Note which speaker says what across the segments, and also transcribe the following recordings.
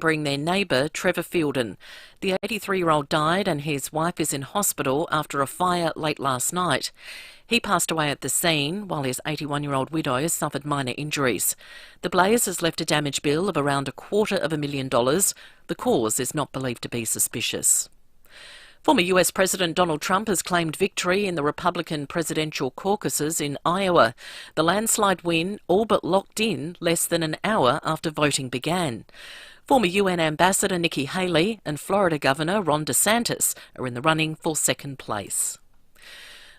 Speaker 1: remembering their neighbour, Trevor Fielden. The 83-year-old died and his wife is in hospital after a fire late last night. He passed away at the scene, while his 81-year-old widow suffered minor injuries. The blaze has left a damage bill of around $250,000. The cause is not believed to be suspicious. Former US President Donald Trump has claimed victory in the Republican presidential caucuses in Iowa. The landslide win all but locked in less than an hour after voting began. Former UN Ambassador Nikki Haley and Florida Governor Ron DeSantis are in the running for second place.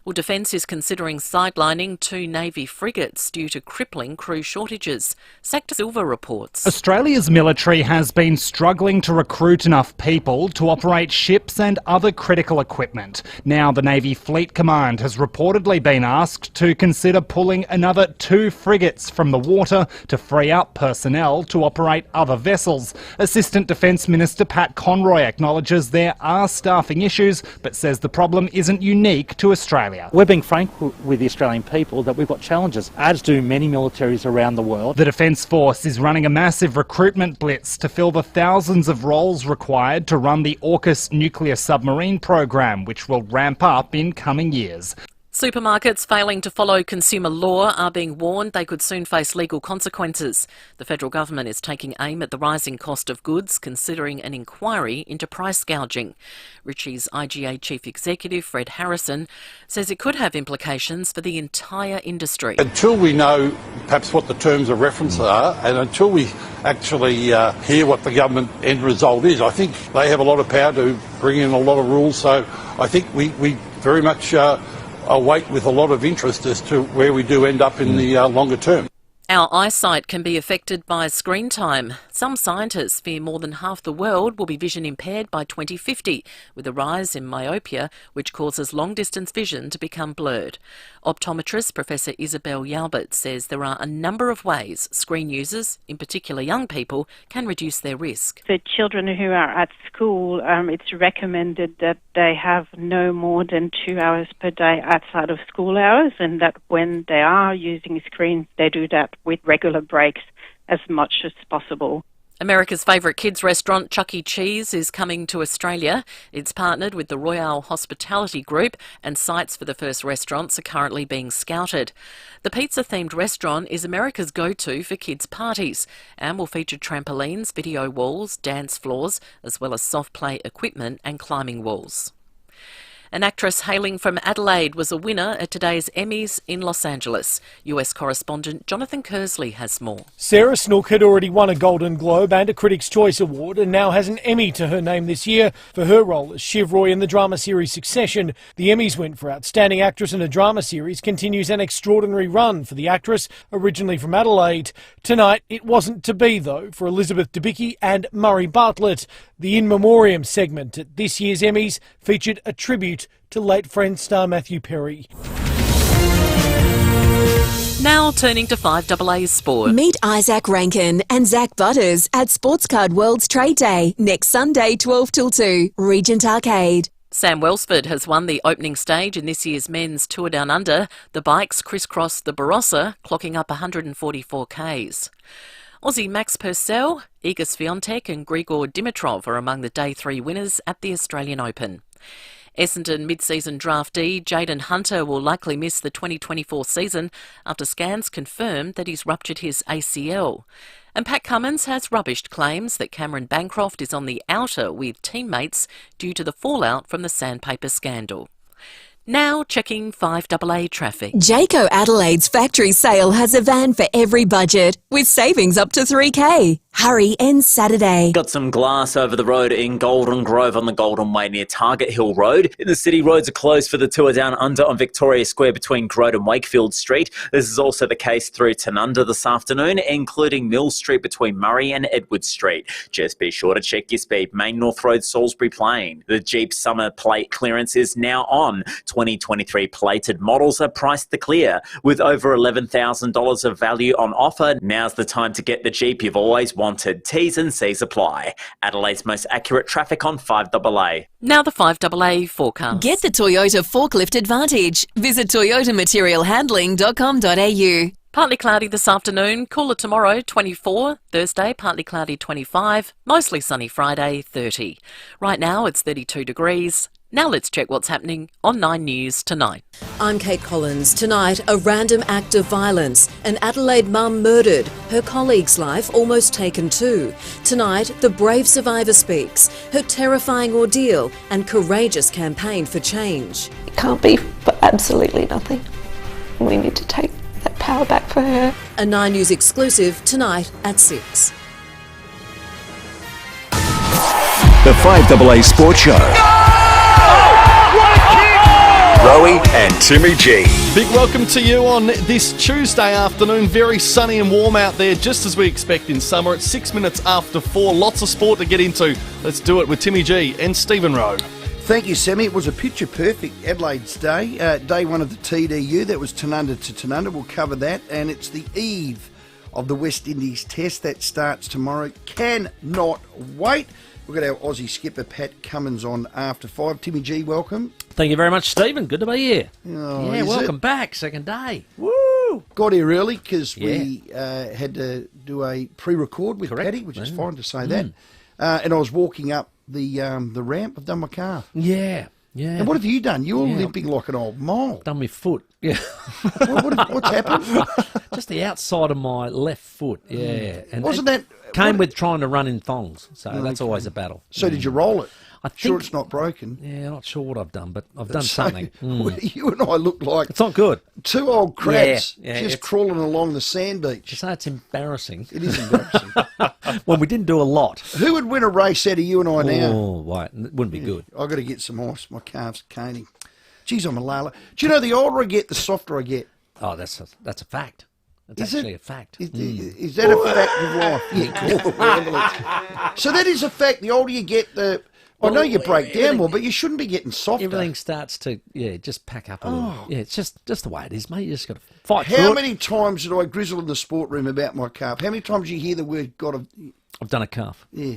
Speaker 1: Well, Defence is considering sidelining 2 Navy frigates due to crippling crew shortages. Sector Silver reports.
Speaker 2: Australia's military has been struggling to recruit enough people to operate ships and other critical equipment. Now the Navy Fleet Command has reportedly been asked to consider pulling another 2 frigates from the water to free up personnel to operate other vessels. Assistant Defence Minister Pat Conroy acknowledges there are staffing issues, but says the problem isn't unique to Australia.
Speaker 3: We're being frank with the Australian people that we've got challenges, as do many militaries around the world.
Speaker 2: The Defence Force is running a massive recruitment blitz to fill the thousands of roles required to run the AUKUS nuclear submarine program, which will ramp up in coming years.
Speaker 1: Supermarkets failing to follow consumer law are being warned they could soon face legal consequences. The federal government is taking aim at the rising cost of goods, considering an inquiry into price gouging. Ritchie's IGA Chief Executive, Fred Harrison, says it could have implications for the entire industry.
Speaker 4: Until we know perhaps what the terms of reference are, and until we actually hear what the government end result is, I think they have a lot of power to bring in a lot of rules. So I think we very much await with a lot of interest as to where we do end up in the longer term.
Speaker 1: Our eyesight can be affected by screen time. Some scientists fear more than half the world will be vision impaired by 2050, with a rise in myopia, which causes long-distance vision to become blurred. Optometrist Professor Isabel Yalbert says there are a number of ways screen users, in particular young people, can reduce their risk.
Speaker 5: For children who are at school, it's recommended that they have no more than 2 hours per day outside of school hours, and that when they are using screens, they do that with regular breaks as much as possible.
Speaker 1: America's favourite kids restaurant, Chuck E. Cheese, is coming to Australia. It's partnered with the Royale Hospitality Group, and sites for the first restaurants are currently being scouted. The pizza-themed restaurant is America's go-to for kids' parties and will feature trampolines, video walls, dance floors, as well as soft play equipment and climbing walls. An actress hailing from Adelaide was a winner at today's Emmys in Los Angeles. US correspondent Jonathan Kersley has more.
Speaker 6: Sarah Snook had already won a Golden Globe and a Critics' Choice Award and now has an Emmy to her name this year for her role as Shiv Roy in the drama series Succession. The Emmys win for Outstanding Actress in a Drama Series continues an extraordinary run for the actress, originally from Adelaide. Tonight, it wasn't to be, though, for Elizabeth Debicki and Murray Bartlett. The In Memoriam segment at this year's Emmys featured a tribute to late Friends star Matthew Perry.
Speaker 1: Now turning to 5AA Sport.
Speaker 7: Meet Isaac Rankin and Zach Butters at Sportscard World's Trade Day next Sunday 12 till 2, Regent Arcade.
Speaker 1: Sam Welsford has won the opening stage in this year's men's Tour Down Under. The bikes crisscrossed the Barossa, clocking up 144 Ks. Aussie Max Purcell, Iga Swiatek and Grigor Dimitrov are among the Day 3 winners at the Australian Open. Essendon mid-season draftee Jaden Hunter will likely miss the 2024 season after scans confirmed that he's ruptured his ACL. And Pat Cummins has rubbished claims that Cameron Bancroft is on the outer with teammates due to the fallout from the sandpaper scandal. Now checking 5AA traffic.
Speaker 7: Jayco Adelaide's factory sale has a van for every budget, with savings up to $3K. Hurry, ends Saturday.
Speaker 8: Got some glass over the road in Golden Grove on the Golden Way near Target Hill Road. In the city, roads are closed for the Tour Down Under on Victoria Square between Grode and Wakefield Street. This is also the case through Tanunda this afternoon, including Mill Street between Murray and Edward Street. Just be sure to check your speed. Main North Road, Salisbury Plain. The Jeep summer plate clearance is now on. 2023 plated models are priced to clear with over $11,000 of value on offer. Now's the time to get the Jeep you've always wanted. T's and C's apply. Adelaide's most accurate traffic on 5AA.
Speaker 1: Now the 5AA forecast.
Speaker 7: Get the Toyota Forklift Advantage. Visit toyotamaterialhandling.com.au.
Speaker 1: Partly cloudy this afternoon, cooler tomorrow 24, Thursday partly cloudy 25, mostly sunny Friday 30. Right now it's 32 degrees. Now let's check what's happening on 9 News tonight.
Speaker 7: I'm Kate Collins. Tonight, a random act of violence. An Adelaide mum murdered. Her colleague's life almost taken too. Tonight, the brave survivor speaks. Her terrifying ordeal and courageous campaign for change.
Speaker 9: It can't be for absolutely nothing. We need to take that power back for her.
Speaker 7: A 9 News exclusive tonight at 6.
Speaker 10: The FIVEAA Sports Show. Rowey and Timmy G.
Speaker 11: Big welcome to you on this Tuesday afternoon. Very sunny and warm out there, just as we expect in summer. It's 6 minutes after 4. Lots of sport to get into. Let's do it with Timmy G and Stephen Rowe.
Speaker 12: Thank you, Sammy. It was a picture-perfect Adelaide's day. Day one of the TDU. That was Tanunda to Tanunda. We'll cover that. And it's the eve of the West Indies Test. That starts tomorrow. Cannot wait. We've got our Aussie skipper, Pat Cummins, on after 5. Timmy G, welcome.
Speaker 13: Thank you very much, Stephen. Good to be here.
Speaker 12: Oh,
Speaker 13: welcome back. Second day.
Speaker 12: Woo! Got here early because we had to do a pre-record with Paddy, which is fine to say that. And I was walking up the ramp. I've done my calf.
Speaker 13: Yeah.
Speaker 12: And what have you done? You're limping like an old mole.
Speaker 13: Done my foot. Yeah.
Speaker 12: What's happened?
Speaker 13: Just the outside of my left foot. Yeah. And
Speaker 12: wasn't that...
Speaker 13: Came with trying to run in thongs, so that's always a battle.
Speaker 12: So did you roll it?
Speaker 13: I think,
Speaker 12: sure it's not broken.
Speaker 13: Yeah, not sure what I've done, but I've done something.
Speaker 12: You and I look like...
Speaker 13: It's not good.
Speaker 12: Two old crabs just crawling along the sand beach.
Speaker 13: To say it's embarrassing.
Speaker 12: It is embarrassing.
Speaker 13: Well, we didn't do a lot.
Speaker 12: Who would win a race out of you and I now?
Speaker 13: Oh, right. It wouldn't be good.
Speaker 12: I've got to get some ice. My calves are caning. Geez, I'm a lala. Do you know, the older I get, the softer I get?
Speaker 13: Oh, that's a fact. That's actually a fact.
Speaker 12: Is that a fact of life? Yeah, so that is a fact. The older you get, I know you break down more, but you shouldn't be getting softer.
Speaker 13: Everything starts to, just pack up a little. Yeah, it's just the way it is, mate. You just got to fight through it.
Speaker 12: How many times did I grizzle in the sport room about my calf? How many times do you hear the word God?
Speaker 13: I've done a calf.
Speaker 12: Yeah.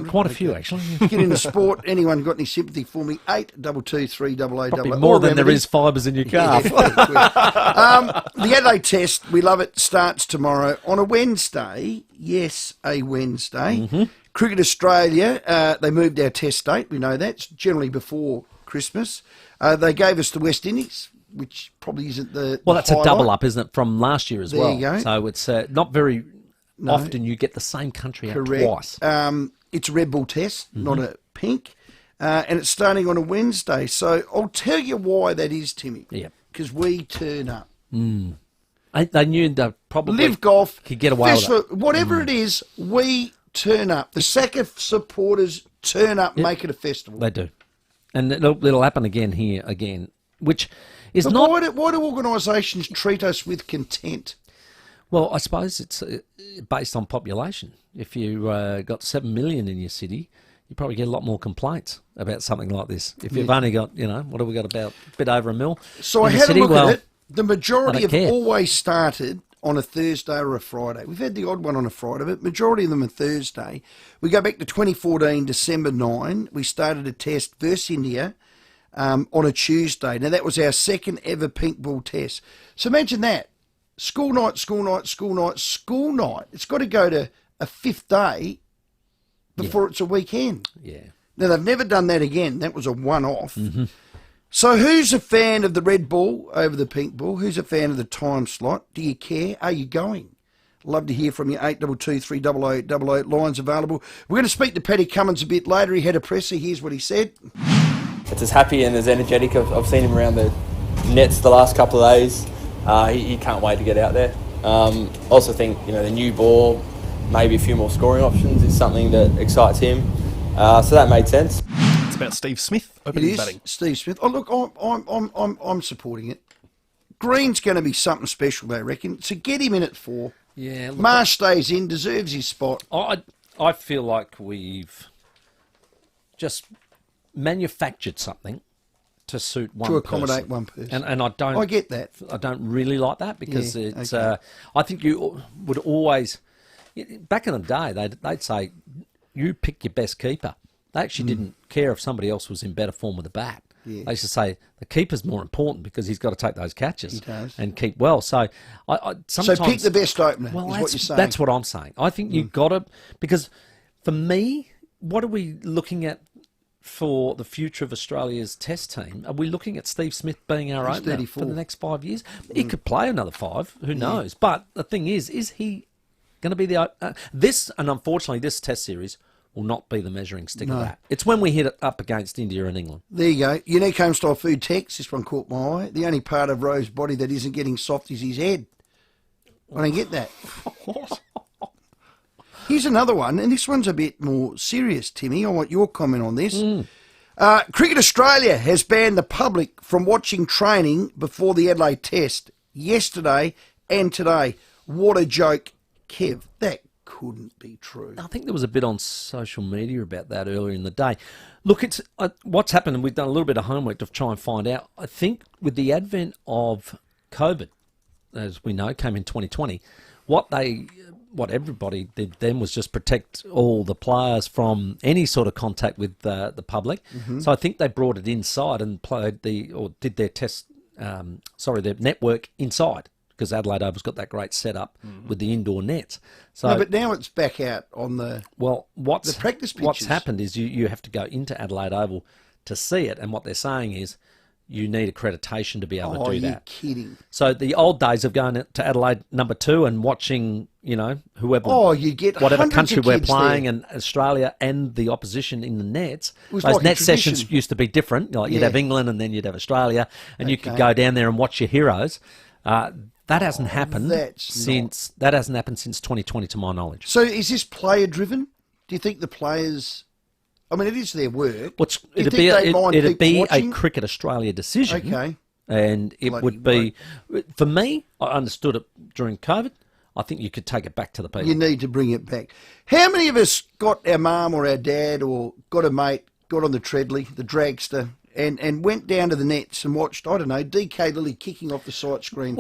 Speaker 13: Quite a few, actually.
Speaker 12: Get into sport. Anyone got any sympathy for me? 822 388.
Speaker 13: Probably more than there is fibres in your calf.
Speaker 12: The Adelaide Test, we love it, starts tomorrow on a Wednesday. Yes, a Wednesday.
Speaker 13: Mm-hmm.
Speaker 12: Cricket Australia, they moved our test date. We know that. It's generally before Christmas. They gave us the West Indies, which probably isn't the
Speaker 13: Well, that's
Speaker 12: highlight.
Speaker 13: a double up, isn't it, from last year as well?
Speaker 12: There you go.
Speaker 13: So it's not very often you get the same country out twice.
Speaker 12: It's a Red Bull Test, not a pink. And it's starting on a Wednesday. So I'll tell you why that is, Timmy.
Speaker 13: Yeah.
Speaker 12: Because we turn up.
Speaker 13: They knew they probably
Speaker 12: Live golf,
Speaker 13: could get away with it.
Speaker 12: Whatever it is, we turn up. The SACA supporters turn up, make it a festival.
Speaker 13: They do. And it'll happen again, which is
Speaker 12: but
Speaker 13: not...
Speaker 12: Why do organisations treat us with contempt?
Speaker 13: Well, I suppose it's based on population. If you got 7 million in your city, you probably get a lot more complaints about something like this. If you've only got, what have we got, about a bit over 1 mil?
Speaker 12: So I had a look at it. The majority have always started on a Thursday or a Friday. We've had the odd one on a Friday, but majority of them are Thursday. We go back to 2014, December 9. We started a test versus India on a Tuesday. Now, that was our second ever pink ball test. So imagine that. School night, school night, school night, school night. It's got to go to a fifth day before it's a weekend.
Speaker 13: Yeah.
Speaker 12: Now, they've never done that again. That was a one-off. Mm-hmm. So who's a fan of the red ball over the pink ball? Who's a fan of the time slot? Do you care? Are you going? Love to hear from you. 822 388 88. Lines available. We're going to speak to Paddy Cummins a bit later. He had a presser. Here's what he said.
Speaker 14: It's as happy and as energetic. I've seen him around the nets the last couple of days. He can't wait to get out there. Also think, the new ball, maybe a few more scoring options is something that excites him. So that made sense.
Speaker 11: It's about Steve Smith
Speaker 12: It
Speaker 11: opening
Speaker 12: is
Speaker 11: batting.
Speaker 12: Steve Smith. Oh, look, I'm supporting it. Green's going to be something special, they reckon. So get him in at 4.
Speaker 13: Yeah. Look,
Speaker 12: Marsh stays in, deserves his spot.
Speaker 13: I feel like we've just manufactured something to suit one
Speaker 12: to accommodate
Speaker 13: person.
Speaker 12: one person.
Speaker 13: And I don't...
Speaker 12: I get that.
Speaker 13: I don't really like that because it's... Okay. I think you would always... Back in the day, they'd say, you pick your best keeper. They actually didn't care if somebody else was in better form with the bat. They used to say the keeper's more important because he's got to take those catches and keep well. So sometimes...
Speaker 12: So pick the best opener,
Speaker 13: well,
Speaker 12: is what you're saying.
Speaker 13: That's what I'm saying. I think you've got to... Because for me, what are we looking at for the future of Australia's test team? Are we looking at Steve Smith being our opener
Speaker 12: 34.
Speaker 13: for the next 5 years? He could play another 5, who knows? But the thing is he going to be the... and unfortunately, this test series will not be the measuring stick of that. It's when we hit it up against India and England.
Speaker 12: There you go. Unique home-style food text. This one caught my eye. The only part of Rowe's body that isn't getting soft is his head. I don't get that. Here's another one, and this one's a bit more serious, Timmy. I want your comment on this. Cricket Australia has banned the public from watching training before the Adelaide Test yesterday and today. What a joke, Kev. That couldn't be true.
Speaker 13: I think there was a bit on social media about that earlier in the day. Look, it's what's happened, and we've done a little bit of homework to try and find out. I think with the advent of COVID, as we know, came in 2020, what everybody did then was just protect all the players from any sort of contact with the public. So I think they brought it inside and did their test, their network inside, because Adelaide Oval's got that great setup with the indoor nets. So,
Speaker 12: no, but now it's back out on the practice pitches.
Speaker 13: What's happened is you have to go into Adelaide Oval to see it, and what they're saying is you need accreditation to be able to do that.
Speaker 12: You're kidding.
Speaker 13: So the old days of going to Adelaide number 2 and watching, whoever,
Speaker 12: you get
Speaker 13: whatever country we're playing,
Speaker 12: there.
Speaker 13: and Australia and the opposition in the nets.
Speaker 12: Those
Speaker 13: like net sessions used to be different. Like you'd have England and then you'd have Australia, and you could go down there and watch your heroes. That hasn't happened since 2020, to my knowledge.
Speaker 12: So is this player driven? Do you think the players? I mean, it is their work.
Speaker 13: It'd be a Cricket Australia decision.
Speaker 12: Okay.
Speaker 13: And it would be, for me, I understood it during COVID. I think you could take it back to the people.
Speaker 12: You need to bring it back. How many of us got our mum or our dad or got a mate, got on the treadly, the dragster, and went down to the nets and watched, I don't know, DK Lilly kicking off the sight screen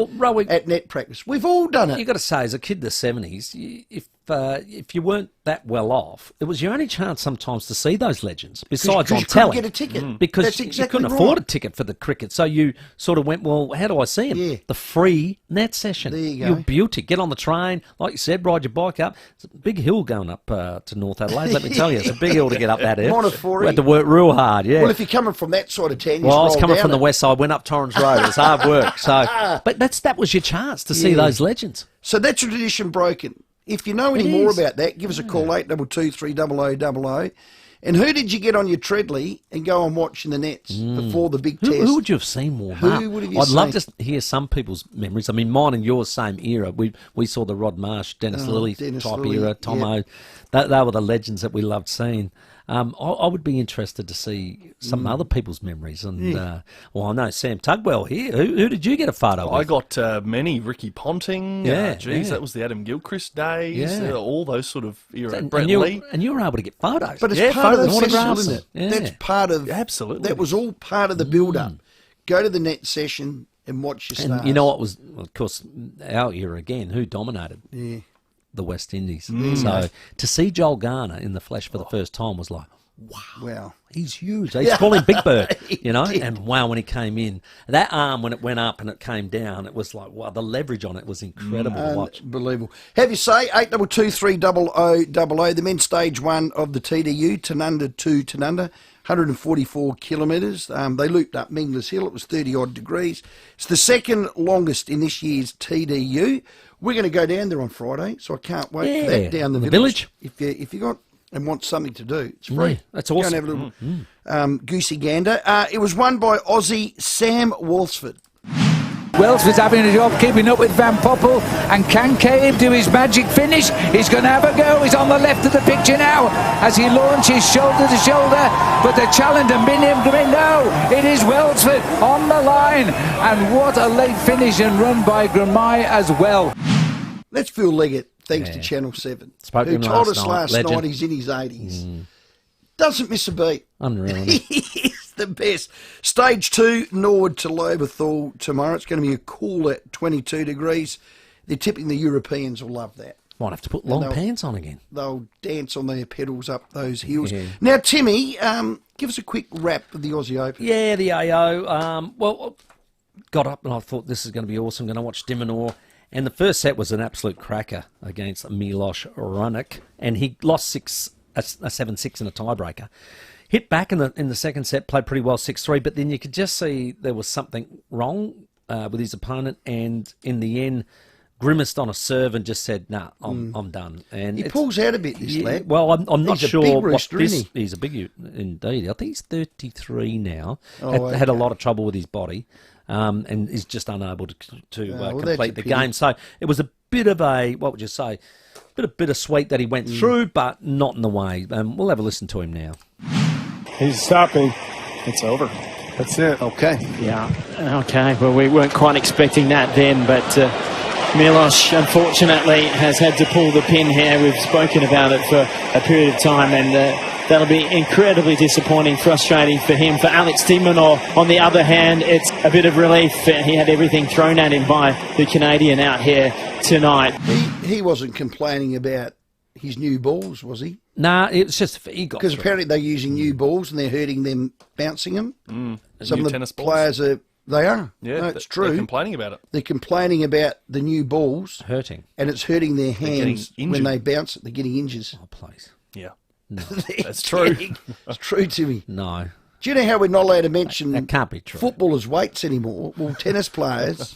Speaker 12: at net practice? We've all done it.
Speaker 13: You've got to say, as a kid in the 70s, if you weren't that well off, it was your only chance sometimes to see those legends, besides on telly.
Speaker 12: You couldn't get a ticket.
Speaker 13: Because
Speaker 12: That's exactly
Speaker 13: you couldn't afford a ticket for the cricket. So you sort of went, well, how do I see him?
Speaker 12: Yeah.
Speaker 13: The free net session.
Speaker 12: There you go.
Speaker 13: You're beauty. Get on the train. Like you said, ride your bike up. It's a big hill going up to North Adelaide, let me tell you. It's a big hill to get up that hill. We had to work real hard, yeah.
Speaker 12: Well, if you're coming from that side of town,
Speaker 13: I was coming from the west side, went up Torrens Road. It was hard work. So, but that was your chance to see those legends.
Speaker 12: So that's a tradition broken. If you know any more about that, give us a call, 822 300 00. And who did you get on your treadly and go and watch in the nets before the big test?
Speaker 13: Who would you have seen warm up?
Speaker 12: Who would have you
Speaker 13: I'd
Speaker 12: seen?
Speaker 13: love to hear some people's memories. I mean, mine and yours, same era. We saw the Rod Marsh, Dennis Lilly type era, Tomo. They were the legends that we loved seeing. I would be interested to see some other people's memories. And I know Sam Tugwell here. Who did you get a photo with?
Speaker 11: I got many. Ricky Ponting. That was the Adam Gilchrist days. All those sort of era. Brett Lee.
Speaker 13: And you were able to get photos.
Speaker 12: But it's part of the session, isn't it?
Speaker 13: Yeah.
Speaker 12: That's part of...
Speaker 11: Absolutely.
Speaker 12: That was all part of the build-up. Go to the net session and watch your stars.
Speaker 13: And you know what was, of course, our era again, who dominated?
Speaker 12: Yeah.
Speaker 13: The West Indies. So to see Joel Garner in the flesh for the first time was like, wow, he's huge. They used to call him Big Bird, and wow, when he came in, that arm, when it went up and it came down, it was like, wow, the leverage on it was incredible to watch.
Speaker 12: Unbelievable. Have you say, 822 300 00, the men's stage 1 of the TDU, Tanunda to Tanunda, 144 kilometres. They looped up Mingler's Hill. It was 30-odd degrees. It's the second longest in this year's TDU. We're going to go down there on Friday, so I can't wait for that down the village. If you got and want something to do, it's free.
Speaker 13: That's awesome.
Speaker 12: Go and have a little goosey gander. It was won by Aussie Sam Walsford.
Speaker 15: Welsford's having a job keeping up with Van Poppel, and can Cave do his magic finish? He's going to have a go. He's on the left of the picture now as he launches shoulder to shoulder, but the challenger no, it is Welsford on the line, and what a late finish and run by Gramai as well.
Speaker 12: Let's Phil Leggett, thanks to Channel 7, who told us last night he's in his 80s. Doesn't miss a beat.
Speaker 13: Unreal.
Speaker 12: He's the best. Stage 2, Norwood to Loberthal tomorrow. It's going to be a cool at 22 degrees. They're tipping the Europeans will love that.
Speaker 13: Might have to put long pants on again.
Speaker 12: They'll dance on their pedals up those hills.
Speaker 13: Yeah.
Speaker 12: Now, Timmy, give us a quick wrap of the Aussie Open.
Speaker 13: Yeah, the AO. Well, got up and I thought this is going to be awesome. I'm going to watch Dimonor. And the first set was an absolute cracker against Milos Raonic. And he lost a 7-6 in a tiebreaker. Hit back in the second set, played pretty well 6-3. But then you could just see there was something wrong with his opponent. And in the end, grimaced on a serve and just said, "Nah, I'm done." And
Speaker 12: he pulls out a bit, this lad.
Speaker 13: Well, I'm not sure
Speaker 12: big rooster,
Speaker 13: what this.
Speaker 12: isn't he?
Speaker 13: He's a big indeed. I think he's 33 now.
Speaker 12: Oh,
Speaker 13: had a lot of trouble with his body, and is just unable to complete the game. So it was a bit of a, what would you say, bit of bittersweet that he went through, but not in the way. We'll have a listen to him now.
Speaker 16: He's stopping. It's over. That's it.
Speaker 12: Okay.
Speaker 16: Yeah. Okay. Well, we weren't quite expecting that then, but Milos, unfortunately, has had to pull the pin here. We've spoken about it for a period of time, and that'll be incredibly disappointing, frustrating for him. For Alex Dimonor, on the other hand, it's a bit of relief. He had everything thrown at him by the Canadian out here tonight.
Speaker 12: He wasn't complaining about his new balls, was he?
Speaker 13: Nah, it's just he got
Speaker 12: because apparently they're using new balls and they're hurting them, bouncing them. Some of the players are. They are.
Speaker 11: Yeah,
Speaker 12: no, it's true.
Speaker 11: They're complaining about it.
Speaker 12: They're complaining about the new balls
Speaker 13: hurting,
Speaker 12: and it's hurting their hands when they bounce it. They're getting injuries.
Speaker 13: Oh, please.
Speaker 11: Yeah,
Speaker 13: no,
Speaker 11: that's true.
Speaker 12: It's true, Timmy.
Speaker 13: No.
Speaker 12: Do you know how we're not allowed to mention
Speaker 13: that can't be true.
Speaker 12: Footballers' weights anymore? Well, tennis players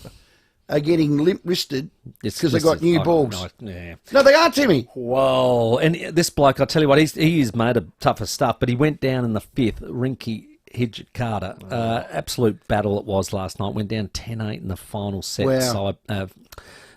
Speaker 12: are getting limp-wristed because they got new balls. No, they are, Timmy.
Speaker 13: Whoa! And this bloke, I tell you what, he is made of tougher stuff. But he went down in the fifth. Rinky Carter, absolute battle it was last night. Went down 10-8 in the final set.
Speaker 12: Wow.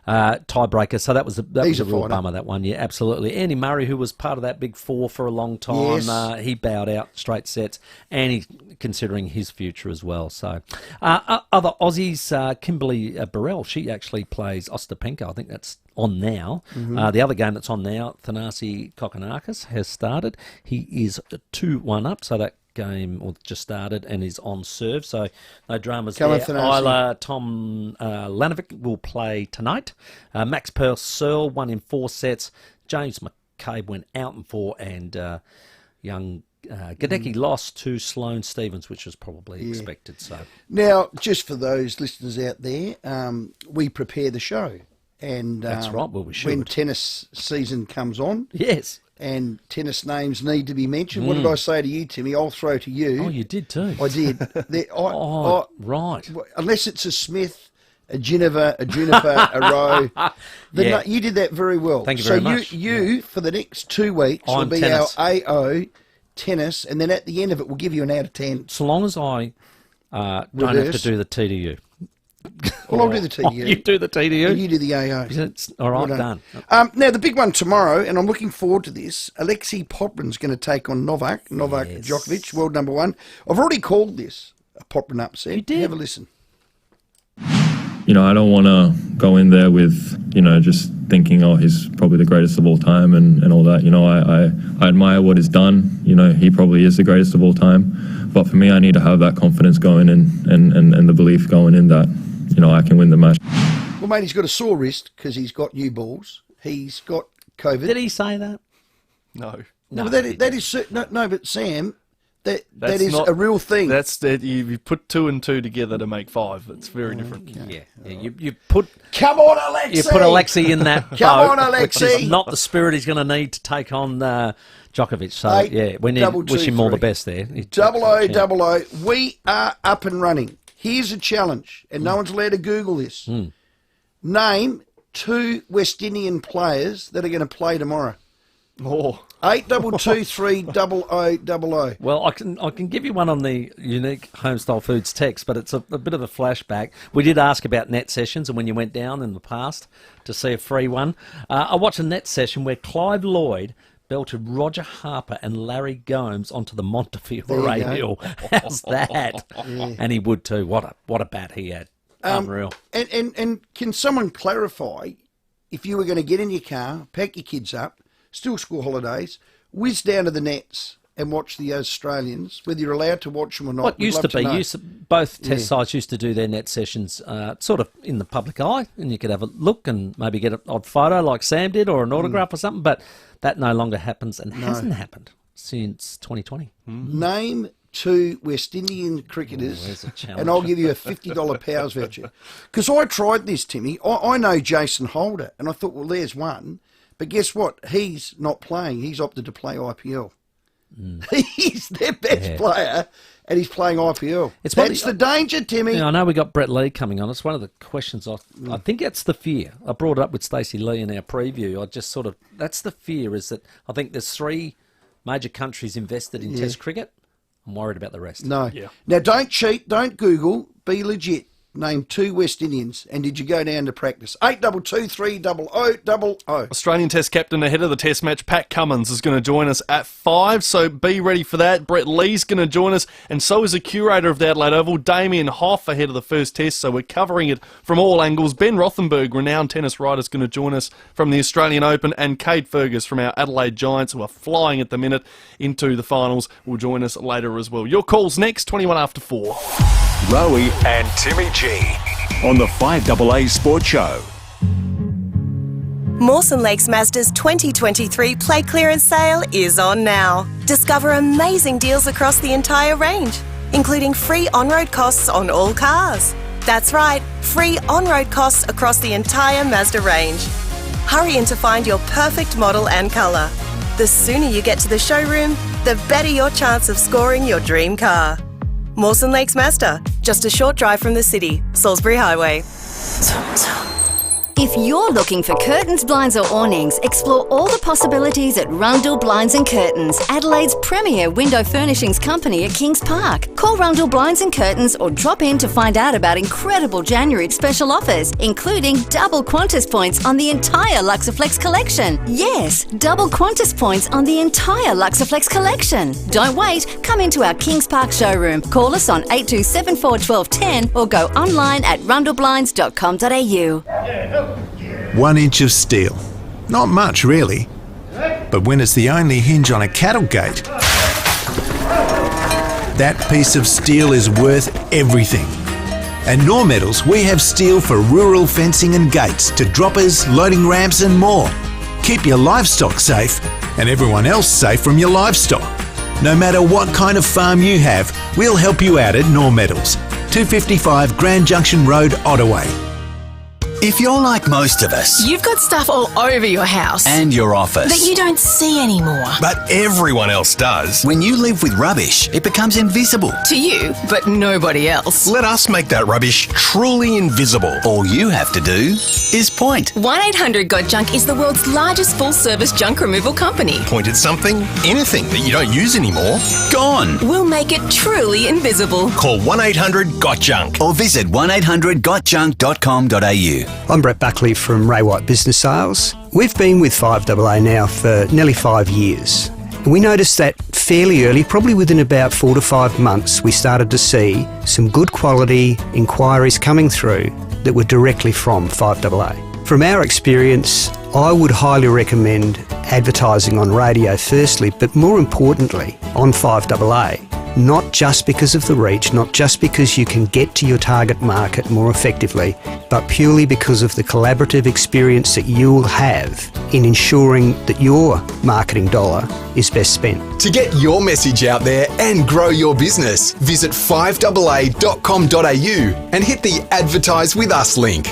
Speaker 13: Tiebreaker. So that was a real
Speaker 12: fighter.
Speaker 13: bummer, that one. Yeah, absolutely. Andy Murray, who was part of that big four for a long time, he bowed out straight sets, and he's considering his future as well. So other Aussies, Kimberly Burrell, she actually plays Ostapenko. I think that's on now. The other game that's on now, Thanasi Kokkinakis has started. He is 2-1 up, so that game just started and is on serve, so no dramas there. Isla Tom Lanovic will play tonight. Max Purcell won in 4 sets. James McCabe went out in 4, and young Gadecki lost to Sloane Stephens, which was probably expected. So
Speaker 12: now, just for those listeners out there, we prepare the show, and
Speaker 13: that's right. Well, we should.
Speaker 12: When tennis season comes on,
Speaker 13: yes.
Speaker 12: And tennis names need to be mentioned. What did I say to you, Timmy? I'll throw to you.
Speaker 13: Oh, you did too.
Speaker 12: I did.
Speaker 13: Right.
Speaker 12: Unless it's a Smith, a Juniper, a Rowe. You did that very well.
Speaker 13: Thank you very much.
Speaker 12: You for the next 2 weeks, will be
Speaker 13: tennis.
Speaker 12: our AO tennis, and then at the end of it, we'll give you an out of 10.
Speaker 13: So long as I don't have to do the TDU.
Speaker 12: Well, I'll do the TDU.
Speaker 13: You do the TDU?
Speaker 12: And you do the AO.
Speaker 13: All right, done.
Speaker 12: Now, the big one tomorrow, and I'm looking forward to this, Alexei Poprin's going to take on Novak Djokovic, world number 1. I've already called this a Poprin upset.
Speaker 13: You did?
Speaker 12: Have a listen.
Speaker 17: I don't want to go in there with, just thinking, oh, he's probably the greatest of all time and all that. I admire what he's done. He probably is the greatest of all time. But for me, I need to have that confidence going in and the belief going in that, I can win the match.
Speaker 12: Well, mate, he's got a sore wrist because he's got new balls. He's got COVID.
Speaker 13: Did he say that?
Speaker 11: No.
Speaker 12: No, but that is no. But Sam, that is a real thing.
Speaker 11: That's that you put 2 and 2 together to make 5. It's very different.
Speaker 13: Yeah. You put.
Speaker 12: Come on, Alexei.
Speaker 13: You put Alexei in that.
Speaker 12: Come
Speaker 13: boat,
Speaker 12: on, Alexei.
Speaker 13: Which is not the spirit he's going to need to take on Djokovic. So we wish him all the best there.
Speaker 12: 0000. We are up and running. Here's a challenge, and no one's allowed to Google this. Name 2 West Indian players that are going to play tomorrow. 8223
Speaker 13: Well, I can give you one on the unique Homestyle Foods text, but it's a bit of a flashback. We did ask about net sessions and when you went down in the past to see a free one. I watched a net session where Clive Lloyd belted Roger Harper and Larry Gomes onto the Montefiore Hill. How's that?
Speaker 12: Yeah.
Speaker 13: And he would too. What a bat he had. Unreal.
Speaker 12: And can someone clarify, if you were going to get in your car, pack your kids up, still school holidays, whiz down to the nets and watch the Australians, whether you're allowed to watch them or not.
Speaker 13: What used to be, both test
Speaker 12: Yeah.
Speaker 13: sites used to do their net sessions sort of in the public eye, and you could have a look and maybe get an odd photo like Sam did or an autograph or something, but that no longer happens and hasn't happened since 2020.
Speaker 12: Name 2 West Indian cricketers,
Speaker 13: there's a challenge.
Speaker 12: and I'll give you a $50 powers voucher. Because I tried this, Timmy. I know Jason Holder, and I thought, well, there's one. But guess what? He's not playing. He's opted to play IPL. He's their best player, and he's playing IPL. That's the danger, Timmy.
Speaker 13: Yeah, I know we got Brett Lee coming on. It's one of the questions I think that's the fear. I brought it up with Stacey Lee in our preview. I just sort of, that's the fear, is that I think there's 3 major countries invested in Test cricket. I'm worried about the rest.
Speaker 12: No. Yeah. Now, don't cheat. Don't Google. Be legit. Name 2 West Indians, and did you go down to practice? 822 300 00.
Speaker 11: Australian Test captain ahead of the Test match, Pat Cummins, is going to join us at 5, so be ready for that. Brett Lee's going to join us, and so is the curator of the Adelaide Oval, Damien Hoff, ahead of the first Test, so we're covering it from all angles. Ben Rothenberg, renowned tennis writer, is going to join us from the Australian Open, and Kate Fergus from our Adelaide Giants, who are flying at the minute into the finals, will join us later as well. Your call's next, 21 after 4.
Speaker 10: Rowey and Timmy G on the 5AA Sports Show.
Speaker 18: Mawson Lakes Mazda's 2023 plate clearance sale is on now. Discover amazing deals across the entire range, including free on-road costs on all cars. That's right, free on-road costs across the entire Mazda range. Hurry in to find your perfect model and colour. The sooner you get to the showroom, the better your chance of scoring your dream car. Mawson Lakes Mazda, just a short drive from the city, Salisbury Highway.
Speaker 19: If you're looking for curtains, blinds or awnings, explore all the possibilities at Rundle Blinds and Curtains, Adelaide's premier window furnishings company at Kings Park. Call Rundle Blinds and Curtains or drop in to find out about incredible January special offers, including double Qantas points on the entire Luxaflex collection. Yes, double Qantas points on the entire Luxaflex collection. Don't wait, come into our Kings Park showroom. Call us on 8274 1210 or go online at rundleblinds.com.au.
Speaker 20: 1 inch of steel. Not much, really. But when it's the only hinge on a cattle gate, that piece of steel is worth everything. At Nor Metals, we have steel for rural fencing and gates, to droppers, loading ramps and more. Keep your livestock safe and everyone else safe from your livestock. No matter what kind of farm you have, we'll help you out at Nor Metals. 255 Grand Junction Road, Ottaway.
Speaker 21: If you're like most of us,
Speaker 22: you've got stuff all over your house
Speaker 21: and your office
Speaker 22: that you don't see anymore,
Speaker 21: but everyone else does. When you live with rubbish, it becomes invisible
Speaker 22: to you, but nobody else.
Speaker 21: Let us make that rubbish truly invisible. All you have to do is point.
Speaker 22: 1-800-GOT-JUNK is the world's largest full-service junk removal company.
Speaker 21: Point at something, anything that you don't use anymore, gone.
Speaker 22: We'll make it truly invisible.
Speaker 21: Call 1-800-GOT-JUNK or visit 1800gotjunk.com.au.
Speaker 23: I'm Brett Buckley from Ray White Business Sales. We've been with FIVEAA now for nearly 5 years. We noticed that fairly early, probably within about 4 to 5 months, we started to see some good quality inquiries coming through that were directly from FIVEAA. From our experience, I would highly recommend advertising on radio firstly, but more importantly on FIVEAA. Not just because of the reach, not just because you can get to your target market more effectively, but purely because of the collaborative experience that you'll have in ensuring that your marketing dollar is best spent.
Speaker 24: To get your message out there and grow your business, visit 5AA.com.au and hit the Advertise With Us link.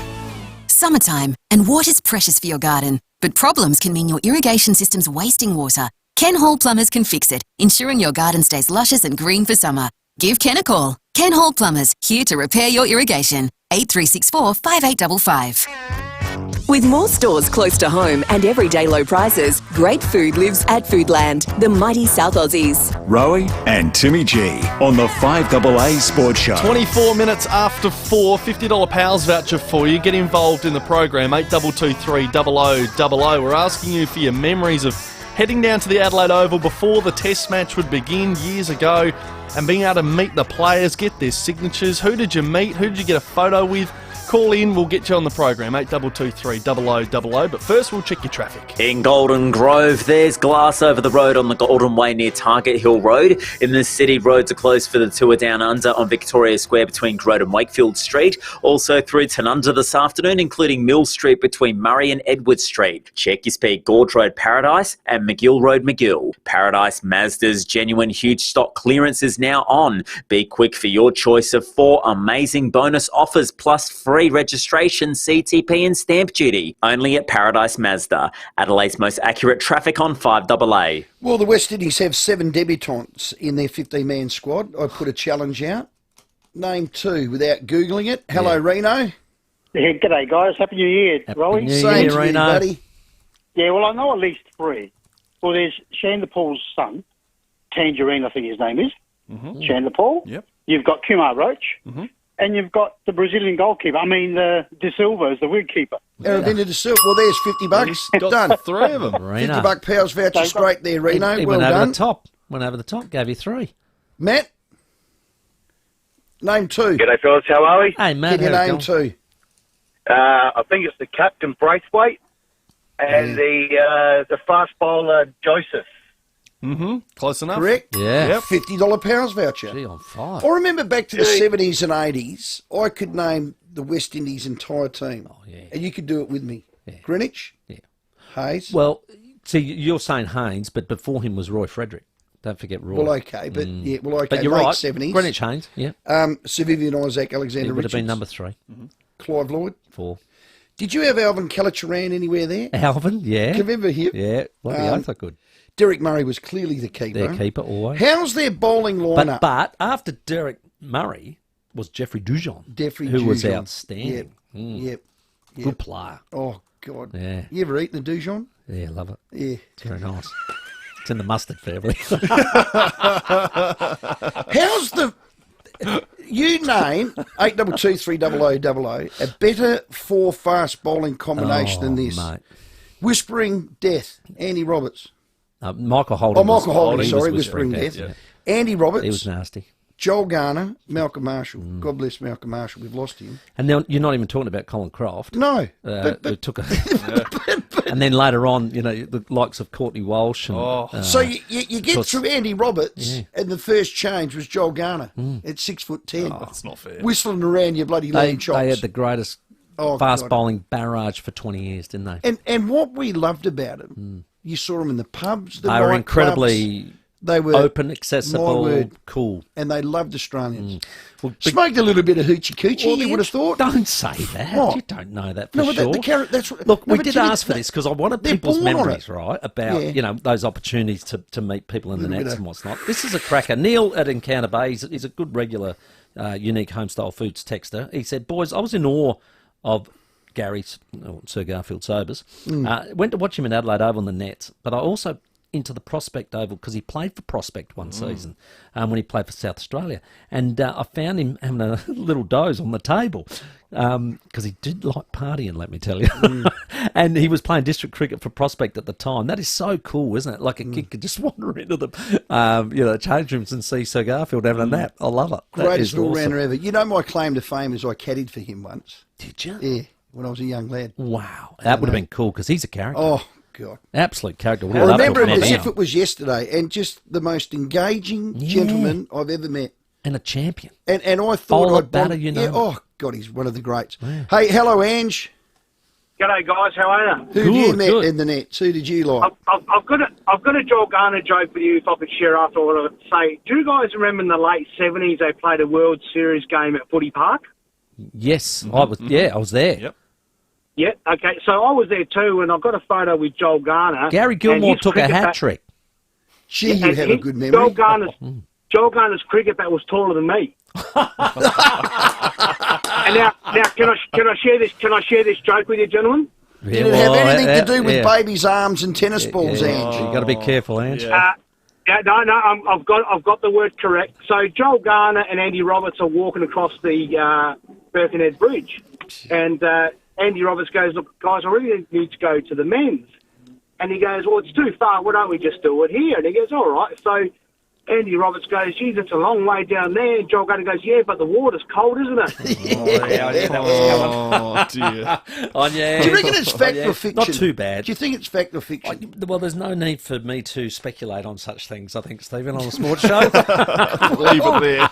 Speaker 25: Summertime, and water's precious for your garden, but problems can mean your irrigation system's wasting water. Ken Hall Plumbers can fix it, ensuring your garden stays luscious and green for summer. Give Ken a call. Ken Hall Plumbers, here to repair your irrigation. 8364 5855.
Speaker 18: With more stores close to home and everyday low prices, great food lives at Foodland, the mighty South Aussies.
Speaker 10: Rowey and Timmy G on the 5AA Sports Show.
Speaker 11: 24 minutes after 4, $50 Pals voucher for you. Get involved in the program, 8223 0000. We're asking you for your memories of heading down to the Adelaide Oval before the Test match would begin years ago and being able to meet the players, get their signatures. Who did you meet? Who did you get a photo with? Call in, we'll get you on the program, 8223 0000. But first, we'll check your traffic.
Speaker 8: In Golden Grove, there's glass over the road on the Golden Way near Target Hill Road. In the city, roads are closed for the tour down under on Victoria Square between Grote and Wakefield Street. Also through Tanunda this afternoon, including Mill Street between Murray and Edward Street. Check your speed, Gorge Road Paradise and McGill Road McGill. Paradise Mazda's genuine huge stock clearance is now on. Be quick for your choice of 4 amazing bonus offers plus free registration, CTP and stamp duty. Only at Paradise Mazda, Adelaide's most accurate traffic on 5AA.
Speaker 12: Well, the West Indies have 7 debutantes in their 15-man squad. I put a challenge out. Name 2 without Googling it. Hello, Reno.
Speaker 2: Yeah, g'day, guys. Happy New Year, Rowey.
Speaker 12: Same to you, buddy.
Speaker 2: Yeah, well, I know at least 3. Well, there's Chanderpaul's son, Tangerine, I think his name is. Chanderpaul.
Speaker 11: Yep.
Speaker 2: You've got Kumar Roach. And you've got the Brazilian goalkeeper. I mean, De Silva is the wicketkeeper.
Speaker 12: Aravinda De Silva. Well, there's $50. Done.
Speaker 11: 3 of them.
Speaker 12: $50 powers voucher straight there, Reno.
Speaker 13: He
Speaker 12: well
Speaker 13: went over
Speaker 12: done.
Speaker 13: the top. Went over the top. Gave you 3.
Speaker 12: Matt. Name 2.
Speaker 3: G'day, fellas. How are we?
Speaker 13: Hey, Matt.
Speaker 12: Give your name 2.
Speaker 3: I think it's the captain Braithwaite and the fast bowler Joseph.
Speaker 11: Close enough.
Speaker 12: Correct?
Speaker 13: Yeah.
Speaker 11: Yep.
Speaker 12: $50 powers voucher.
Speaker 13: Gee, on fire.
Speaker 12: I remember back to the 70s and 80s, I could name the West Indies' entire team.
Speaker 13: Oh, yeah.
Speaker 12: And you could do it with me. Greenwich?
Speaker 13: Yeah.
Speaker 12: Hayes?
Speaker 13: Well, see, you're saying Haynes, but before him was Roy Frederick. Don't forget Roy.
Speaker 12: Well, okay, but
Speaker 13: But you're
Speaker 12: late
Speaker 13: right.
Speaker 12: 70s.
Speaker 13: Greenwich Haynes, yeah.
Speaker 12: Sir Vivian Isaac, Alexander
Speaker 13: It would have been
Speaker 12: Richards.
Speaker 13: number 3.
Speaker 12: Clive Lloyd.
Speaker 13: 4.
Speaker 12: Did you have Alvin Calacharan anywhere there?
Speaker 13: Alvin, yeah.
Speaker 12: Can you remember him?
Speaker 13: Yeah. Bloody oath I could.
Speaker 12: Derek Murray was clearly the keeper.
Speaker 13: Their keeper, always.
Speaker 12: How's their bowling lineup?
Speaker 13: But after Derek Murray was Jeffrey Dujon, who was
Speaker 12: Dujon.
Speaker 13: outstanding.
Speaker 12: Yep.
Speaker 13: Good player.
Speaker 12: Oh, God.
Speaker 13: Yeah.
Speaker 12: You ever eaten a Dujon?
Speaker 13: Yeah, love it.
Speaker 12: Yeah.
Speaker 13: It's very nice. It's in the mustard family.
Speaker 12: How's the... You name 82230000 a better 4 fast bowling combination than this.
Speaker 13: Mate.
Speaker 12: Whispering Death, Andy Roberts.
Speaker 13: Michael Holding.
Speaker 12: Michael Holding,
Speaker 13: he
Speaker 12: sorry,
Speaker 13: was
Speaker 12: Whispering Death.
Speaker 13: Yeah.
Speaker 12: Andy Roberts.
Speaker 13: He was nasty.
Speaker 12: Joel Garner, Malcolm Marshall. God bless Malcolm Marshall. We've lost him.
Speaker 13: And now you're not even talking about Colin Croft.
Speaker 12: No.
Speaker 13: Who took a... And then later on, the likes of Courtney Walsh. And,
Speaker 12: so you get through Andy Roberts, and the first change was Joel Garner at 6'10".
Speaker 11: Oh, that's not fair.
Speaker 12: Whistling around your bloody lamb chops.
Speaker 13: They had the greatest fast bowling barrage for 20 years, didn't they?
Speaker 12: And what we loved about them, you saw them in the pubs, the
Speaker 13: They were
Speaker 12: night
Speaker 13: incredibly
Speaker 12: clubs. They were
Speaker 13: open, accessible,
Speaker 12: my word,
Speaker 13: cool.
Speaker 12: And they loved Australians.
Speaker 13: Well,
Speaker 12: smoked a little bit of hoochie coochie, you would have thought.
Speaker 13: Don't say that.
Speaker 12: What?
Speaker 13: You don't know that for
Speaker 12: No,
Speaker 13: sure.
Speaker 12: but the carrot, that's what...
Speaker 13: Look,
Speaker 12: no,
Speaker 13: we
Speaker 12: but
Speaker 13: did
Speaker 12: Jimmy,
Speaker 13: ask for this because I wanted
Speaker 12: they're
Speaker 13: people's
Speaker 12: born on
Speaker 13: memories,
Speaker 12: it.
Speaker 13: right, about,
Speaker 12: Yeah.
Speaker 13: those opportunities to meet people in the
Speaker 12: Little
Speaker 13: nets
Speaker 12: bit
Speaker 13: and what's not. This is a cracker. Neil at Encounter Bay is a good regular Unique Homestyle Foods texter. He said, boys, I was in awe of Gary, Sir Garfield Sobers. Went to watch him in Adelaide Oval on the nets, but I also into the Prospect Oval because he played for Prospect one season when he played for South Australia. And I found him having a little doze on the table because he did like partying, let me tell you. And he was playing district cricket for Prospect at the time. That is so cool, isn't it? Like a kid could just wander into the change rooms and see Sir Garfield having a nap. I love it.
Speaker 12: Greatest all-rounder ever. You know, my claim to fame is I caddied for him once.
Speaker 13: Did you?
Speaker 12: Yeah, when I was a young lad.
Speaker 13: Wow. That would have been cool because he's a character.
Speaker 12: Oh, God.
Speaker 13: Absolute character.
Speaker 12: I remember him as if it was yesterday, and just the most engaging gentleman I've ever met.
Speaker 13: And a champion.
Speaker 12: And I thought
Speaker 13: Bowler,
Speaker 12: I'd...
Speaker 13: batter, you know.
Speaker 12: Yeah, oh, God, he's one of the greats. Yeah. Hey, hello, Ange.
Speaker 3: G'day, guys. How are you?
Speaker 12: Who did you met in the nets? Who did you like?
Speaker 3: I've got a Joel Garner joke with you if I could share after what I would say. Do you guys remember in the late 70s they played a World Series game at Footy Park?
Speaker 13: Yes, I was. Yeah, I was there.
Speaker 11: Yep.
Speaker 3: Yeah, okay. So I was there too, and I've got a photo with Joel Garner.
Speaker 13: Gary Gilmore took a hat trick.
Speaker 12: Gee, you have a good memory.
Speaker 3: Joel Garner's cricket bat was taller than me. And now, can I share this? Can I share this joke with you, gentlemen?
Speaker 12: Yeah, did it have anything to do with babies' arms and tennis balls, Ange?
Speaker 13: You've got to be careful, Ange.
Speaker 3: No, I've got the word correct. So Joel Garner and Andy Roberts are walking across the Birkenhead Bridge, and Andy Roberts goes, "Look, guys, I really need to go to the men's." And he goes, "Well, it's too far. Why don't we just do it here?" And he goes, "All right." So Andy Roberts goes, geez, it's a long way down there. And Joel Garner goes, yeah, but the water's cold, isn't it?
Speaker 11: Oh, dear.
Speaker 13: Oh, yeah.
Speaker 12: Do you reckon it's fact or fiction?
Speaker 13: Not too bad.
Speaker 12: Do you think it's fact or fiction?
Speaker 13: Well, there's no need for me to speculate on such things, I think, Stephen, on a sports show.
Speaker 11: Leave it there.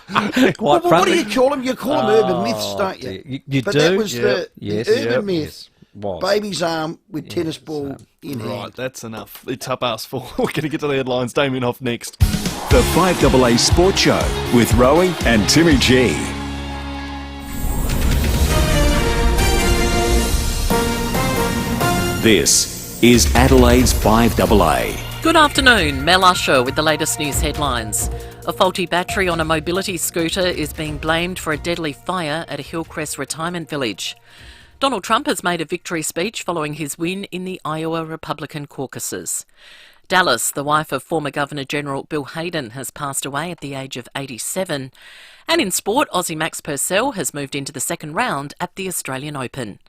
Speaker 13: Quite
Speaker 12: what do you call them? You call them urban myths, don't you?
Speaker 13: You
Speaker 12: but
Speaker 13: do?
Speaker 12: That was the
Speaker 13: Yes.
Speaker 12: urban myth.
Speaker 13: Was.
Speaker 12: Baby's arm with tennis ball in hand.
Speaker 11: Right, that's enough. It's up us for. We're going to get to the headlines. Damien Hoff next.
Speaker 10: The 5AA Sports Show with Rowey and Timmy G. This is Adelaide's 5AA.
Speaker 1: Good afternoon, Mel Usher with the latest news headlines. A faulty battery on a mobility scooter is being blamed for a deadly fire at a Hillcrest retirement village. Donald Trump has made a victory speech following his win in the Iowa Republican caucuses. Dallas, the wife of former Governor-General Bill Hayden, has passed away at the age of 87. And in sport, Aussie Max Purcell has moved into the second round at the Australian Open.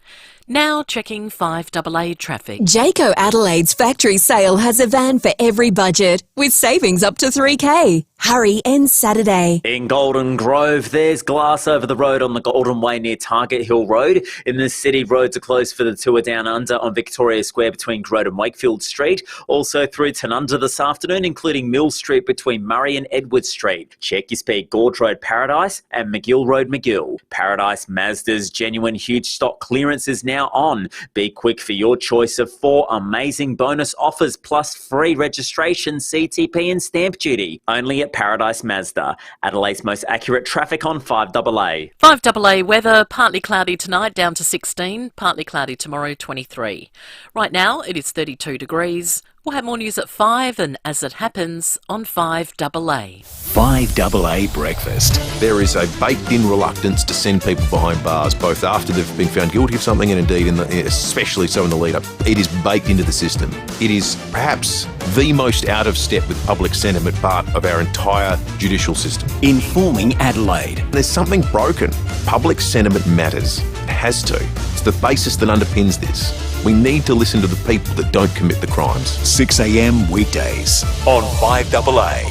Speaker 1: Now checking 5AA traffic.
Speaker 22: Jayco Adelaide's factory sale has a van for every budget, with savings up to $3,000. Hurry, ends Saturday.
Speaker 8: In Golden Grove, there's glass over the road on the Golden Way near Target Hill Road. In the city, roads are closed for the tour down under on Victoria Square between Grote and Wakefield Street. Also through Tanunda this afternoon, including Mill Street between Murray and Edward Street. Check your speed, Gorge Road Paradise and McGill Road McGill. Paradise Mazda's genuine huge stock clearance is now on. Be quick for your choice of 4 amazing bonus offers plus free registration, CTP and stamp duty. Only at Paradise Mazda. Adelaide's most accurate traffic on 5AA.
Speaker 1: 5AA weather, partly cloudy tonight down to 16, partly cloudy tomorrow 23. Right now it is 32 degrees. We'll have more news at 5 and as it happens on 5AA.
Speaker 21: 5AA Breakfast.
Speaker 4: There is a baked-in reluctance to send people behind bars, both after they've been found guilty of something and indeed, especially so in the lead-up. It is baked into the system. It is perhaps the most out of step with public sentiment part of our entire judicial system.
Speaker 21: Informing Adelaide.
Speaker 4: There's something broken. Public sentiment matters. It has to. It's the basis that underpins this. We need to listen to the people that don't commit the crimes.
Speaker 21: 6 a.m. weekdays on 5AA.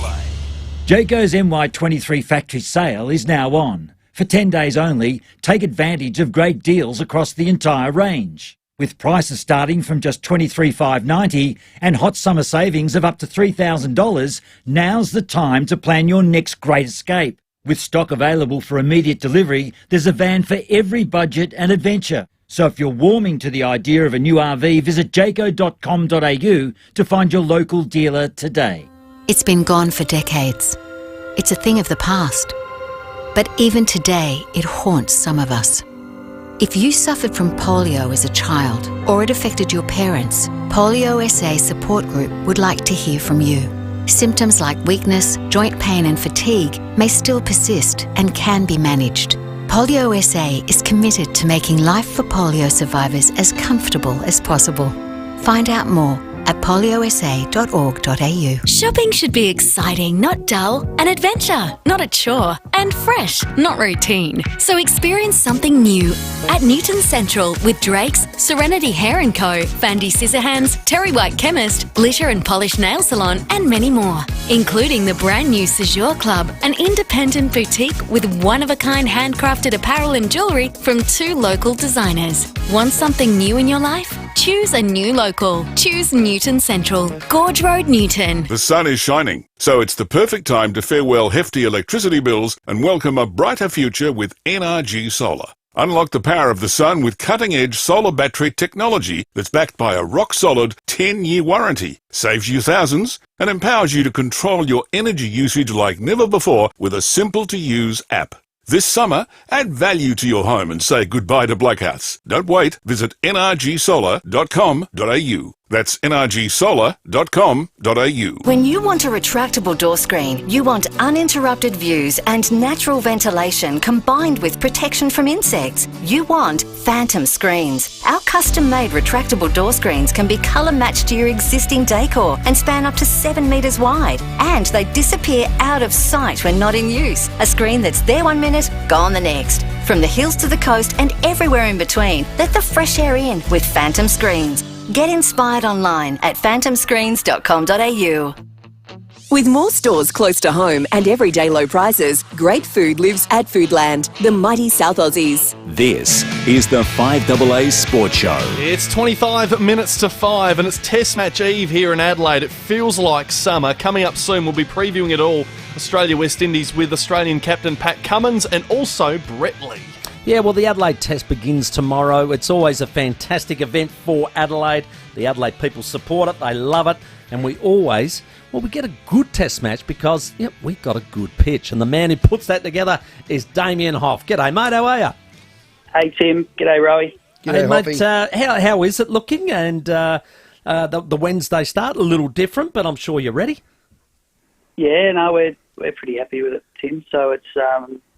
Speaker 5: Jayco's MY23 factory sale is now on. For 10 days only, take advantage of great deals across the entire range. With prices starting from just $23,590 and hot summer savings of up to $3,000, now's the time to plan your next great escape. With stock available for immediate delivery, there's a van for every budget and adventure. So if you're warming to the idea of a new RV, visit jayco.com.au to find your local dealer today.
Speaker 6: It's been gone for decades. It's a thing of the past. But even today, it haunts some of us. If you suffered from polio as a child or it affected your parents, Polio SA Support Group would like to hear from you. Symptoms like weakness, joint pain and fatigue may still persist and can be managed. Polio SA is committed to making life for polio survivors as comfortable as possible. Find out more at poliosa.org.au.
Speaker 22: Shopping should be exciting, not dull. An adventure, not a chore. And fresh, not routine. So experience something new at Newton Central with Drake's, Serenity Hair & Co, Fandy Scissorhands, Terry White Chemist, Glitter and Polish Nail Salon and many more. Including the brand new Séjour Club, an independent boutique with one-of-a-kind handcrafted apparel and jewellery from 2 local designers. Want something new in your life? Choose a new local. Choose Newton Central, Gorge Road, Newton.
Speaker 9: The sun is shining, so it's the perfect time to farewell hefty electricity bills and welcome a brighter future with NRG Solar. Unlock the power of the sun with cutting-edge solar battery technology that's backed by a rock-solid 10-year warranty, saves you thousands, and empowers you to control your energy usage like never before with a simple-to-use app. This summer, add value to your home and say goodbye to blackouts. Don't wait. Visit nrgsolar.com.au. That's nrgsolar.com.au.
Speaker 19: When you want a retractable door screen, you want uninterrupted views and natural ventilation combined with protection from insects. You want Phantom Screens. Our custom-made retractable door screens can be colour-matched to your existing decor and span up to 7 metres wide. And they disappear out of sight when not in use. A screen that's there 1 minute, gone the next. From the hills to the coast and everywhere in between, let the fresh air in with Phantom Screens. Get inspired online at phantomscreens.com.au.
Speaker 18: With more stores close to home and everyday low prices, great food lives at Foodland, the mighty South Aussies.
Speaker 10: This is the 5AA Sports Show.
Speaker 11: It's 25 minutes to 5 and it's Test Match Eve here in Adelaide. It feels like summer. Coming up soon, we'll be previewing it all. Australia-West Indies with Australian captain Pat Cummins and also Brett Lee.
Speaker 13: Yeah, well, the Adelaide Test begins tomorrow. It's always a fantastic event for Adelaide. The Adelaide people support it. They love it. And we always, well, we get a good Test match because we've got a good pitch. And the man who puts that together is Damien Hoff. G'day, mate. How are you?
Speaker 7: Hey, Tim. G'day, Rowey.
Speaker 13: Hey, mate. How is it looking? And the Wednesday start, a little different, but I'm sure you're ready.
Speaker 7: Yeah, no, we're pretty happy with it, Tim. So it's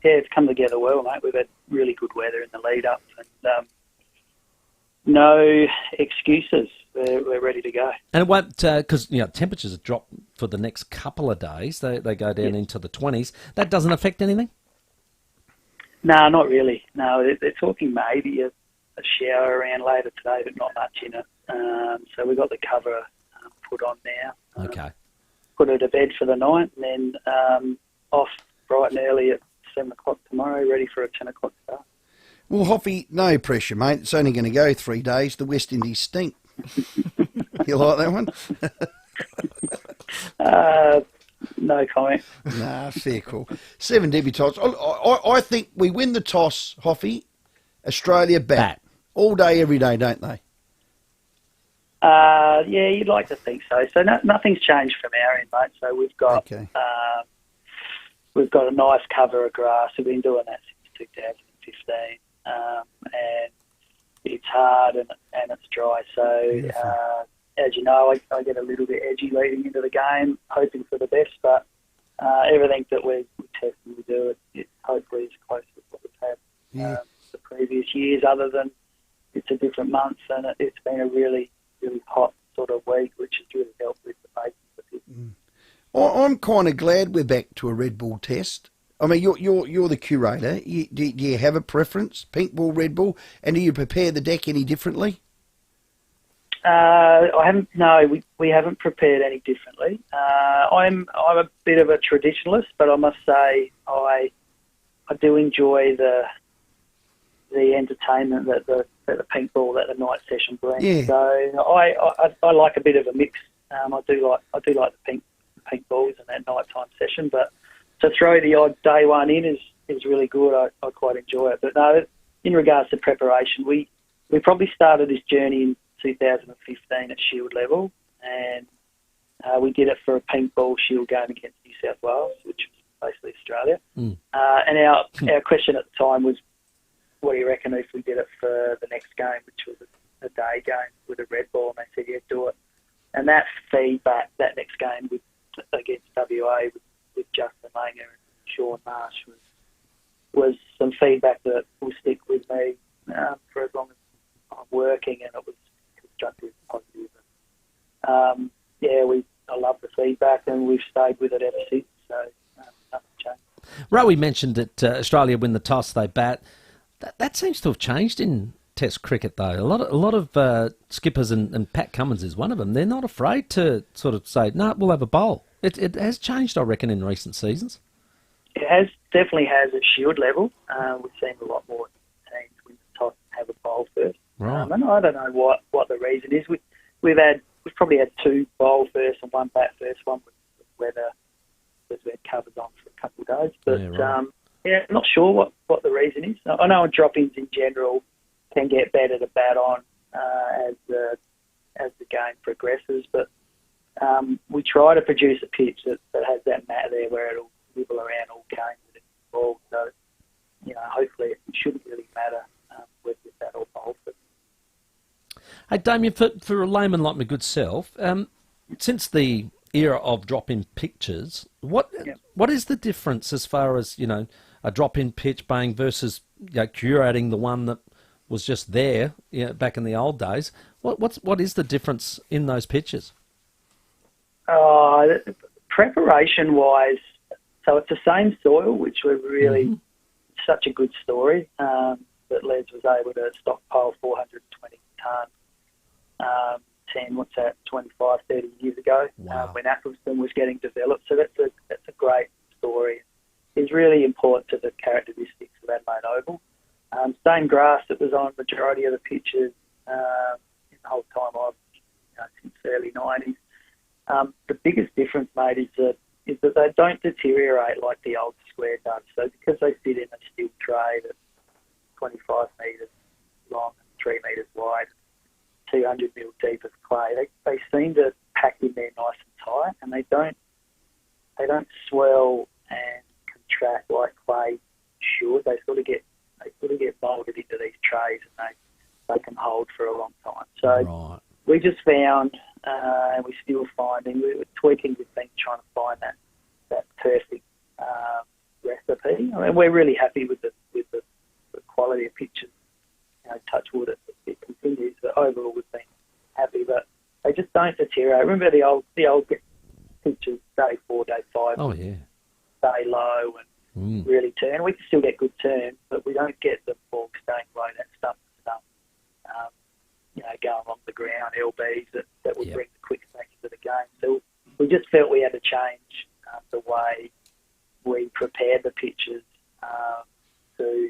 Speaker 7: it's come together well, mate. We've had really good weather in the lead up, and no excuses. We're ready to go.
Speaker 13: And it won't, because temperatures have dropped for the next couple of days. They go down into the 20s. That doesn't affect anything?
Speaker 7: No, not really. No, they're talking maybe a shower around later today, but not much in it. So we got the cover put on now.
Speaker 13: Okay.
Speaker 7: Put her to bed for the night, and then off bright and early at 7 o'clock tomorrow, ready for a 10 o'clock start.
Speaker 12: Well, Hoffy, no pressure, mate. It's only going to go 3 days. The West Indies stink. You like that one?
Speaker 7: No comment.
Speaker 12: Nah, fair call. 7 debutants. I think we win the toss, Hoffy. Australia bat. All day, every day, don't they?
Speaker 7: Yeah, you'd like to think so. So nothing's changed from our end, mate. So we've got a nice cover of grass. We've been doing that since 2015, and it's hard and it's dry. So as you know, I get a little bit edgy leading into the game, hoping for the best. But everything that we test and we do, it hopefully is close to what we've had the previous years. Other than it's a different month, and it's been a really hot sort of week, which has really helped with the base of the pitch.
Speaker 12: I'm kind of glad we're back to a red ball test. I mean, you're the curator. Do you have a preference, pink ball, red ball, and do you prepare the deck any differently?
Speaker 7: I haven't. No, we haven't prepared any differently. I'm a bit of a traditionalist, but I must say I do enjoy the entertainment that the pink ball that the night session brings.
Speaker 12: Yeah.
Speaker 7: So I like a bit of a mix. I do like the pink balls in that nighttime session, but to throw the odd day one in is really good. I quite enjoy it. But no, in regards to preparation, we probably started this journey in 2015 at Shield level, and we did it for a pink ball Shield game against New South Wales, which was basically Australia. And our question at the time was, what do you reckon if we did it for the next game, which was a day game with a red ball? And they said, yeah, do it. And that feedback, that next game against WA with Justin Langer and Sean Marsh was some feedback that will stick with me for as long as I'm working, and it was constructive and positive. I love the feedback, and we've stayed with it ever since, so nothing changed.
Speaker 13: Rowey mentioned that Australia win the toss, they bat. That seems to have changed in Test cricket, though. A lot of skippers, and Pat Cummins is one of them. They're not afraid to sort of say, "No, we'll have a bowl." It has changed, I reckon, in recent seasons.
Speaker 7: It definitely has at Shield level. We've seen a lot more teams win the toss and have a bowl first.
Speaker 13: Right.
Speaker 7: And I don't know what the reason is. We've probably had 2 bowl first and 1 bat first. One with weather because we had covers on for a couple of days. But I'm not sure what the reason is. I know drop-ins in general can get better to bat on as the game progresses, but we try to produce a pitch that has that mat there where it'll wibble around all game with it ball. So, hopefully it shouldn't really matter whether it's bat or bowl.
Speaker 13: Hey, Damien, for a layman like my good self, since the era of drop-in pitches, what is the difference as far as, a drop-in pitch bang versus curating the one that was just there back in the old days? What is the difference in those pitches?
Speaker 7: Preparation-wise, so it's the same soil, which was really such a good story that Les was able to stockpile 420 tonnes what's that, 25, 30 years ago, when Atherstone was getting developed. So that's a great story. It's really important to the characteristics of Adelaide Oval. Same grass that was on majority of the pitches in the whole time since the early 90s. The biggest difference, mate, is that they don't deteriorate like the old square does. So because they sit in a steel tray that's 25 metres long and 3 metres wide, 200 mil deep of clay, they seem to pack in there nice and tight, and they don't swell and contract like clay should. They sort of get moulded into these trays, and they can hold for a long time. So we just found, and we're still finding, we were tweaking with things trying to find that perfect recipe. I mean, we're really happy with the quality of pitches. Touch wood, it continues. But overall, we've been happy, but they just don't deteriorate. Remember the old pitches, day 4, day 5.
Speaker 13: Oh yeah.
Speaker 7: Stay low and really turn. We can still get good turns, but we don't get the ball staying low. That stuff, going along the ground, LBs that would bring the quick back into the game. So we just felt we had to change the way we prepared the pitches to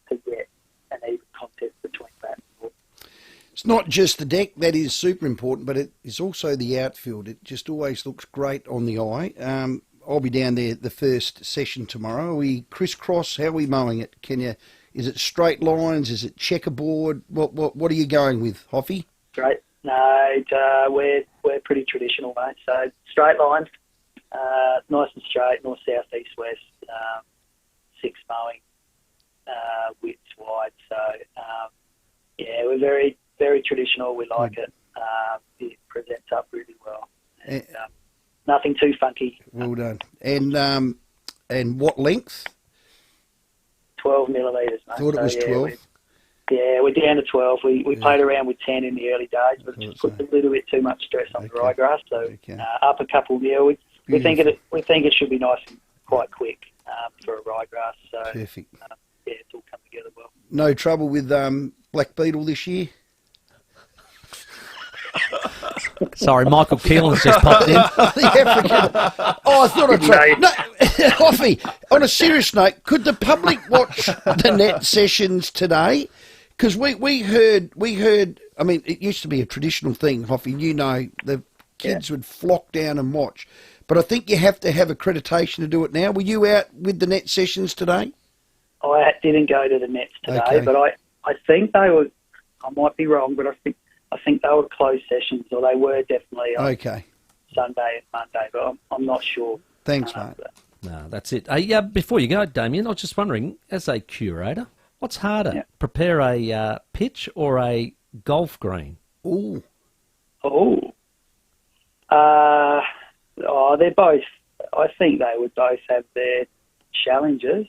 Speaker 7: get an even contest between bat and ball.
Speaker 12: It's not just the deck that is super important, but it is also the outfield. It just always looks great on the eye. I'll be down there the first session tomorrow. Are we crisscross? How are we mowing it? Is it straight lines? Is it checkerboard? What are you going with, Hoffy?
Speaker 7: Straight. No, we're pretty traditional, mate. So straight lines, nice and straight, north, south, east, west, 6 mowing, widths wide. So we're very, very traditional. We like it. It presents up really well. And, nothing too funky.
Speaker 12: Well done. And what length?
Speaker 7: 12 millimetres, mate.
Speaker 12: Thought it was 12.
Speaker 7: We're down to 12. We played around with 10 in the early days, but it just puts a little bit too much stress on the ryegrass. So up a couple mil. We think it should be nice and quite quick for a ryegrass. So
Speaker 12: perfect.
Speaker 7: It's all come together well.
Speaker 12: No trouble with black beetle this year?
Speaker 13: Sorry, Michael Keelan's just popped in.
Speaker 12: The African. Oh, I thought I'd try. No, Hoffy, on a serious note, could the public watch the net sessions today? Because we heard, I mean, it used to be a traditional thing, Hoffy, the kids would flock down and watch. But I think you have to have accreditation to do it now. Were you out with the net sessions today?
Speaker 7: I didn't go to the nets today, but I think they were, I might be wrong, but I think they were closed sessions, or they were definitely on Sunday and Monday, but I'm not sure.
Speaker 12: Thanks, mate.
Speaker 13: No, that's it. Before you go, Damien, I was just wondering, as a curator, what's harder, prepare a pitch or a golf green?
Speaker 7: They're both, I think they would both have their challenges.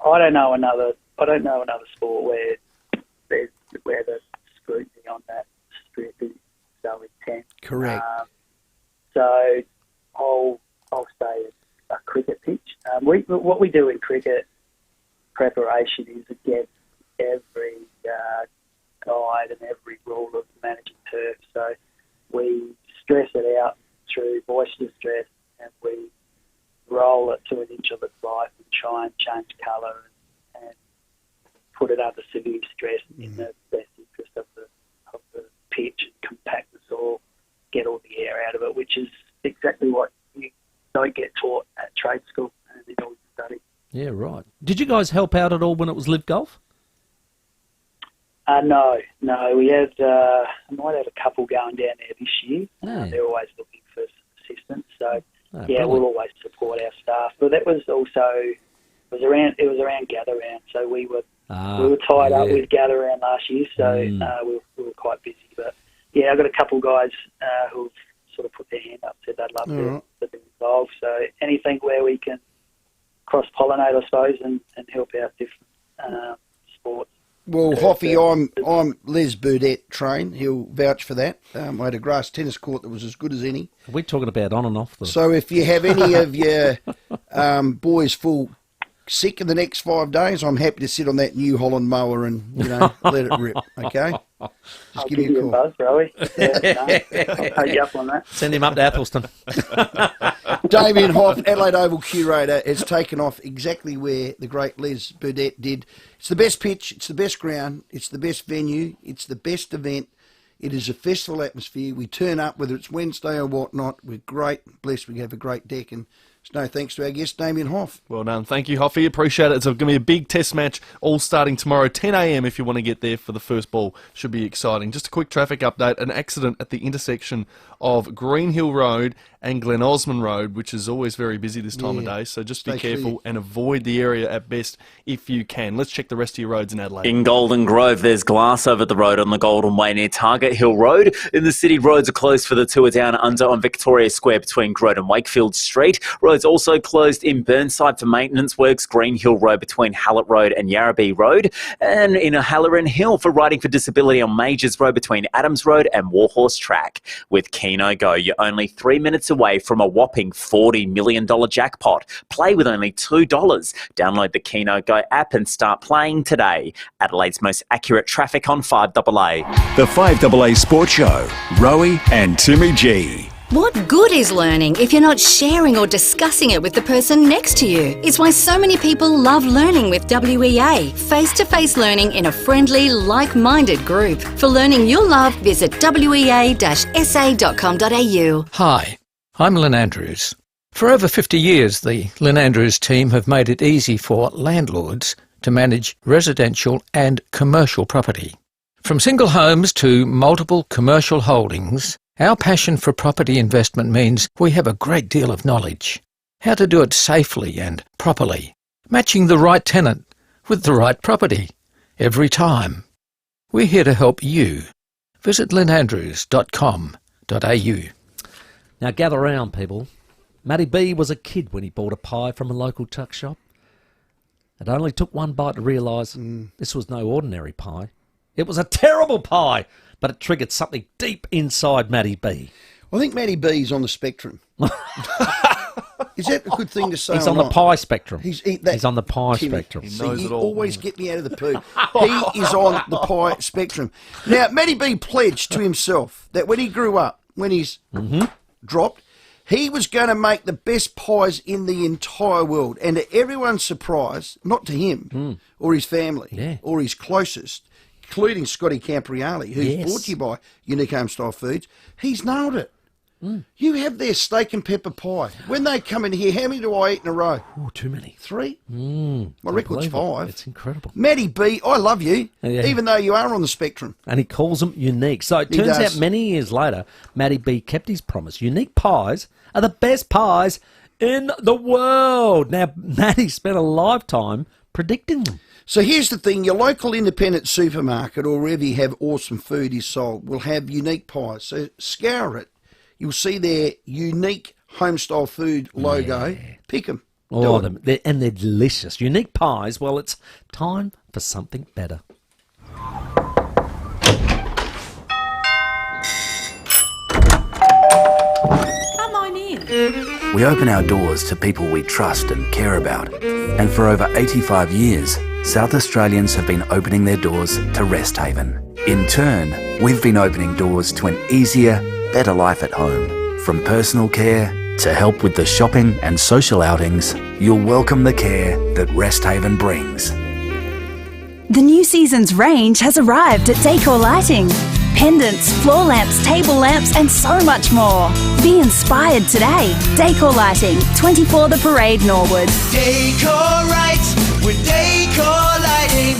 Speaker 7: I don't know another sport where the scrutiny on that strip is so intense.
Speaker 12: Correct.
Speaker 7: So I'll say a cricket pitch. What we do in cricket preparation is against every guide and every rule of managing turf. So we stress it out through boisterous stress, and we roll it to an inch of its life and try and change colour and put it under severe stress in the best interest of the pitch and compact the soil, get all the air out of it, which is exactly what you don't get taught at trade school and in all your study.
Speaker 13: Yeah, right. Did you guys help out at all when it was Live Golf?
Speaker 7: No. We had, I might have a couple going down there this year. They're always looking for assistance, so we'll always support our staff. But that was also it was around Gather Round, so we were tied up with Gather Round last year, so we were quite busy. But I've got a couple guys who've sort of put their hand up, said they'd love to be involved. So anything where we can cross-pollinate, I suppose, and help out different sports.
Speaker 12: Well, Hoffy, I'm Les Burdett trained. He'll vouch for that. I had a grass tennis court that was as good as any.
Speaker 13: We're talking about on and off.
Speaker 12: So if you have any of your boys full sick in the next 5 days, I'm happy to sit on that New Holland mower and, let it rip, okay?
Speaker 7: I'll give you a buzz, Rowey. I'll take you up on that.
Speaker 13: Send him up to Appleston.
Speaker 12: Damien Hoff, Adelaide Oval curator, has taken off exactly where the great Les Burdett did. It's the best pitch, it's the best ground, it's the best venue, it's the best event. It is a festival atmosphere. We turn up, whether it's Wednesday or whatnot. We're great, blessed. We have a great deck, and it's no thanks to our guest, Damien Hoff.
Speaker 11: Well done. Thank you, Hoffy. Appreciate it. It's going to be a big test match, all starting tomorrow, 10 a.m. if you want to get there for the first ball. Should be exciting. Just a quick traffic update. An accident at the intersection of Green Hill Road and Glen Osmond Road, which is always very busy this time of day. So just be careful and avoid the area at best if you can. Let's check the rest of your roads in Adelaide.
Speaker 8: In Golden Grove, there's glass over the road on the Golden Way near Target Hill Road. In the city, roads are closed for the tour down under on Victoria Square between Grote and Wakefield Street. Roads also closed in Burnside for maintenance works, Green Hill Road between Hallett Road and Yarrabee Road, and in Halloran Hill for Riding for Disability on Majors Road between Adams Road and Warhorse Track. With Keno Go, you're only 3 minutes away from a whopping $40 million jackpot. Play with only $2. Download the Keno Go app and start playing today. Adelaide's most accurate traffic on 5AA.
Speaker 10: The 5AA Sports Show, Rowey and Timmy G.
Speaker 19: What good is learning if you're not sharing or discussing it with the person next to you? It's why so many people love learning with WEA. Face-to-face learning in a friendly, like-minded group. For learning you'll love, visit wea-sa.com.au.
Speaker 14: Hi, I'm Lynn Andrews. For over 50 years, the Lynn Andrews team have made it easy for landlords to manage residential and commercial property. From single homes to multiple commercial holdings, our passion for property investment means we have a great deal of knowledge. How to do it safely and properly, matching the right tenant with the right property every time. We're here to help you. Visit lynandrews.com.au.
Speaker 13: Now gather round, people. Matty B was a kid when he bought a pie from a local tuck shop. It only took one bite to realise this was no ordinary pie. It was a terrible pie, but it triggered something deep inside Matty B.
Speaker 12: I think Matty B's on the spectrum. Is that a good thing to say?
Speaker 13: He's on the pie spectrum.
Speaker 12: He's
Speaker 13: on the pie
Speaker 12: Timmy,
Speaker 13: spectrum.
Speaker 12: He knows it all. Always get me out of the poo. He is on the pie spectrum. Now, Matty B pledged to himself that when he grew up, when he's dropped, he was going to make the best pies in the entire world. And to everyone's surprise, not to him or his family or his closest, including Scotty Campriali, who's brought to you by Unique Homestyle Foods, he's nailed it. You have their steak and pepper pie. When they come in here, how many do I eat in a row?
Speaker 13: Oh, too many.
Speaker 12: 3? My record's 5.
Speaker 13: It's incredible.
Speaker 12: Matty B, I love you, even though you are on the spectrum.
Speaker 13: And he calls them unique. So it turns out many years later, Matty B kept his promise. Unique pies are the best pies in the world. Now, Matty spent a lifetime predicting them.
Speaker 12: So here's the thing, your local independent supermarket or wherever you have awesome food is sold will have unique pies. So scour it. You'll see their Unique Homestyle Food logo. Pick them.
Speaker 13: Oh, and they're delicious. Unique pies, well, it's time for something better.
Speaker 15: Come on in.
Speaker 16: We open our doors to people we trust and care about. And for over 85 years, South Australians have been opening their doors to Rest Haven. In turn, we've been opening doors to an easier, better life at home. From personal care to help with the shopping and social outings, you'll welcome the care that Rest Haven brings.
Speaker 17: The new season's range has arrived at Decor Lighting. Pendants, floor lamps, table lamps and so much more. Be inspired today. Decor Lighting, 24 The Parade, Norwood.
Speaker 20: Decor right with Decor Lighting.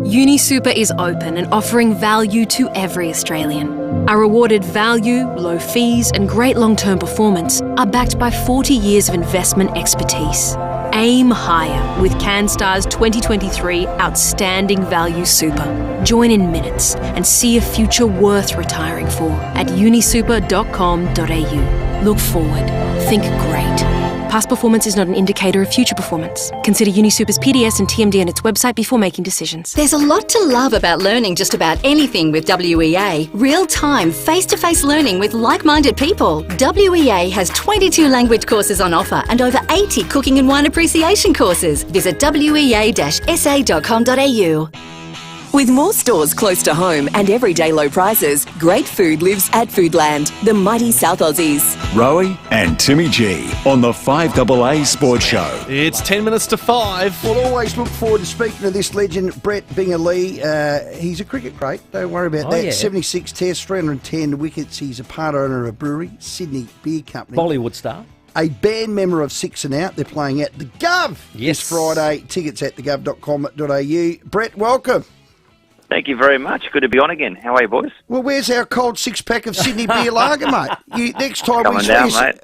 Speaker 22: UniSuper is open and offering value to every Australian. Our rewarded value, low fees and great long-term performance are backed by 40 years of investment expertise. Aim higher with CanStar's 2023 Outstanding Value Super. Join in minutes and see a future worth retiring for at unisuper.com.au.
Speaker 2: Look forward. Think great. Past performance is not an indicator of future performance. Consider UniSuper's PDS and TMD on its website before making decisions.
Speaker 19: There's a lot to love about learning just about anything with WEA. Real-time, face-to-face learning with like-minded people. WEA has 22 language courses on offer and over 80 cooking and wine appreciation courses. Visit wea-sa.com.au.
Speaker 3: With more stores close to home and everyday low prices, great food lives at Foodland, the mighty South Aussies.
Speaker 10: Rowey and Timmy G on the 5AA Sports Show.
Speaker 11: It's 10 minutes to 5.
Speaker 12: We'll always look forward to speaking to this legend, Brett Bingley. He's a cricket great, don't worry about that.
Speaker 13: Yeah.
Speaker 12: 76 tests, 310 wickets. He's a part owner of a brewery, Sydney Beer Company.
Speaker 13: Bollywood star.
Speaker 12: A band member of Six and Out. They're playing at the Gov this Friday. Tickets at thegov.com.au. Brett, welcome.
Speaker 23: Thank you very much. Good to be on again. How are you, boys?
Speaker 12: Well, where's our cold six-pack of Sydney beer lager, mate? Next time
Speaker 23: Coming
Speaker 12: we
Speaker 23: down,
Speaker 12: see
Speaker 23: mate.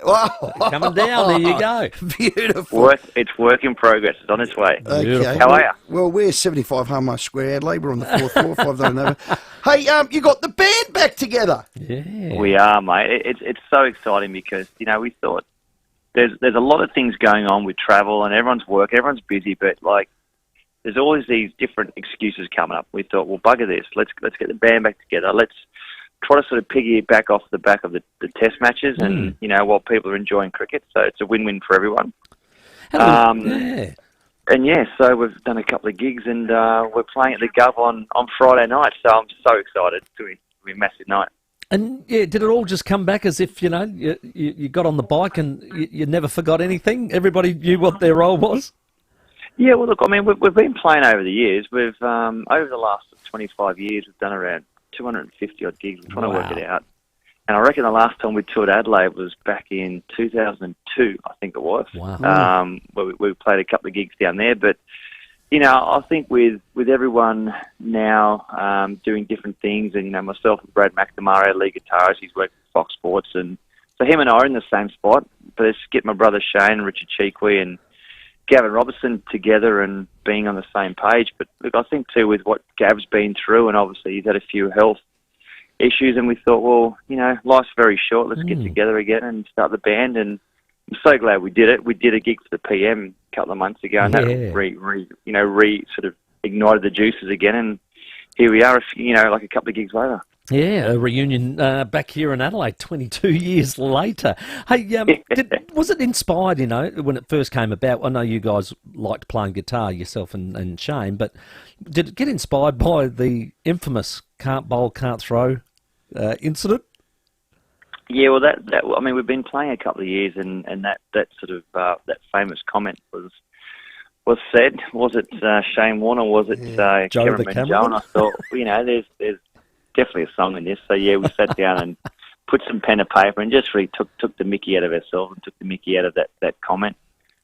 Speaker 13: Coming down, there you go.
Speaker 12: Beautiful.
Speaker 23: It's work in progress. It's on its way.
Speaker 12: Okay.
Speaker 23: How are you?
Speaker 12: Well, we're 75 Hallmark Square, Adelaide. We're on the fourth floor, 509. Hey, you got the band back together.
Speaker 13: Yeah.
Speaker 23: We are, mate. It's so exciting because, we thought there's a lot of things going on with travel and everyone's work. Everyone's busy, but, there's always these different excuses coming up. We thought, well, bugger this. Let's get the band back together. Let's try to sort of piggyback off the back of the test matches and, while people are enjoying cricket. So it's a win-win for everyone. So we've done a couple of gigs and we're playing at the Gov on Friday night. So I'm so excited. It's going to be a massive night.
Speaker 13: And, did it all just come back as if, you got on the bike and you never forgot anything? Everybody knew what their role was?
Speaker 23: Yeah, well, look, we've been playing over the years. We've over the last 25 years, we've done around 250-odd gigs. We're trying to work it out. And I reckon the last time we toured Adelaide was back in 2002, I think it was.
Speaker 13: Wow.
Speaker 23: Where we played a couple of gigs down there. But, I think with everyone now doing different things, and, myself and Brad McNamara, lead guitarist, he's working for Fox Sports. And so him and I are in the same spot. But let's get my brother Shane, Richard Cheekwee, and Gavin Robertson together and being on the same page. But look, I think too with what Gav's been through, and obviously he's had a few health issues, and we thought, well, life's very short. Let's get together again and start the band. And I'm so glad we did it. We did a gig for the PM a couple of months ago, and that sort of ignited the juices again. And here we are, a couple of gigs later.
Speaker 13: Yeah, a reunion back here in Adelaide 22 years later. Hey, was it inspired, when it first came about? I know you guys liked playing guitar, yourself and Shane, but did it get inspired by the infamous can't bowl, can't throw incident?
Speaker 23: Yeah, well, we've been playing a couple of years, and that sort of that famous comment was said. Was it Shane Warne or was it Cameron Joe? And I thought, there's definitely a song in this. So yeah, we sat down and put some pen and paper and just really took the mickey out of ourselves and took the mickey out of that comment.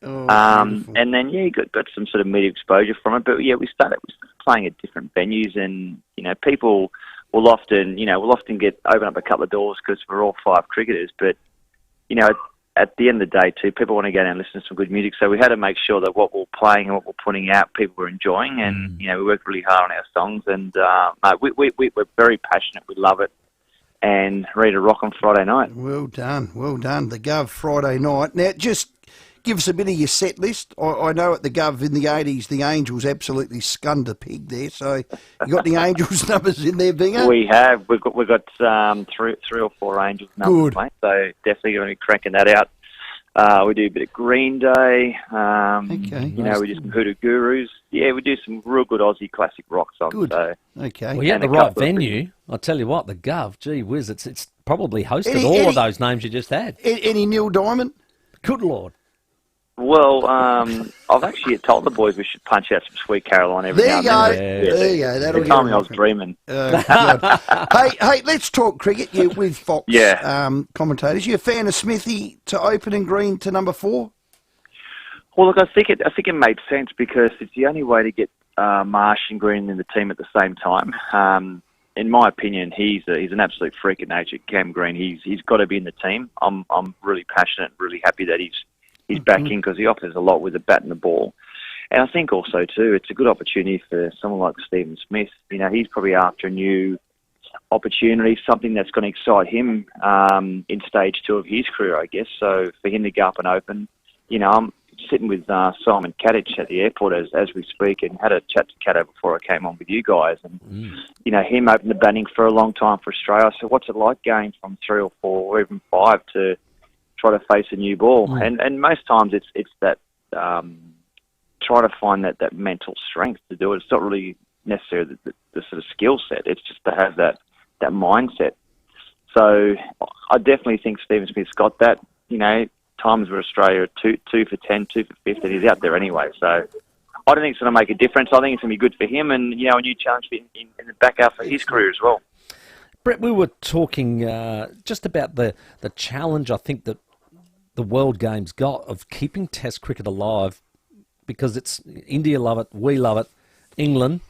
Speaker 23: And then got some sort of media exposure from it. But yeah, we started playing at different venues, and people will often open up a couple of doors because we're all five cricketers. But at the end of the day too, people want to go down and listen to some good music. So we had to make sure that what we're playing and what we're putting out, people were enjoying. And, we worked really hard on our songs. And we're very passionate. We love it. And ready to rock on Friday night.
Speaker 12: Well done. The Gov Friday night. Now, just give us a bit of your set list. I know at the Gov in the 80s, the Angels absolutely skunned a pig there. So you got the Angels numbers in there, Bingo?
Speaker 23: We have. We've got three or four Angels numbers, mate. So definitely going to be cranking that out. We do a bit of Green Day. We do some Hoodoo Gurus. Yeah, we do some real good Aussie classic rock songs.
Speaker 12: Good.
Speaker 23: So,
Speaker 12: okay.
Speaker 13: Well, you're at the right venue. I'll tell you what, the Gov, gee whiz, it's probably hosted all of those names you just had.
Speaker 12: Any Neil Diamond?
Speaker 13: Good Lord.
Speaker 23: Well, I've actually told the boys we should punch out some Sweet Caroline every now and then.
Speaker 12: There you go. That'll
Speaker 23: they told me I was dreaming.
Speaker 12: Hey, let's talk cricket. You're with Fox commentators. You a fan of Smithy to open and Green to number 4?
Speaker 23: Well, look, I think it made sense because it's the only way to get Marsh and Green in the team at the same time. In my opinion, he's an absolute freak of nature. Cam Green, he's got to be in the team. I'm really passionate, really happy that he's back in because he offers a lot with the bat and the ball. And I think also, too, it's a good opportunity for someone like Stephen Smith. He's probably after a new opportunity, something that's going to excite him in stage 2 of his career, I guess. So for him to go up and open, I'm sitting with Simon Kadich at the airport as we speak, and had a chat to Kato before I came on with you guys. And, him opened the batting for a long time for Australia. So what's it like going from 3 or 4 or even 5 to try to face a new ball? And most times it's that try to find that mental strength to do it. It's not really necessarily the sort of skill set. It's just to have that mindset. So I definitely think Stephen Smith's got that. Times where Australia are 2 for 10, 2 for 50, he's out there anyway. So I don't think it's going to make a difference. I think it's going to be good for him and, a new challenge in the back half of his career as well.
Speaker 13: Brett, we were talking just about the challenge I think that the World Games got of keeping Test cricket alive, because it's India love it, we love it, England,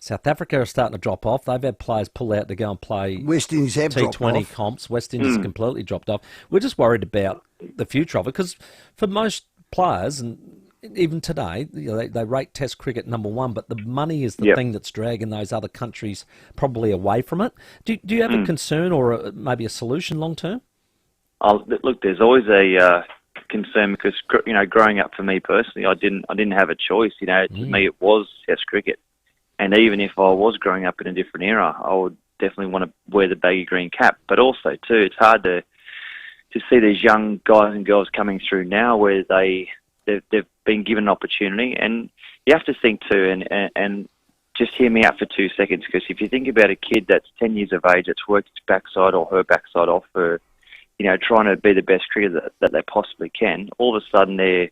Speaker 13: South Africa are starting to drop off. They've had players pull out to go and play
Speaker 12: West Indies have
Speaker 13: T20 comps. West Indies completely dropped off. We're just worried about the future of it, because for most players, and even today, they rate Test cricket number 1, but the money is the thing that's dragging those other countries probably away from it. Do you have a concern or maybe a solution long term?
Speaker 23: Look, there's always a concern, because growing up for me personally, I didn't have a choice. To me it was Test cricket. And even if I was growing up in a different era, I would definitely want to wear the baggy green cap. But also, too, it's hard to see these young guys and girls coming through now where they've been given an opportunity. And you have to think, too, and just hear me out for 2 seconds, because if you think about a kid that's 10 years of age that's worked his backside or her backside off for, trying to be the best cricketer that they possibly can, all of a sudden they're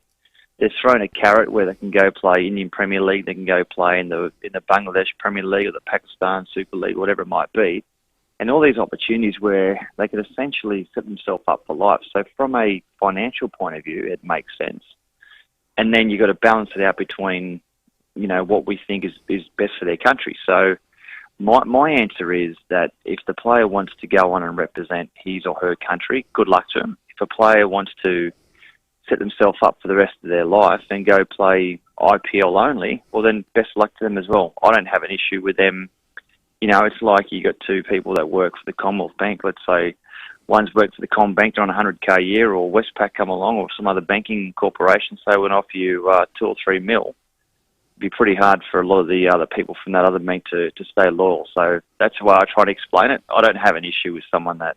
Speaker 23: thrown a carrot where they can go play Indian Premier League, they can go play in the Bangladesh Premier League or the Pakistan Super League, whatever it might be, and all these opportunities where they could essentially set themselves up for life. So from a financial point of view, it makes sense. And then you've got to balance it out between, what we think is best for their country. So my answer is that if the player wants to go on and represent his or her country, good luck to him. If a player wants to set themselves up for the rest of their life and go play IPL only, well then best luck to them as well. I don't have an issue with them. It's like you got 2 people that work for the Commonwealth Bank. Let's say one's worked for the Commonwealth Bank, they're on 100k a year, or Westpac come along, or some other banking corporation say we'll offer you 2 or 3 mil. It'd be pretty hard for a lot of the other people from that other bank to stay loyal. So that's why I try to explain it. I don't have an issue with someone that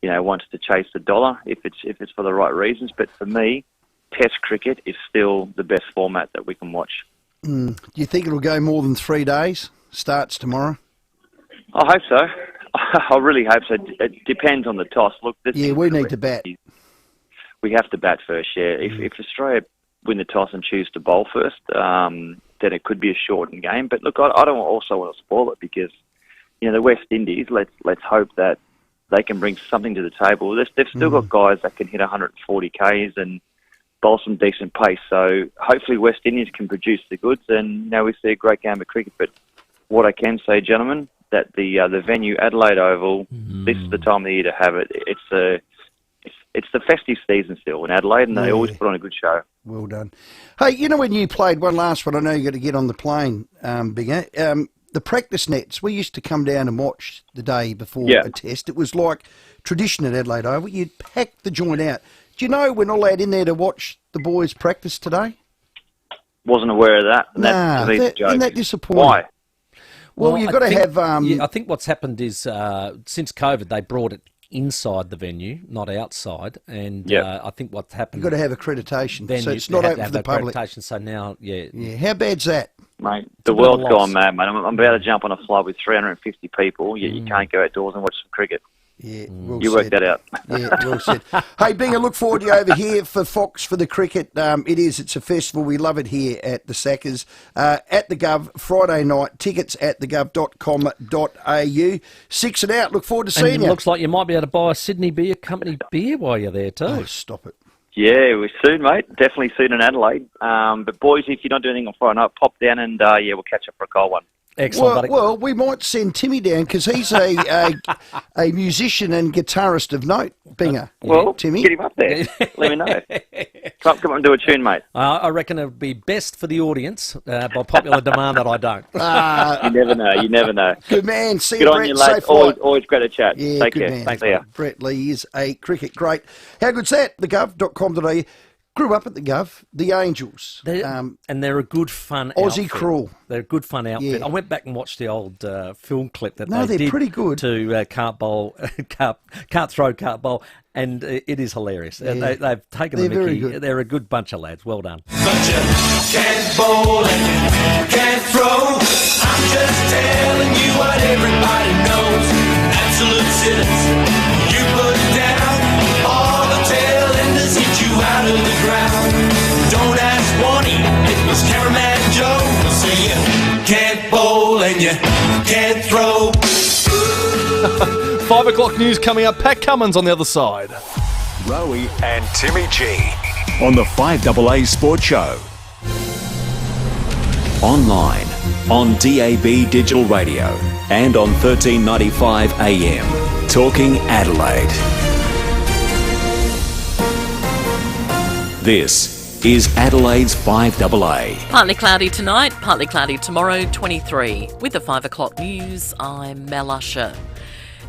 Speaker 23: wants to chase the dollar if it's for the right reasons. But for me, Test cricket is still the best format that we can watch.
Speaker 12: Do you think it'll go more than 3 days? Starts tomorrow?
Speaker 23: I hope so. I really hope so. It depends on the toss. Look,
Speaker 12: we need to bat.
Speaker 23: We have to bat first, yeah. If Australia win the toss and choose to bowl first, then it could be a shortened game. But look, I don't also want to spoil it, because the West Indies, let's hope that they can bring something to the table. They've still got guys that can hit 140 Ks and bowl some decent pace. So hopefully West Indies can produce the goods, and we see a great game of cricket. But what I can say, gentlemen, that the venue, Adelaide Oval, this is the time of the year to have it. It's the festive season still in Adelaide, and they always put on a good show.
Speaker 12: Well done. Hey, when you played, one last one, I know you got to get on the plane, Bigger. The practice nets, we used to come down and watch the day before a test. It was like tradition at Adelaide Oval. You'd pack the joint out. Do you know we're not allowed in there to watch the boys practice today?
Speaker 23: Wasn't aware of that. And
Speaker 12: isn't that disappointing?
Speaker 23: Why?
Speaker 12: Well, you've got to have...
Speaker 13: I think what's happened is since COVID, they brought it inside the venue, not outside. And I think what's happened...
Speaker 12: You've got to have accreditation, so it's not open for the public.
Speaker 13: So now,
Speaker 12: how bad's that?
Speaker 23: Mate, the world's gone mad, mate. I'm about to jump on a flight with 350 people. You can't go outdoors and watch some cricket.
Speaker 12: Yeah, well
Speaker 23: you worked that out.
Speaker 12: Yeah, well said. Hey, Binger, look forward to you over here for Fox for the cricket. It's a festival. We love it here at the Sackers. At the Gov, Friday night. Tickets at thegov.com.au. 6 and out. Look forward to seeing you.
Speaker 13: Looks like you might be able to buy a Sydney Beer Company beer while you're there too.
Speaker 12: Oh, stop it.
Speaker 23: Yeah, we're soon, mate. Definitely soon in Adelaide. But boys, if you're not doing anything on Friday night, pop down and we'll catch up for a cold one.
Speaker 13: Excellent, buddy.
Speaker 12: Well, we might send Timmy down because he's a musician and guitarist of note, Binger.
Speaker 23: Well,
Speaker 12: Timmy,
Speaker 23: get him up there. Let me know. Come on and do a tune, mate.
Speaker 13: I reckon it would be best for the audience by popular demand that I don't.
Speaker 23: You never know.
Speaker 12: Good man. See
Speaker 23: Good
Speaker 12: you,
Speaker 23: on
Speaker 12: Brett.
Speaker 23: you, lad.
Speaker 12: Safe flight.
Speaker 23: Always great to chat.
Speaker 12: Yeah,
Speaker 23: Take
Speaker 12: good
Speaker 23: care.
Speaker 12: man.
Speaker 23: Thanks, see ya.
Speaker 12: Brett Lee is a cricket great. How good's that? thegov.com.au. Grew up at the Gov, the Angels.
Speaker 13: And they're a good fun
Speaker 12: Aussie
Speaker 13: outfit.
Speaker 12: Cruel.
Speaker 13: They're a good fun outfit.
Speaker 12: Yeah.
Speaker 13: I went back and watched the old film clip that
Speaker 12: No,
Speaker 13: they
Speaker 12: they're
Speaker 13: did
Speaker 12: pretty good.
Speaker 13: to cart bowl, cart throw, cart bowl, and it is hilarious.
Speaker 12: Yeah.
Speaker 13: They've taken
Speaker 12: They're
Speaker 13: the mickey.
Speaker 12: very good.
Speaker 13: They're a good bunch of lads. Well done.
Speaker 20: But you can't bowl and you can't throw. I'm just telling you what everybody knows. Absolute silence. You put down all the tail enders hit you out of the ground. Don't ask Warnie, it was Cameraman Joe. So you can't bowl and you can't throw.
Speaker 11: 5 o'clock news coming up. Pat Cummins on the other side.
Speaker 10: Rowey and Timmy G on the 5AA Sports Show.
Speaker 1: Online, on DAB Digital Radio and on 1395 AM. Talking Adelaide. This is Adelaide's 5AA.
Speaker 15: Partly cloudy tonight, partly cloudy tomorrow, 23. With the 5 o'clock news, I'm Mel Usher.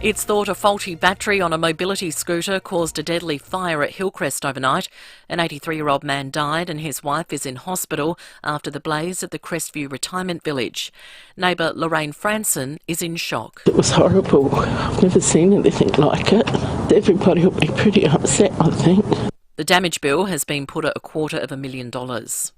Speaker 15: It's thought a faulty battery on a mobility scooter caused a deadly fire at Hillcrest overnight. An 83-year-old man died and his wife is in hospital after the blaze at the Crestview Retirement Village. Neighbour Lorraine Franson is in shock.
Speaker 4: It was horrible. I've never seen anything like it. Everybody will be pretty upset, I think.
Speaker 15: The damage bill has been put at $250,000.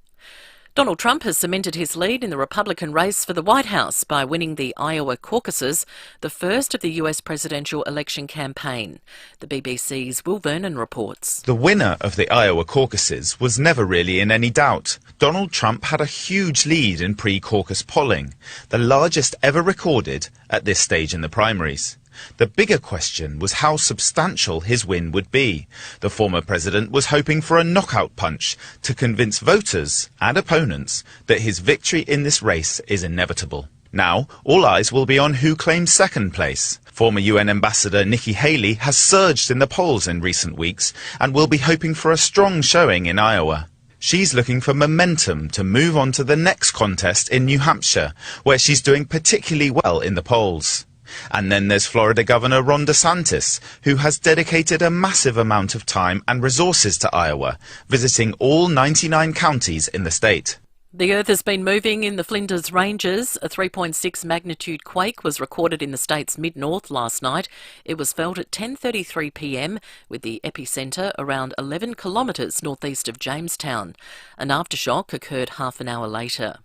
Speaker 15: Donald Trump has cemented his lead in the Republican race for the White House by winning the Iowa caucuses, the first of the US presidential election campaign. The BBC's Will Vernon reports.
Speaker 21: The winner of the Iowa caucuses was never really in any doubt. Donald Trump had a huge lead in pre-caucus polling, the largest ever recorded at this stage in the primaries. The bigger question was how substantial his win would be. The former president was hoping for a knockout punch to convince voters and opponents that his victory in this race is inevitable. Now, all eyes will be on who claims second place. Former UN Ambassador Nikki Haley has surged in the polls in recent weeks and will be hoping for a strong showing in Iowa. She's looking for momentum to move on to the next contest in New Hampshire, where she's doing particularly well in the polls. And then there's Florida Governor Ron DeSantis, who has dedicated a massive amount of time and resources to Iowa, visiting all 99 counties in the state.
Speaker 15: The earth has been moving in the Flinders Ranges. A 3.6 magnitude quake was recorded in the state's mid-north last night. It was felt at 10:33 p.m, with the epicentre around 11 kilometres northeast of Jamestown. An aftershock occurred half an hour later.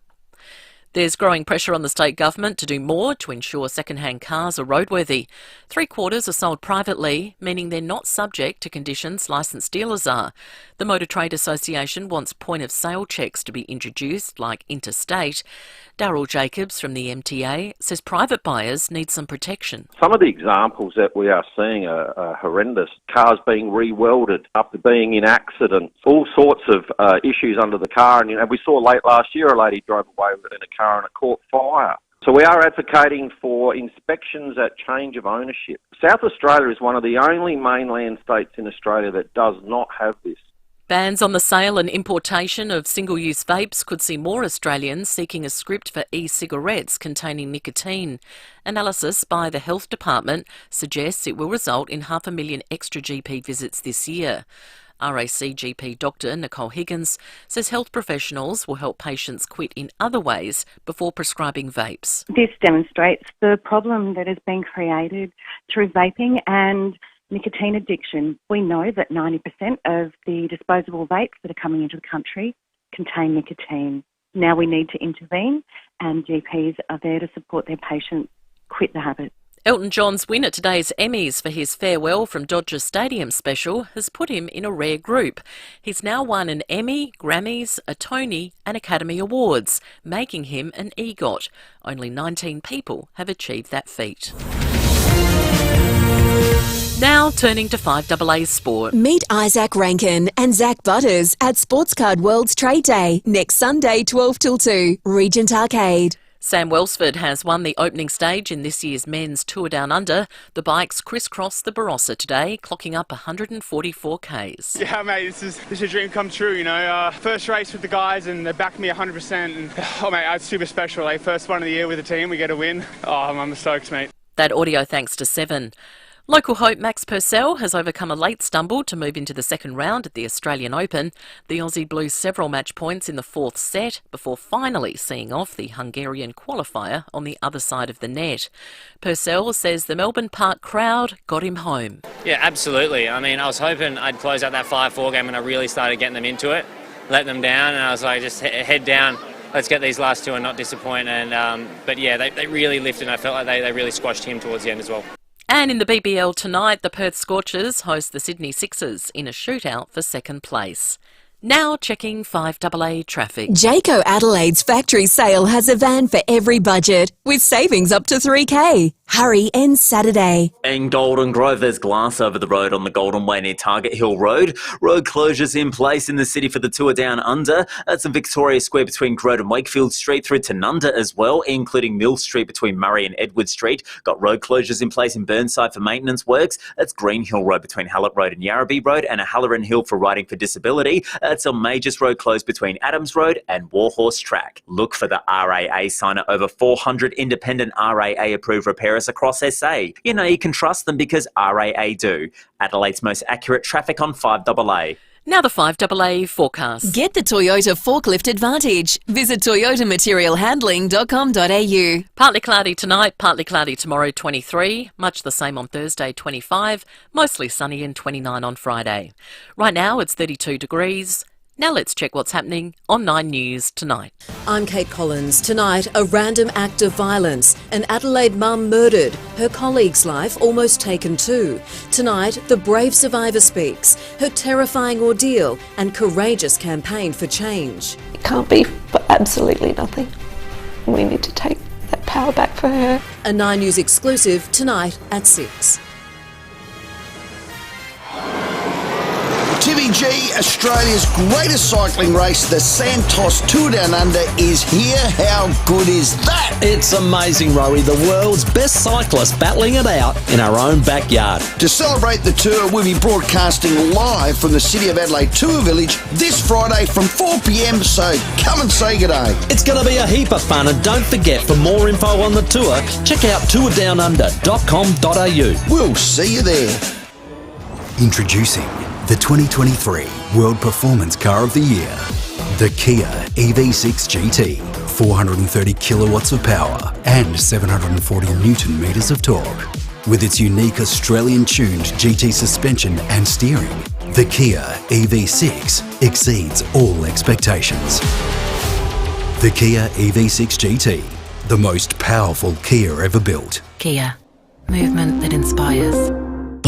Speaker 15: There's growing pressure on the state government to do more to ensure second-hand cars are roadworthy. 3/4 are sold privately, meaning they're not subject to conditions licensed dealers are. The Motor Trade Association wants point-of-sale checks to be introduced, like interstate. Darryl Jacobs from the MTA says private buyers need some protection.
Speaker 24: Some of the examples that we are seeing are horrendous. Cars being re-welded after being in accidents, all sorts of issues under the car. And we saw late last year a lady drove away in a car and it caught fire. So we are advocating for inspections at change of ownership. South Australia is one of the only mainland states in Australia that does not have this.
Speaker 15: Bans on the sale and importation of single-use vapes could see more Australians seeking a script for e-cigarettes containing nicotine. Analysis by the Health Department suggests it will result in 500,000 extra GP visits this year. RAC GP Dr Nicole Higgins says health professionals will help patients quit in other ways before prescribing vapes.
Speaker 25: This demonstrates the problem that has been created through vaping and nicotine addiction. We know that 90% of the disposable vapes that are coming into the country contain nicotine. Now we need to intervene, and GPs are there to support their patients quit the habit.
Speaker 15: Elton John's win at today's Emmys for his Farewell from Dodger Stadium special has put him in a rare group. He's now won an Emmy, Grammys, a Tony and Academy Awards, making him an EGOT. Only 19 people have achieved that feat. Now turning to 5AA Sport.
Speaker 3: Meet Isaac Rankin and Zach Butters at Sportscard World's Trade Day next Sunday 12 till 2, Regent Arcade.
Speaker 15: Sam Welsford has won the opening stage in this year's men's Tour Down Under. The bikes crisscrossed the Barossa today, clocking up 144 Ks.
Speaker 5: Yeah, mate, this is a dream come true, you know. First race with the guys and they backed me 100%. And, oh, mate, it's super special. Like, first one of the year with the team, we get a win. Oh, I'm stoked, mate.
Speaker 15: That audio thanks to Seven. Local hope Max Purcell has overcome a late stumble to move into the second round at the Australian Open. The Aussie blew several match points in the fourth set before finally seeing off the Hungarian qualifier on the other side of the net. Purcell says the Melbourne Park crowd got him home.
Speaker 6: Yeah, absolutely. I mean, I was hoping I'd close out that 5-4 game and I really started getting them into it, let them down, and I was like, just head down. Let's get these last two and not disappoint. And but yeah, they really lifted, and I felt like they really squashed him towards the end as well.
Speaker 15: And in the BBL tonight, the Perth Scorchers host the Sydney Sixers in a shootout for second place. Now checking 5AA traffic.
Speaker 3: Jayco Adelaide's factory sale has a van for every budget, with savings up to $3,000. Hurry, ends Saturday.
Speaker 8: In Golden Grove, there's glass over the road on the Golden Way near Target Hill Road. Road closures in place in the city for the Tour Down Under. That's in Victoria Square between Grote and Wakefield Street through to Tanunda as well, including Mill Street between Murray and Edward Street. Got road closures in place in Burnside for maintenance works. That's Green Hill Road between Hallett Road and Yarrabee Road, and a Halloran Hill for riding for disability. That's on Majors Road closed between Adams Road and Warhorse Track. Look for the RAA sign at over 400 independent RAA approved repairers across SA. You know you can trust them because RAA do. Adelaide's most accurate traffic on 5AA.
Speaker 15: Now the 5AA forecast.
Speaker 3: Get the Toyota Forklift Advantage. Visit toyotamaterialhandling.com.au.
Speaker 15: Partly cloudy tonight, partly cloudy tomorrow, 23. Much the same on Thursday, 25. Mostly sunny and 29 on Friday. Right now it's 32 degrees. Now let's check what's happening on 9 News tonight.
Speaker 7: I'm Kate Collins. Tonight, a random act of violence. An Adelaide mum murdered. Her colleague's life almost taken too. Tonight, the brave survivor speaks. Her terrifying ordeal and courageous campaign for change.
Speaker 9: It can't be for absolutely nothing. We need to take that power back for her.
Speaker 7: A 9 News exclusive tonight at 6.
Speaker 12: Timmy G, Australia's greatest cycling race, the Santos Tour Down Under, is here. How good is that?
Speaker 18: It's amazing, Rowey. The world's best cyclists battling it out in our own backyard.
Speaker 12: To celebrate the tour, we'll be broadcasting live from the City of Adelaide Tour Village this Friday from 4 p.m, so come and say good day.
Speaker 18: It's going to be a heap of fun, and don't forget, for more info on the tour, check out tourdownunder.com.au.
Speaker 12: We'll see you there.
Speaker 26: Introducing the 2023 World Performance Car of the Year, the Kia EV6 GT. 430 kilowatts of power and 740 Newton meters of torque. With its unique Australian-tuned GT suspension and steering, the Kia EV6 exceeds all expectations. The Kia EV6 GT, the most powerful Kia ever built.
Speaker 22: Kia, movement that inspires.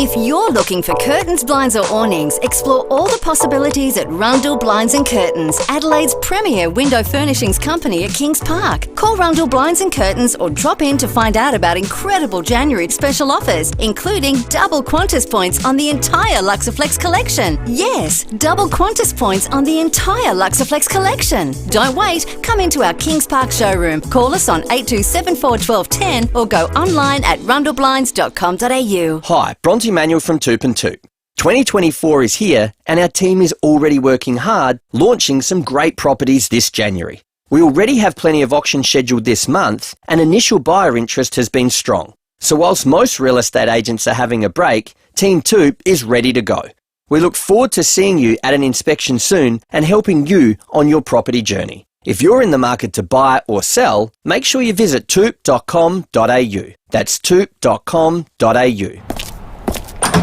Speaker 19: If you're looking for curtains, blinds or awnings, explore all the possibilities at Rundle Blinds and Curtains, Adelaide's premier window furnishings company at Kings Park. Call Rundle Blinds and Curtains or drop in to find out about incredible January special offers, including double Qantas points on the entire Luxaflex collection. Yes, double Qantas points on the entire Luxaflex collection. Don't wait, come into our Kings Park showroom. Call us on 8274 1210 or go online at rundleblinds.com.au.
Speaker 27: Hi, Bronte Manuel from Toop and Toop. 2024 is here and our team is already working hard launching some great properties this January. We already have plenty of auctions scheduled this month and initial buyer interest has been strong. So whilst most real estate agents are having a break, Team Toop is ready to go. We look forward to seeing you at an inspection soon and helping you on your property journey. If you're in the market to buy or sell, make sure you visit toop.com.au. That's toop.com.au.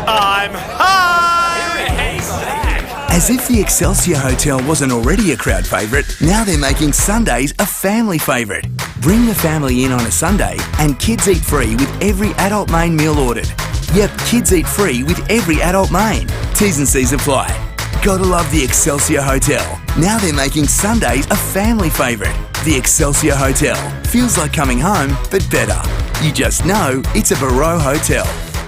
Speaker 20: I'm high!
Speaker 28: As if the Excelsior Hotel wasn't already a crowd favourite, now they're making Sundays a family favourite. Bring the family in on a Sunday and kids eat free with every adult main meal ordered. Yep, kids eat free with every adult main. T's and C's apply. Gotta love the Excelsior Hotel. Now they're making Sundays a family favourite. The Excelsior Hotel. Feels like coming home, but better. You just know it's a Barreau Hotel.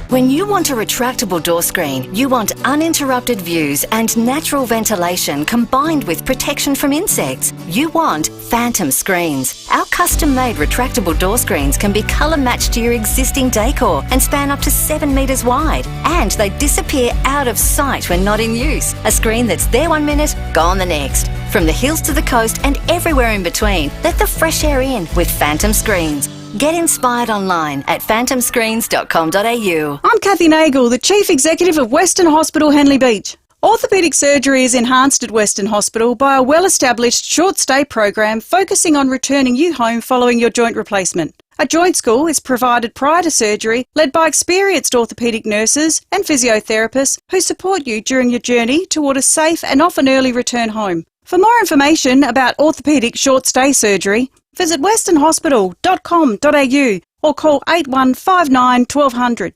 Speaker 19: When you want a retractable door screen, you want uninterrupted views and natural ventilation combined with protection from insects. You want Phantom Screens. Our custom-made retractable door screens can be colour matched to your existing decor and span up to 7 metres wide. And they disappear out of sight when not in use. A screen that's there 1 minute, gone the next. From the hills to the coast and everywhere in between, let the fresh air in with Phantom Screens. Get inspired online at phantomscreens.com.au.
Speaker 2: I'm Kathy Nagel, the Chief Executive of Western Hospital, Henley Beach. Orthopaedic surgery is enhanced at Western Hospital by a well-established short-stay program focusing on returning you home following your joint replacement. A joint school is provided prior to surgery, led by experienced orthopaedic nurses and physiotherapists who support you during your journey toward a safe and often early return home. For more information about orthopaedic short-stay surgery, visit westernhospital.com.au or call 8159 1200.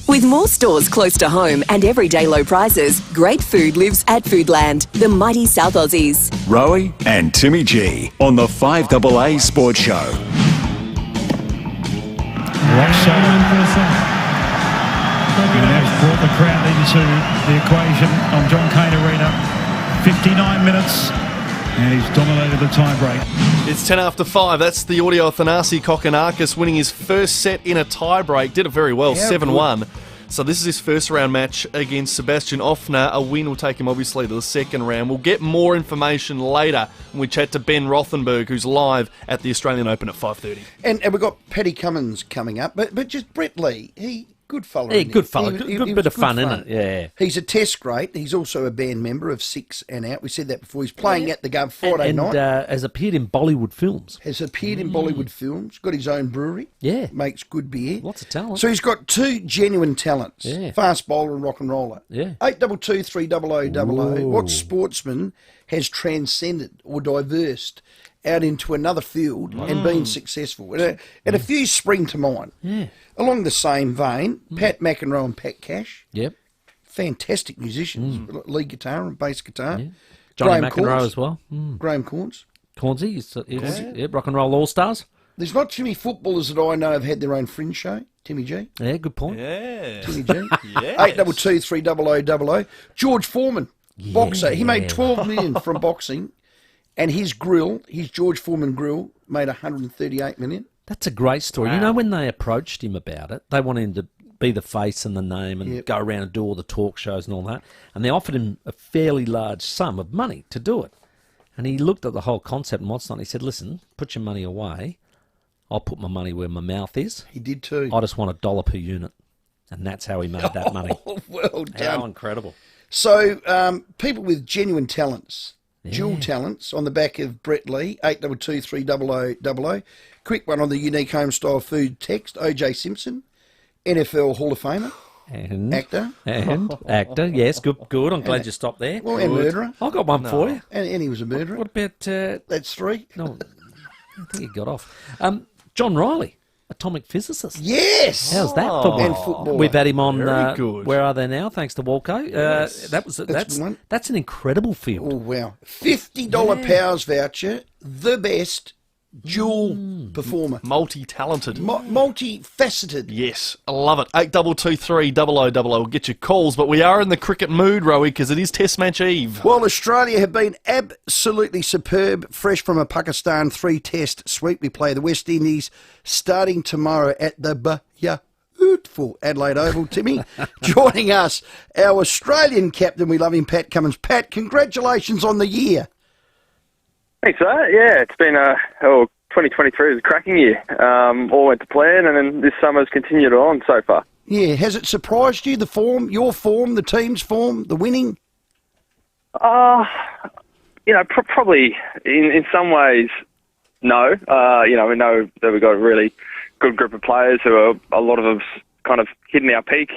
Speaker 3: With more stores close to home and everyday low prices, great food lives at Foodland, the mighty South Aussies.
Speaker 1: Rowey and Timmy G on the 5AA Sports Show.
Speaker 10: That's brought the crowd into the equation on John Cain Arena. 59 minutes, and he's dominated the tie-break.
Speaker 11: It's 10 after 5. That's the audio Thanasi Kokonakis winning his first set in a tie-break. Did it very well, 7-1. So this is his first round match against Sebastian Offner. A win will take him obviously to the second round. We'll get more information later when we chat to Ben Rothenberg, who's live at the Australian Open at 5:30.
Speaker 12: And we've got Paddy Cummins coming up, but just Brett Lee, good fella.
Speaker 13: Yeah, good fella. Good bit of fun, isn't it? Yeah.
Speaker 12: He's a test great. He's also a band member of Six and Out. We said that before. He's playing at the Gov Friday night.
Speaker 13: And has appeared in Bollywood films.
Speaker 12: Got his own brewery.
Speaker 13: Yeah.
Speaker 12: Makes good beer.
Speaker 13: Lots of talent.
Speaker 12: So he's got two genuine talents.
Speaker 13: Yeah.
Speaker 12: Fast bowler and rock and roller.
Speaker 13: Yeah.
Speaker 12: 822 300 00.
Speaker 13: Ooh.
Speaker 12: What sportsman has transcended or diversed out into another field and been successful? And a few spring to mind.
Speaker 13: Yeah.
Speaker 12: Along the same vein, Pat McEnroe and Pat Cash.
Speaker 13: Yep.
Speaker 12: Fantastic musicians. Lead guitar and bass guitar.
Speaker 13: Yeah. Johnny
Speaker 12: Graham
Speaker 13: McEnroe
Speaker 12: Corns.
Speaker 13: as well.
Speaker 12: Graham Corns.
Speaker 13: Cornsey, rock and roll all-stars.
Speaker 12: There's not too many footballers that I know have had their own fringe show. Timmy G.
Speaker 13: Yeah, good point.
Speaker 11: Yeah.
Speaker 12: Timmy G. 822 300 00. George Foreman, boxer. He made 12 million from boxing, and his George Foreman grill, made 138 million.
Speaker 13: That's a great story. Wow. You know, when they approached him about it, they wanted him to be the face and the name and go around and do all the talk shows and all that, and they offered him a fairly large sum of money to do it. And he looked at the whole concept and what's not. He said, listen, put your money away. I'll put my money where my mouth is.
Speaker 12: He did too.
Speaker 13: I just want $1 per unit. And that's how he made that money.
Speaker 12: Well done.
Speaker 13: How incredible.
Speaker 12: So, people with genuine talents, dual talents, on the back of Brett Lee, 822 300 00. Quick one on the unique home style food text, OJ Simpson, NFL Hall of Famer.
Speaker 13: And
Speaker 12: actor.
Speaker 13: Yes, good. I'm glad you stopped there.
Speaker 12: Well, and murderer.
Speaker 13: I've got one for you.
Speaker 12: And he was a murderer.
Speaker 13: What about...
Speaker 12: That's three.
Speaker 13: No, I think he got off. John Riley, atomic physicist.
Speaker 12: Yes!
Speaker 13: How's that?
Speaker 12: And footballer.
Speaker 13: We've had him on...
Speaker 11: Very good.
Speaker 13: Where Are They Now? Thanks to Walco.
Speaker 11: Yes.
Speaker 13: That's an incredible field.
Speaker 12: Oh, wow. $50 powers voucher, the best dual performer.
Speaker 11: Multi-talented.
Speaker 12: Multifaceted.
Speaker 11: Yes, I love it. 822 300 00. We'll get your calls, but we are in the cricket mood, Rowey, because it is Test Match Eve.
Speaker 12: Well, Australia have been absolutely superb, fresh from a Pakistan 3-test sweep. We play the West Indies starting tomorrow at the beautiful Adelaide Oval. Timmy, joining us, our Australian captain, we love him, Pat Cummins. Pat, congratulations on the year.
Speaker 14: Thanks, mate. Yeah, it's been 2023 was a cracking year. All went to plan, and then this summer's continued on so far.
Speaker 12: Yeah, has it surprised you, the form, your form, the team's form, the winning?
Speaker 14: Probably in some ways, no. We know that we've got a really good group of players who are, a lot of us, kind of hitting our peak,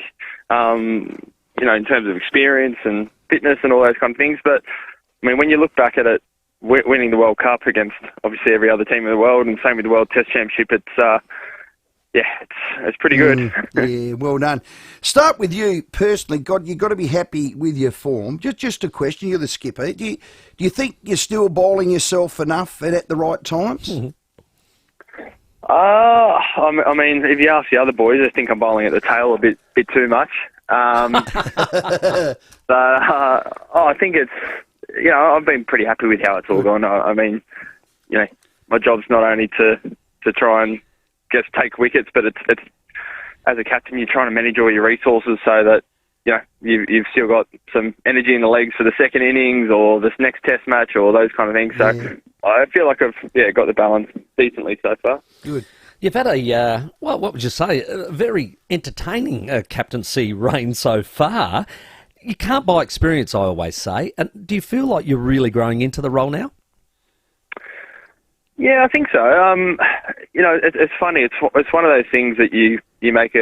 Speaker 14: in terms of experience and fitness and all those kind of things. But, I mean, when you look back at it, winning the World Cup against obviously every other team in the world, and same with the World Test Championship, it's pretty good.
Speaker 12: Yeah, well done. Start with you personally. God, you've got to be happy with your form. Just a question. You're the skipper. Do you think you're still bowling yourself enough and at the right times?
Speaker 14: I mean, if you ask the other boys, I think I'm bowling at the tail a bit too much. I think it's, I've been pretty happy with how it's all gone. I mean, my job's not only to try and just take wickets, but it's as a captain, you're trying to manage all your resources so that you've still got some energy in the legs for the second innings or this next test match or those kind of things. So I feel like I've got the balance decently so far.
Speaker 12: Good.
Speaker 13: You've had what would you say, a very entertaining captaincy reign so far. You can't buy experience, I always say. And do you feel like you're really growing into the role now?
Speaker 14: Yeah, I think so. It's funny. It's one of those things that you make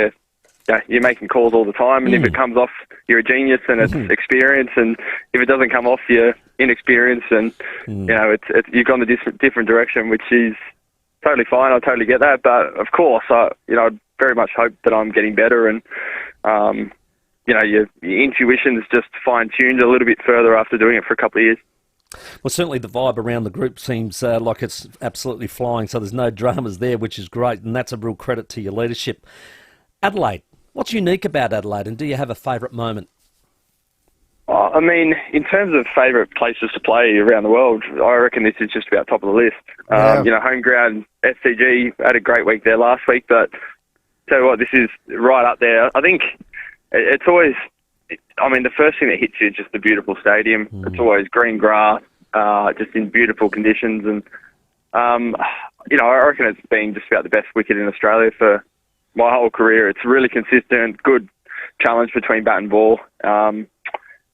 Speaker 14: you're making calls all the time, and if it comes off, you're a genius, and it's experience, and if it doesn't come off, you're inexperienced, and you've gone the different direction, which is totally fine. I totally get that, but of course, I very much hope that I'm getting better, and your intuition's just fine-tuned a little bit further after doing it for a couple of years.
Speaker 13: Well, certainly the vibe around the group seems like it's absolutely flying, so there's no dramas there, which is great, and that's a real credit to your leadership. Adelaide, what's unique about Adelaide, and do you have a favourite moment?
Speaker 14: I mean, in terms of favourite places to play around the world, I reckon this is just about top of the list. Home ground, SCG, had a great week there last week, but tell you what, this is right up there. I think it's always... the first thing that hits you is just the beautiful stadium. It's always green grass, just in beautiful conditions. And, I reckon it's been just about the best wicket in Australia for my whole career. It's really consistent, good challenge between bat and ball. And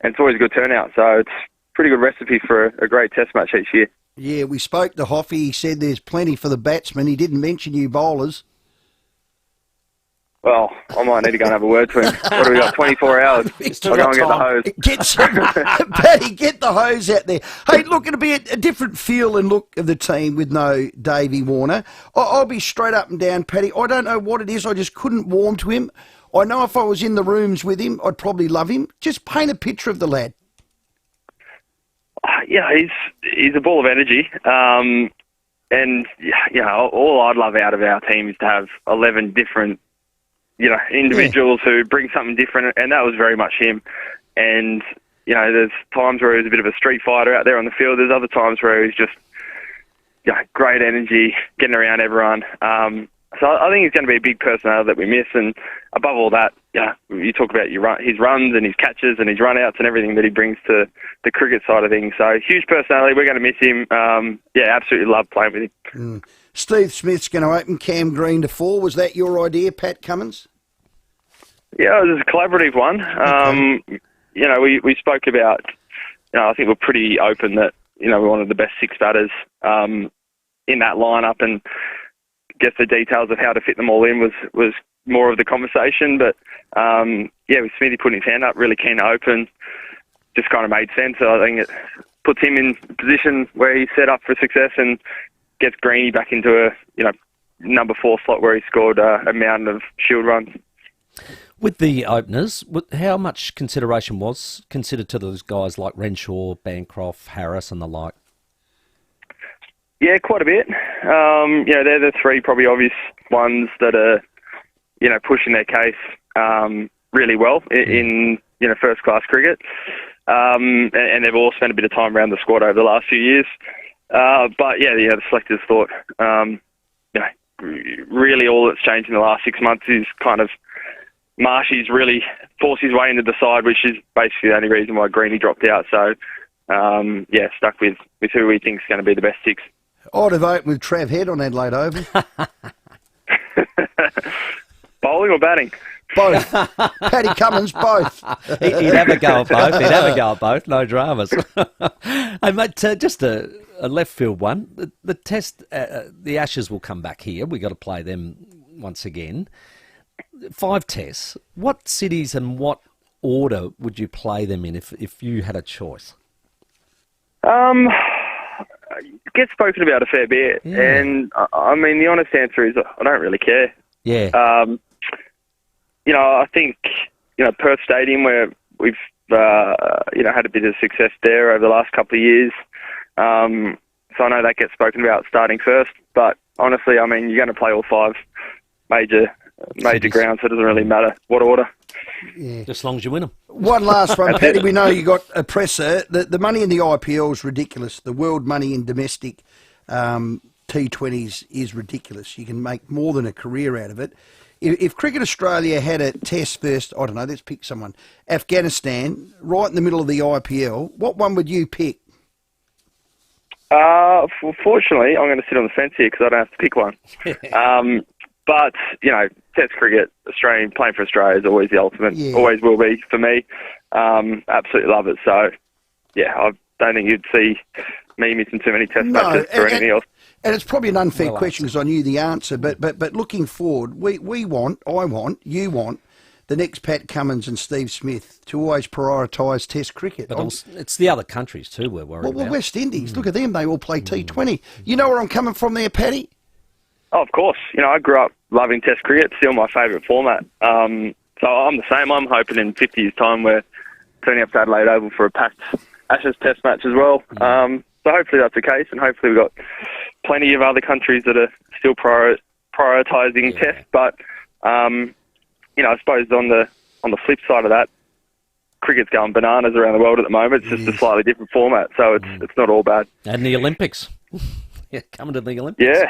Speaker 14: it's always a good turnout. So it's a pretty good recipe for a great test match each year.
Speaker 12: Yeah, we spoke to Hoffy. He said there's plenty for the batsmen. He didn't mention you bowlers.
Speaker 14: Well, I might need to go and have a word to him. What do we got, 24 hours? I'll go and get the hose.
Speaker 12: Paddy, get the hose out there. Hey, look, it'll be a different feel and look of the team with no Davey Warner. I'll be straight up and down, Paddy. I don't know what it is. I just couldn't warm to him. I know if I was in the rooms with him, I'd probably love him. Just paint a picture of the lad.
Speaker 14: Yeah, he's a ball of energy. And, all I'd love out of our team is to have 11 different individuals who bring something different, and that was very much him. And, there's times where he was a bit of a street fighter out there on the field. There's other times where he's just, great energy, getting around everyone. So I think he's going to be a big personality that we miss. And above all that, you talk about his runs and his catches and his run-outs and everything that he brings to the cricket side of things. So huge personality. We're going to miss him. Absolutely love playing with him.
Speaker 12: Steve Smith's going to open Cam Green to 4. Was that your idea, Pat Cummins?
Speaker 14: Yeah, it was a collaborative one. Okay. We spoke about, I think we're pretty open that, we wanted the best 6 batters in that lineup, and I guess the details of how to fit them all in was more of the conversation. But, with Smithy putting his hand up, really keen to open, just kind of made sense. So I think it puts him in a position where he's set up for success and gets Greeny back into a number 4 slot where he scored a mountain of shield runs.
Speaker 13: With the openers, how much consideration was considered to those guys like Renshaw, Bancroft, Harris and the like?
Speaker 14: Yeah, quite a bit. They're the 3 probably obvious ones that are, pushing their case really well in first-class cricket. And they've all spent a bit of time around the squad over the last few years. The selectors thought, really all that's changed in the last 6 months is kind of Marshy's really forced his way into the side, which is basically the only reason why Greeny dropped out. So, stuck with who we think is going to be the best 6.
Speaker 12: I'd have opened with Trav Head on Adelaide Oval.
Speaker 14: Bowling or batting?
Speaker 12: Both. Paddy Cummins, both.
Speaker 13: He'd have a go at both. No dramas. Hey, mate, just a left field one. The test, the Ashes will come back here. We've got to play them once again. 5 tests. What cities and what order would you play them in if you had a choice?
Speaker 14: It gets spoken about a fair bit. Yeah. And, the honest answer is I don't really care.
Speaker 13: Yeah.
Speaker 14: I think, Perth Stadium, where we've, had a bit of success there over the last couple of years. So I know that gets spoken about starting first. But, honestly. I mean, you're going to play all 5 major grounds, so it doesn't really matter what order.
Speaker 12: Yeah.
Speaker 13: Just as long as you win them.
Speaker 12: One last one, Paddy. We know you got a presser. The money in the IPL is ridiculous. The world money in domestic T20s is ridiculous. You can make more than a career out of it. If Cricket Australia had a test first, I don't know, let's pick someone, Afghanistan, right in the middle of the IPL, what one would you pick?
Speaker 14: Fortunately, I'm going to sit on the fence here because I don't have to pick one. But, you know, Test cricket, playing for Australia is always the ultimate. Yeah. Always will be for me. Absolutely love it. So, yeah, I don't think you'd see me missing too many Test matches or anything else.
Speaker 12: And it's probably an unfair question because I knew the answer. But looking forward, you want the next Pat Cummins and Steve Smith to always prioritise Test cricket.
Speaker 13: But it's the other countries too we're worried about.
Speaker 12: Well, West Indies, look at them. They all play T20. You know where I'm coming from there, Paddy?
Speaker 14: Oh, of course. You know, I grew up loving Test cricket. Still my favourite format. So I'm the same. I'm hoping in 50 years' time we're turning up to Adelaide Oval for a packed Ashes Test match as well. So hopefully that's the case, and hopefully we've got plenty of other countries that are still prioritising Test. But you know, I suppose on the flip side of that, cricket's going bananas around the world at the moment. It's just a slightly different format, so it's not all bad.
Speaker 13: And the Olympics. Yeah, coming to the Olympics.
Speaker 14: Yeah,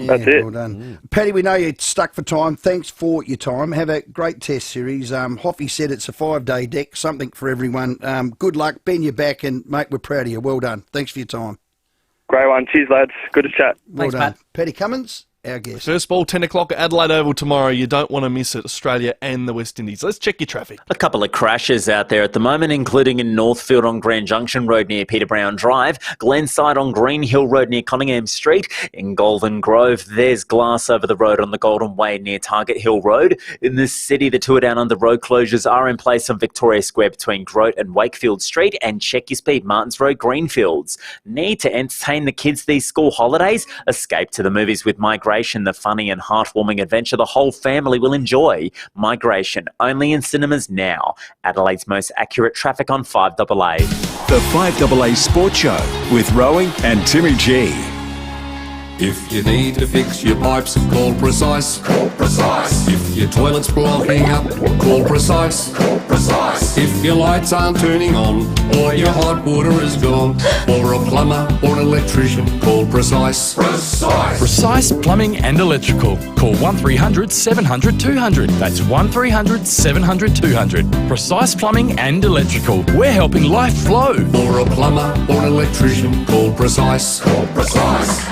Speaker 14: that's it.
Speaker 12: Well done. Paddy, we know you're stuck for time. Thanks for your time. Have a great Test series. Hoffy said it's a 5-day deck, something for everyone. Good luck. Bend your back, and, mate, we're proud of you. Well done. Thanks for your time.
Speaker 14: Great one. Cheers, lads. Good to chat.
Speaker 12: Well done. Pat. Paddy Cummins, our guest.
Speaker 11: First ball, 10 o'clock at Adelaide Oval tomorrow. You don't want to miss it, Australia and the West Indies. Let's check your traffic.
Speaker 8: A couple of crashes out there at the moment, including in Northfield on Grand Junction Road near Peter Brown Drive, Glenside on Green Hill Road near Conningham Street. In Golden Grove, there's glass over the road on the Golden Way near Target Hill Road. In the city, the Tour Down Under road closures are in place on Victoria Square between Grote and Wakefield Street, and check your speed, Martins Road, Greenfields. Need to entertain the kids these school holidays? Escape to the movies with Migration, the funny and heartwarming adventure the whole family will enjoy. Migration, only in cinemas now. Adelaide's most accurate traffic on 5AA.
Speaker 1: The 5AA Sports Show with Rowey and Timmy G.
Speaker 4: If you need to fix your pipes, call Precise. Call Precise. If your toilet's blocking up, call Precise. Call Precise. If your lights aren't turning on, or your hot water is gone, or a plumber or an electrician, call Precise. Precise.
Speaker 5: Precise Plumbing and Electrical. Call 1300 700 200. That's 1300 700 200. Precise Plumbing and Electrical. We're helping life flow.
Speaker 4: Or a plumber or an electrician, call Precise. Call Precise.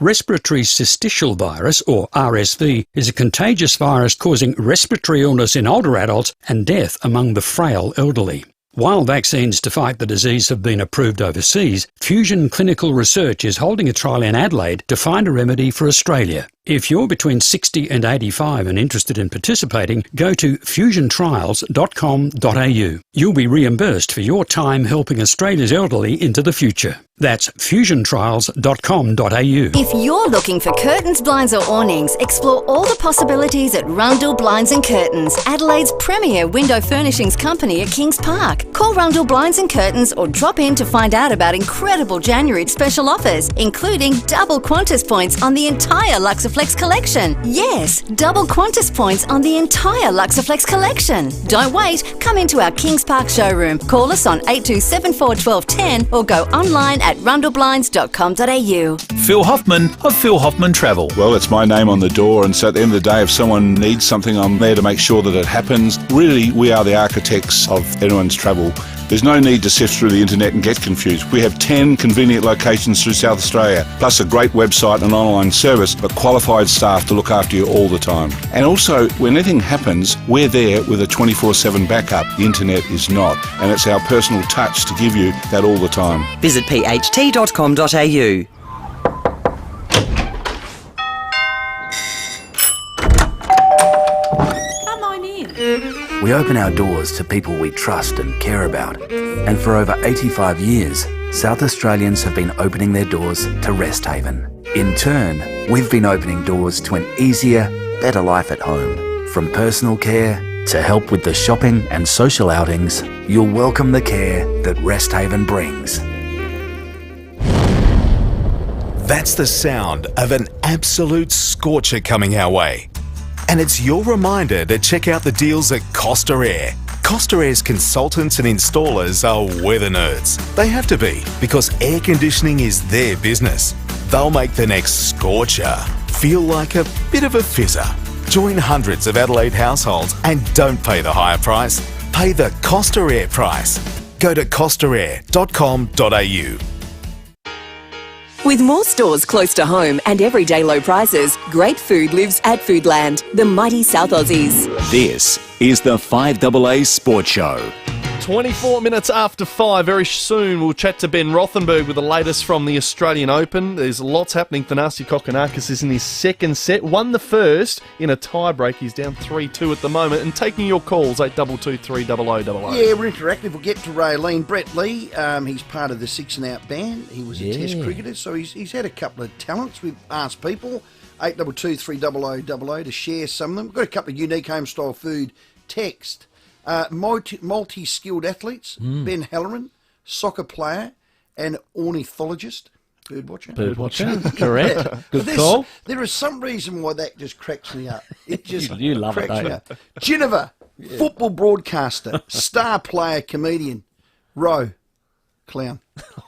Speaker 16: Respiratory syncytial virus, or RSV, is a contagious virus causing respiratory illness in older adults and death among the frail elderly. While vaccines to fight the disease have been approved overseas, Fusion Clinical Research is holding a trial in Adelaide to find a remedy for Australia. If you're between 60 and 85 and interested in participating, go to fusiontrials.com.au. You'll be reimbursed for your time helping Australia's elderly into the future. That's fusiontrials.com.au.
Speaker 19: If you're looking for curtains, blinds or awnings, explore all the possibilities at Rundle Blinds and Curtains, Adelaide's premier window furnishings company at Kings Park. Call Rundle Blinds and Curtains or drop in to find out about incredible January special offers, including double Qantas points on the entire Luxaflex collection. Yes, double Qantas points on the entire Luxaflex collection. Don't wait, come into our Kings Park showroom. Call us on 8274 1210 or go online at rundleblinds.com.au.
Speaker 17: Phil Hoffman of Phil Hoffman Travel.
Speaker 21: Well, it's my name on the door, and so at the end of the day, if someone needs something, I'm there to make sure that it happens. Really, we are the architects of anyone's travel. There's no need to sift through the internet and get confused. We have 10 convenient locations through South Australia, plus a great website and online service, but qualified staff to look after you all the time. And also, when anything happens, we're there with a 24/7 backup. The internet is not, and it's our personal touch to give you that all the time.
Speaker 23: Visit pht.com.au.
Speaker 24: We open our doors to people we trust and care about. And for over 85 years, South Australians have been opening their doors to Rest Haven. In turn, we've been opening doors to an easier, better life at home. From personal care to help with the shopping and social outings, you'll welcome the care that Rest Haven brings.
Speaker 6: That's the sound of an absolute scorcher coming our way. And it's your reminder to check out the deals at Costa Air. Costa Air's consultants and installers are weather nerds. They have to be, because air conditioning is their business. They'll make the next scorcher feel like a bit of a fizzer. Join hundreds of Adelaide households and don't pay the higher price. Pay the Costa Air price. Go to costaair.com.au.
Speaker 3: With more stores close to home and everyday low prices, great food lives at Foodland, the mighty South Aussies.
Speaker 1: This is the 5AA Sports Show.
Speaker 11: 24 minutes after 5. Very soon we'll chat to Ben Rothenberg with the latest from the Australian Open. There's lots happening. Thanasi Kokkinakis is in his second set. Won the first in a tie-break. He's down 3-2 at the moment. And taking your calls, 8223 0000.
Speaker 12: Yeah, we're interactive. We'll get to Raylene. Brett Lee, he's part of the Six and Out band. He was a test cricketer, so he's had a couple of talents. We've asked people, 8223 0000, to share some of them. We've got a couple of unique home-style food text. Multi-skilled athletes, Ben Halloran, soccer player and ornithologist, birdwatcher.
Speaker 13: Birdwatcher, correct. Good call.
Speaker 12: There is some reason why that just cracks me up. It just
Speaker 13: you love
Speaker 12: cracks
Speaker 13: it,
Speaker 12: me up. Geneva, football broadcaster, star player, comedian, Rowe, clown.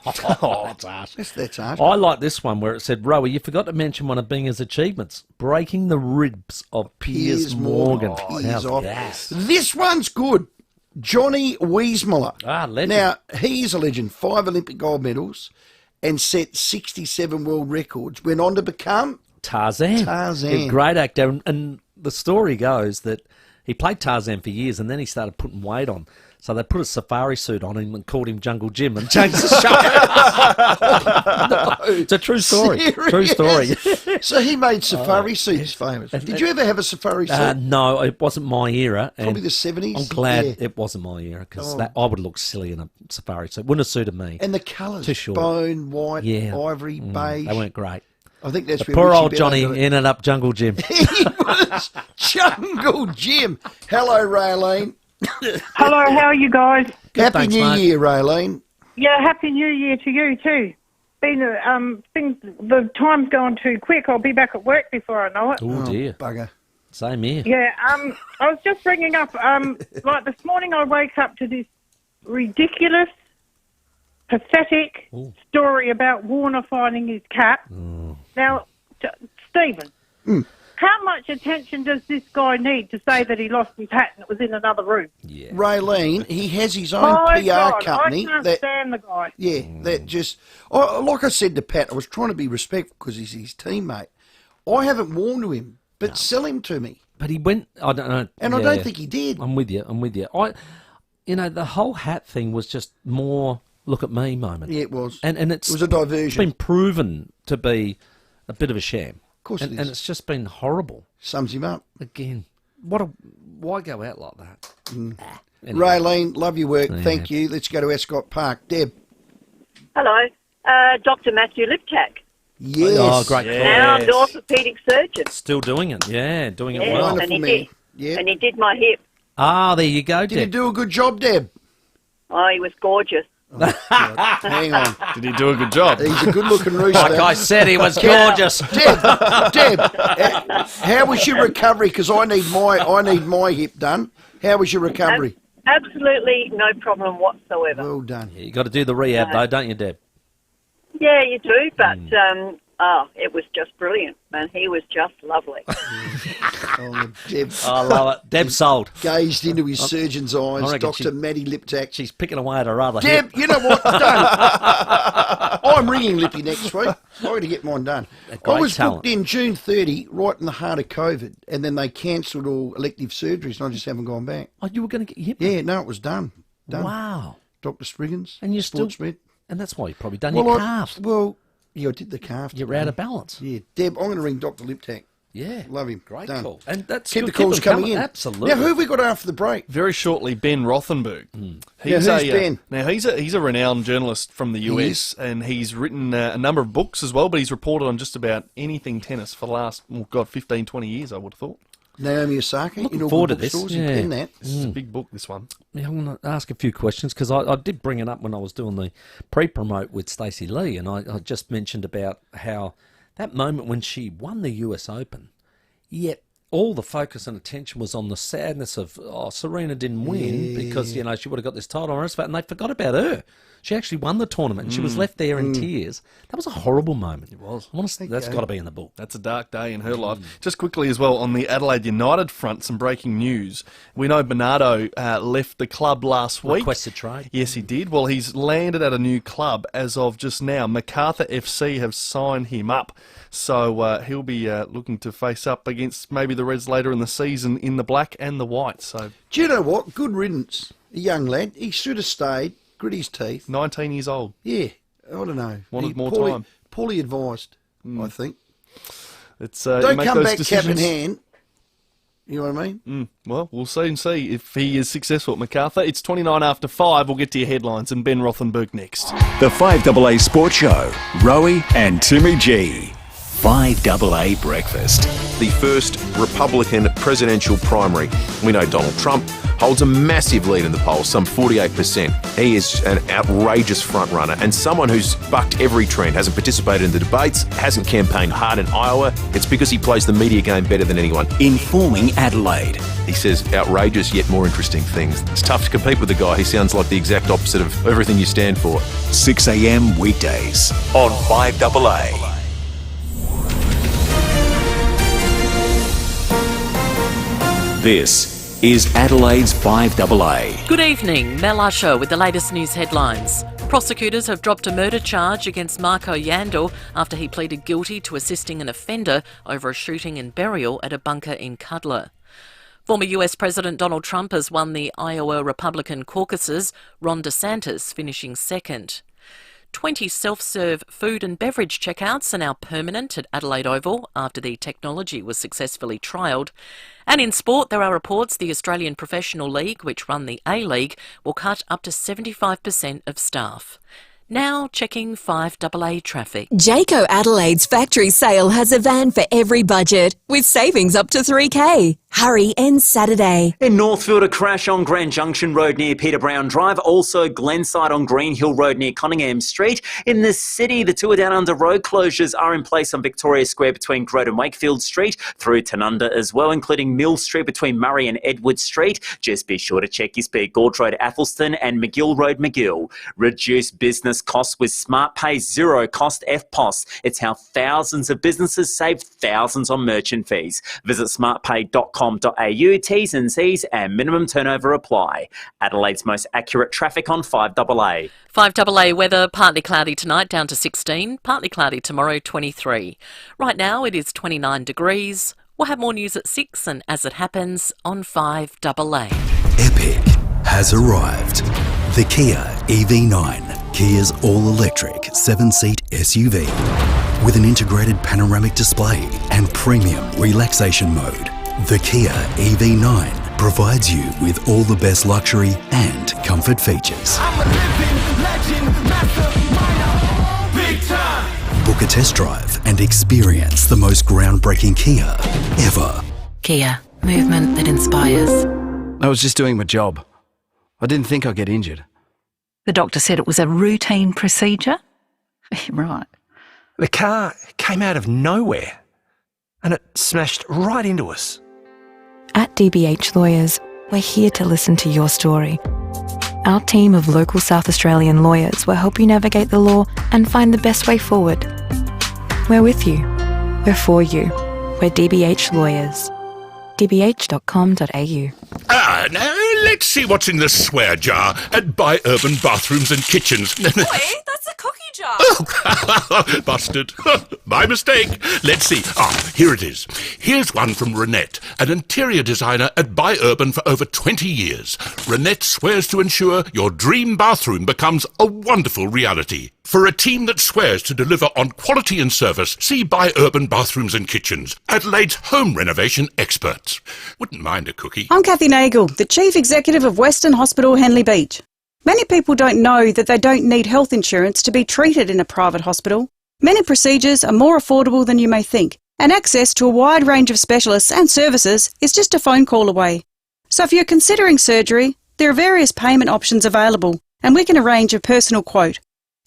Speaker 13: That's harsh.
Speaker 12: That's harsh.
Speaker 13: I like this one where it said, Rowey, you forgot to mention one of Binger's achievements, breaking the ribs of Piers Morgan.
Speaker 12: Piers off. This one's good. Johnny Weismuller.
Speaker 13: Legend.
Speaker 12: Now, he is a legend. 5 Olympic gold medals and set 67 world records. Went on to become
Speaker 13: Tarzan. A great actor. And the story goes that he played Tarzan for years and then he started putting weight on. So they put a safari suit on him and called him Jungle Jim and changed the show. No, it's a true story.
Speaker 12: Serious?
Speaker 13: True story.
Speaker 12: So he made safari suits famous. Did you ever have a safari suit?
Speaker 13: No, it wasn't my era.
Speaker 12: Probably the 70s?
Speaker 13: I'm glad it wasn't my era because I would look silly in a safari suit. Wouldn't have suited me.
Speaker 12: And the colours,
Speaker 13: too short.
Speaker 12: bone, white, ivory, beige.
Speaker 13: They weren't great.
Speaker 12: I think that's
Speaker 13: where poor old Johnny ended up Jungle Jim.
Speaker 12: He was Jungle Jim. Hello, Raylene.
Speaker 7: Hello, how are you guys?
Speaker 12: Happy New Year, Raylene.
Speaker 7: Yeah, Happy New Year to you too. The time's gone too quick. I'll be back at work before I know it.
Speaker 13: Oh dear,
Speaker 12: bugger.
Speaker 13: Same here.
Speaker 7: Yeah, I was just ringing up. Like this morning, I woke up to this ridiculous, pathetic story about Warner finding his cat. Now, Stephen. How much attention does this guy need to say that he lost his hat and it was in another room?
Speaker 13: Yeah.
Speaker 12: Raylene, he has his own PR company.
Speaker 7: I can't stand the guy.
Speaker 12: Yeah, that just... like I said to Pat, I was trying to be respectful because he's his teammate. I haven't warned him, but sell him to me.
Speaker 13: But he went... I don't know.
Speaker 12: And I don't think he did.
Speaker 13: I'm with you. The whole hat thing was just more look at me moment.
Speaker 12: Yeah, it was.
Speaker 13: And
Speaker 12: it was a diversion.
Speaker 13: It's been proven to be a bit of a sham.
Speaker 12: Of course it is.
Speaker 13: And it's just been horrible.
Speaker 12: Sums him up.
Speaker 13: Again, why go out like that?
Speaker 12: Anyway. Raylene, love your work. Thank you. Let's go to Ascot Park. Deb.
Speaker 9: Hello. Dr. Matthew Liptak.
Speaker 12: Yes.
Speaker 13: Oh, great.
Speaker 9: Now an orthopaedic surgeon.
Speaker 13: Still doing it. Yeah, doing it
Speaker 9: Yeah,
Speaker 13: well.
Speaker 9: and he did.
Speaker 12: Yeah.
Speaker 9: And he did my hip.
Speaker 13: Ah, there you go, Deb.
Speaker 12: Did he do a good job, Deb?
Speaker 9: Oh, he was gorgeous.
Speaker 12: Hang on.
Speaker 11: Did he do a good job?
Speaker 12: He's a good-looking rooster.
Speaker 13: Like I said, he was gorgeous.
Speaker 12: Deb, how was your recovery? Because I need my hip done. How was your recovery?
Speaker 9: Absolutely no problem whatsoever.
Speaker 12: Well done.
Speaker 13: Yeah, you got to do the rehab, though, don't you, Deb?
Speaker 9: Yeah, you do, but it was just brilliant, and he was just lovely.
Speaker 12: Deb.
Speaker 13: I love it. Deb sold.
Speaker 12: Gazed into his surgeon's eyes,
Speaker 13: reckon
Speaker 12: Dr. Maddie Liptak.
Speaker 13: She's picking away at her other
Speaker 12: Deb,
Speaker 13: hip.
Speaker 12: you know what? I'm ringing Lippy next week. I'm going to get mine done. I was booked in June 30, right in the heart of COVID, and then they cancelled all elective surgeries, and I just haven't gone back.
Speaker 13: Oh, you were going to get your hip?
Speaker 12: Yeah, no, it was done.
Speaker 13: Wow.
Speaker 12: Dr. Spriggans,
Speaker 13: and you're still...
Speaker 12: Med.
Speaker 13: And that's why you've probably done your calf.
Speaker 12: Yeah, I did the calf.
Speaker 13: You're out of balance.
Speaker 12: Yeah, Deb, I'm going to ring Dr. Liptak.
Speaker 13: Yeah.
Speaker 12: Love him.
Speaker 13: Great
Speaker 12: Done.
Speaker 13: call. And that's
Speaker 12: Keep the calls coming in.
Speaker 13: Absolutely.
Speaker 12: Now, who have we got after the break?
Speaker 11: Very shortly, Ben Rothenberg.
Speaker 12: Who's Ben?
Speaker 11: Now, he's a renowned journalist from the US, and he's written a number of books as well, but he's reported on just about anything tennis for the last, 15, 20 years, I would have thought.
Speaker 12: Naomi Osaka.
Speaker 13: Looking forward to this.
Speaker 12: In that.
Speaker 11: It's a big book, this one.
Speaker 13: Yeah, I'm going to ask a few questions because I did bring it up when I was doing the pre-promote with Stacey Lee, and I just mentioned about how that moment when she won the US Open, yet all the focus and attention was on the sadness of, Serena didn't win because, she would have got this title, and they forgot about her. She actually won the tournament and she was left there in tears. That was a horrible moment. It was. That's got to be in the book.
Speaker 11: That's a dark day in her life. Just quickly as well, on the Adelaide United front, some breaking news. We know Bernardo left the club last week.
Speaker 13: Requested trade.
Speaker 11: Yes, he did. Well, he's landed at a new club as of just now. MacArthur FC have signed him up. So he'll be looking to face up against maybe the Reds later in the season in the black and the white. So,
Speaker 12: do you know what? Good riddance. A young lad. He should have stayed. Grit his teeth.
Speaker 11: 19 years old.
Speaker 12: Yeah, I don't know.
Speaker 11: Wanted more time.
Speaker 12: Poorly advised, I think.
Speaker 11: It's
Speaker 12: don't come back cap in hand. You know what I mean?
Speaker 11: Well, we'll soon see if he is successful at MacArthur. It's 29 after 5. We'll get to your headlines and Ben Rothenberg next.
Speaker 1: The 5AA Sports Show, Rowey and Timmy G. 5AA Breakfast.
Speaker 15: The first Republican presidential primary. We know Donald Trump holds a massive lead in the polls, some 48%. He is an outrageous frontrunner and someone who's bucked every trend, hasn't participated in the debates, hasn't campaigned hard in Iowa. It's because he plays the media game better than anyone.
Speaker 1: Informing Adelaide.
Speaker 15: He says outrageous yet more interesting things. It's tough to compete with the guy. He sounds like the exact opposite of everything you stand for.
Speaker 1: 6 a.m. weekdays on 5AA. This is Adelaide's 5AA.
Speaker 18: Good evening, Mel Usher with the latest news headlines. Prosecutors have dropped a murder charge against Marco Yandel after he pleaded guilty to assisting an offender over a shooting and burial at a bunker in Cudler. Former US President Donald Trump has won the Iowa Republican caucuses, Ron DeSantis finishing second. 20 self-serve food and beverage checkouts are now permanent at Adelaide Oval after the technology was successfully trialled. And in sport, there are reports the Australian Professional League, which run the A-League, will cut up to 75% of staff. Now checking 5AA traffic.
Speaker 3: Jayco Adelaide's factory sale has a van for every budget, with savings up to $3,000. Hurry, ends Saturday.
Speaker 8: In Northfield, a crash on Grand Junction Road near Peter Brown Drive. Also, Glenside on Green Hill Road near Cunningham Street. In the city, the Two Down Under road closures are in place on Victoria Square between Grote and Wakefield Street, through Tanunda as well, including Mill Street between Murray and Edward Street. Just be sure to check your speed. Gorge Road, Athelston and McGill Road, McGill. Reduce business costs with Smart Pay Zero Cost FPOS. It's how thousands of businesses save thousands on merchant fees. Visit smartpay.com.au. T's and C's and minimum turnover apply. Adelaide's most accurate traffic on 5AA.
Speaker 18: 5AA weather, partly cloudy tonight down to 16, partly cloudy tomorrow 23. Right now it is 29 degrees. We'll have more news at 6 and as it happens on 5AA.
Speaker 20: Epic has arrived. The Kia EV9, Kia's all-electric 7-seat SUV with an integrated panoramic display and premium relaxation mode. The Kia EV9 provides you with all the best luxury and comfort features. Book a test drive and experience the most groundbreaking Kia ever.
Speaker 22: Kia, movement that inspires.
Speaker 25: I was just doing my job. I didn't think I'd get injured.
Speaker 26: The doctor said it was a routine procedure? Right.
Speaker 27: The car came out of nowhere and it smashed right into us.
Speaker 28: At DBH Lawyers, we're here to listen to your story. Our team of local South Australian lawyers will help you navigate the law and find the best way forward. We're with you. We're for you. We're DBH Lawyers. dbh.com.au.
Speaker 29: Now let's see what's in the swear jar at Buy Urban Bathrooms and Kitchens.
Speaker 30: Boy, that's a cookie jar.
Speaker 29: Oh, busted. My mistake. Let's see. Here it is. Here's one from Renette, an interior designer at Buy Urban for over 20 years. Renette swears to ensure your dream bathroom becomes a wonderful reality. For a team that swears to deliver on quality and service, see Buy Urban Bathrooms and Kitchens, Adelaide's home renovation experts. Wouldn't mind a cookie.
Speaker 2: I'm Kathy Nagel, the Chief Executive of Western Hospital Henley Beach. Many people don't know that they don't need health insurance to be treated in a private hospital. Many procedures are more affordable than you may think, And access to a wide range of specialists and services is just a phone call away. So if you're considering surgery, there are various payment options available, and we can arrange a personal quote.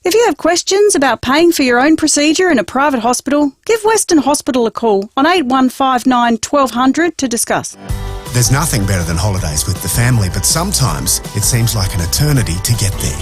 Speaker 2: If you have questions about paying for your own procedure in a private hospital, give Western Hospital a call on 8159 1200 to discuss.
Speaker 4: There's nothing better than holidays with the family, but sometimes it seems like an eternity to get there.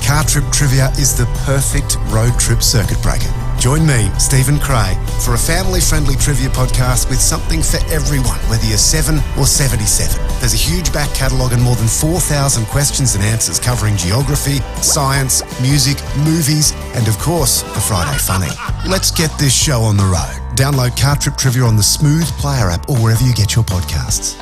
Speaker 4: Car Trip Trivia is the perfect road trip circuit breaker. Join me, Stephen Cray, for a family-friendly trivia podcast with something for everyone, whether you're 7 or 77. There's a huge back catalogue and more than 4,000 questions and answers covering geography, science, music, movies, and of course, the Friday Funny. Let's get this show on the road. Download Car Trip Trivia on the Smooth Player app or wherever you get your podcasts.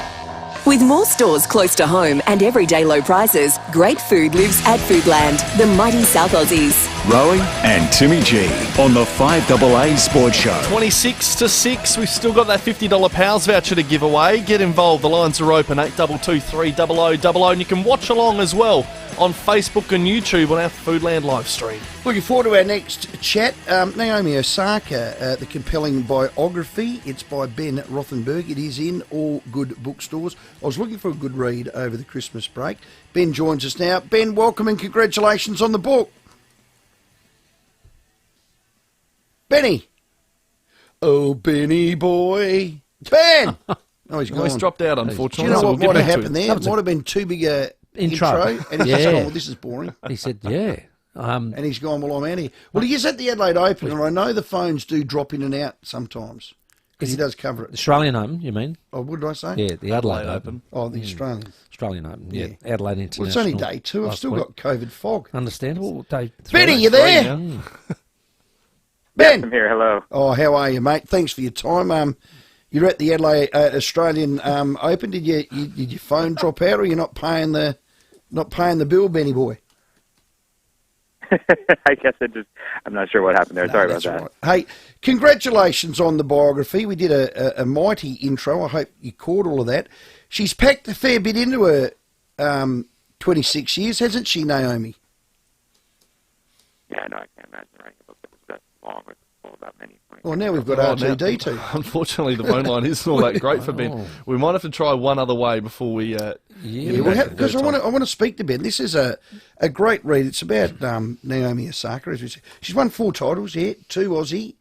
Speaker 3: With more stores close to home and everyday low prices, great food lives at Foodland, the mighty South Aussies.
Speaker 1: Rowey and Timmy G on the FIVEAA Sports Show.
Speaker 11: 26 to 6. We've still got that $50 Pals voucher to give away. Get involved. The lines are open, 8223 0000, and you can watch along as well on Facebook and YouTube on our Foodland live stream.
Speaker 12: Looking forward to our next chat. Naomi Osaka, the compelling biography. It's by Ben Rothenberg. It is in all good bookstores. I was looking for a good read over the Christmas break. Ben joins us now. Ben, welcome and congratulations on the book. Benny. Oh, Benny boy. Ben! Oh, he's gone.
Speaker 11: He's dropped out, unfortunately.
Speaker 12: Do you know what
Speaker 11: we'll
Speaker 12: might have happened there? It might have been too big a intro. And he's just gone, well, this is boring.
Speaker 13: He said, yeah.
Speaker 12: And he's gone, well, I'm out of here. Well, he is at the Adelaide Open, and I know the phones do drop in and out sometimes. Because he does cover it.
Speaker 13: Australian Open, you mean?
Speaker 12: Oh, what did I say?
Speaker 13: Yeah, the Adelaide Open.
Speaker 12: Oh, the Australian.
Speaker 13: Australian Open, yeah. Adelaide International.
Speaker 12: Well, it's only day 2. I've still got COVID fog.
Speaker 13: Understandable. Day 3.
Speaker 12: Benny, you there? Ben!
Speaker 5: I'm here, hello.
Speaker 12: Oh, how are you, mate? Thanks for your time. You're at the Adelaide Australian Open. Did your phone drop out, or you're not paying the bill, Benny boy?
Speaker 5: I guess I'm not sure what happened there. Sorry about that.
Speaker 12: Right. Hey, congratulations on the biography. We did a mighty intro. I hope you caught all of that. She's packed a fair bit into her 26 years, hasn't she, Naomi?
Speaker 5: Yeah, no, I can't imagine writing a book that was that long with all that many points.
Speaker 12: Well, now we've got RTD too.
Speaker 11: Unfortunately, the phone line isn't all that great for Ben. We might have to try one other way before we...
Speaker 12: because I want to speak to Ben. This is a great read. It's about Naomi Osaka, as we say. She's won 4 titles, 2 Aussie,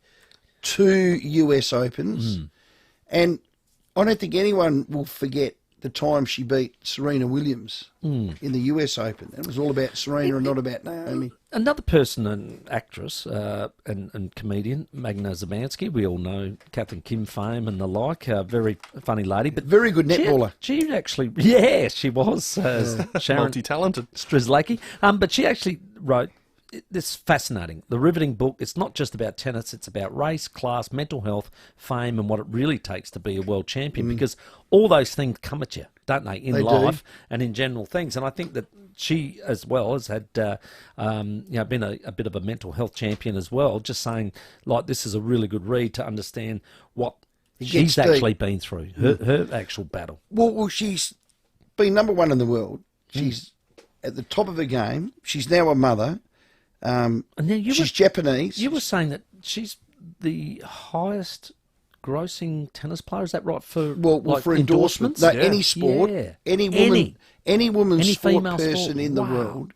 Speaker 12: 2 US Opens. And I don't think anyone will forget the time she beat Serena Williams in the US Open. It was all about Serena and not about Naomi.
Speaker 13: Another person, an actress and comedian, Magna Zabansky. We all know Catherine Kim fame and the like. Very funny lady. But
Speaker 12: very good netballer.
Speaker 13: She actually, yeah, she was. Sharon
Speaker 11: multi-talented.
Speaker 13: Strzelecki. But she actually wrote this fascinating, the riveting book. It's not just about tennis, it's about race, class, mental health, fame, and what it really takes to be a world champion, because all those things come at you, don't they, in life and in general things. And I think that she as well has had been a bit of a mental health champion as well, just saying, like, this is a really good read to understand what she's actually been through, her actual battle.
Speaker 12: Well, she's been number 1 in the world. She's at the top of her game. She's now a mother. And then she's Japanese.
Speaker 13: You were saying that she's the highest grossing tennis player. Is that right? For
Speaker 12: for endorsements? No, any sport, any woman, any sport person in the world.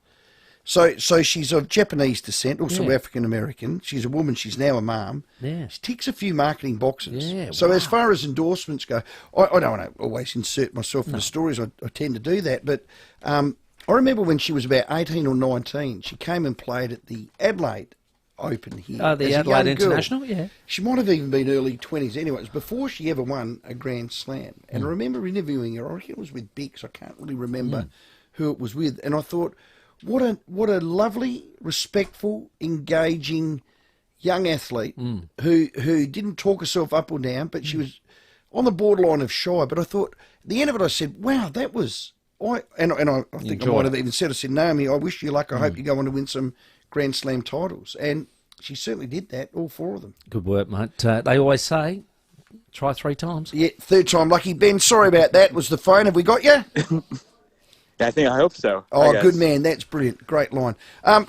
Speaker 12: So she's of Japanese descent, also African American. She's a woman. She's now a mum.
Speaker 13: Yeah.
Speaker 12: She ticks a few marketing boxes.
Speaker 13: Yeah,
Speaker 12: so as far as endorsements go, I don't want to always insert myself in the stories. I tend to do that, but. I remember when she was about 18 or 19, she came and played at the Adelaide Open here.
Speaker 13: Oh, the Adelaide International, yeah.
Speaker 12: She might have even been early 20s anyway. It was before she ever won a Grand Slam. And I remember interviewing her. I reckon it was with Bix. I can't really remember who it was with. And I thought, what a lovely, respectful, engaging young athlete who didn't talk herself up or down, but she was on the borderline of shy. But I thought, at the end of it, I said, wow, that was... I think I might have even said, Naomi, I wish you luck. I hope you go on to win some Grand Slam titles. And she certainly did that, all 4 of them.
Speaker 13: Good work, mate. They always say, try 3 times.
Speaker 12: Yeah, 3rd time lucky. Ben, sorry about that. Was the phone. Have we got you?
Speaker 5: I hope so.
Speaker 12: Oh, good man. That's brilliant. Great line.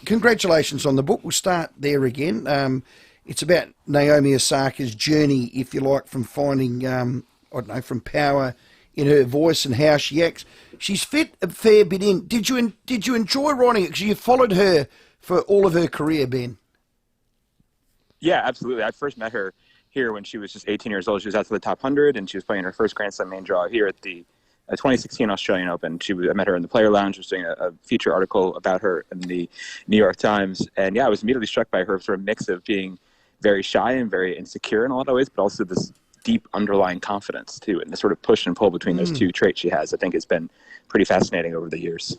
Speaker 12: Congratulations on the book. We'll start there again. It's about Naomi Osaka's journey, if you like, from finding, from power in her voice and how she acts. She's fit a fair bit in. Did you enjoy writing it? Because you followed her for all of her career, Ben.
Speaker 6: Yeah, absolutely. I first met her here when she was just 18 years old. She was out to the top 100, and she was playing her first Grand Slam main draw here at the 2016 Australian Open. I met her in the player lounge. I was doing a feature article about her in the New York Times. And yeah, I was immediately struck by her sort of mix of being very shy and very insecure in a lot of ways, but also this deep underlying confidence too. And the sort of push and pull between those two traits she has, I think has been pretty fascinating over the years.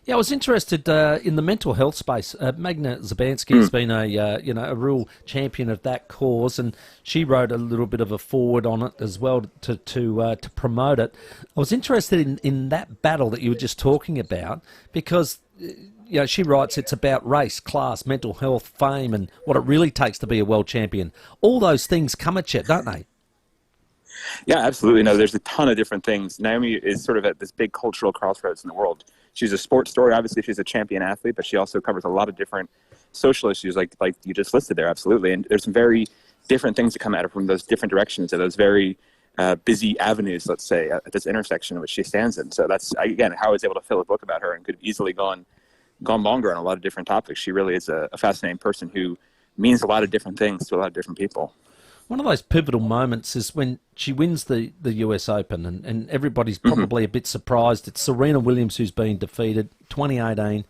Speaker 13: Yeah, I was interested in the mental health space. Magna Zabansky has been a real champion of that cause, and she wrote a little bit of a foreword on it as well to promote it. I was interested in that battle that you were just talking about because she writes it's about race, class, mental health, fame, and what it really takes to be a world champion. All those things come at you, don't they?
Speaker 6: Yeah, absolutely. No, there's a ton of different things. Naomi is sort of at this big cultural crossroads in the world. She's a sports story. Obviously, she's a champion athlete, but she also covers a lot of different social issues like you just listed there, absolutely. And there's some very different things that come at her from those different directions, of those very busy avenues, let's say, at this intersection in which she stands in. So that's, again, how I was able to fill a book about her and could have easily gone longer on a lot of different topics. She really is a fascinating person who means a lot of different things to a lot of different people.
Speaker 13: One of those pivotal moments is when she wins the US Open, and everybody's probably a bit surprised. It's Serena Williams who's been defeated, 2018.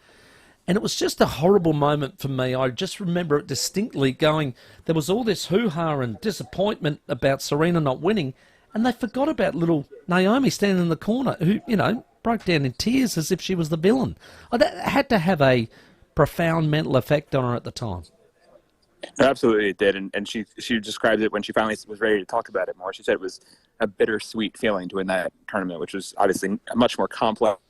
Speaker 13: And it was just a horrible moment for me. I just remember it distinctly going, there was all this hoo-ha and disappointment about Serena not winning, and they forgot about little Naomi standing in the corner who, broke down in tears as if she was the villain. That had to have a profound mental effect on her at the time.
Speaker 6: Absolutely, it did, and she described it when she finally was ready to talk about it more. She said it was a bittersweet feeling to win that tournament, which was obviously a much more complex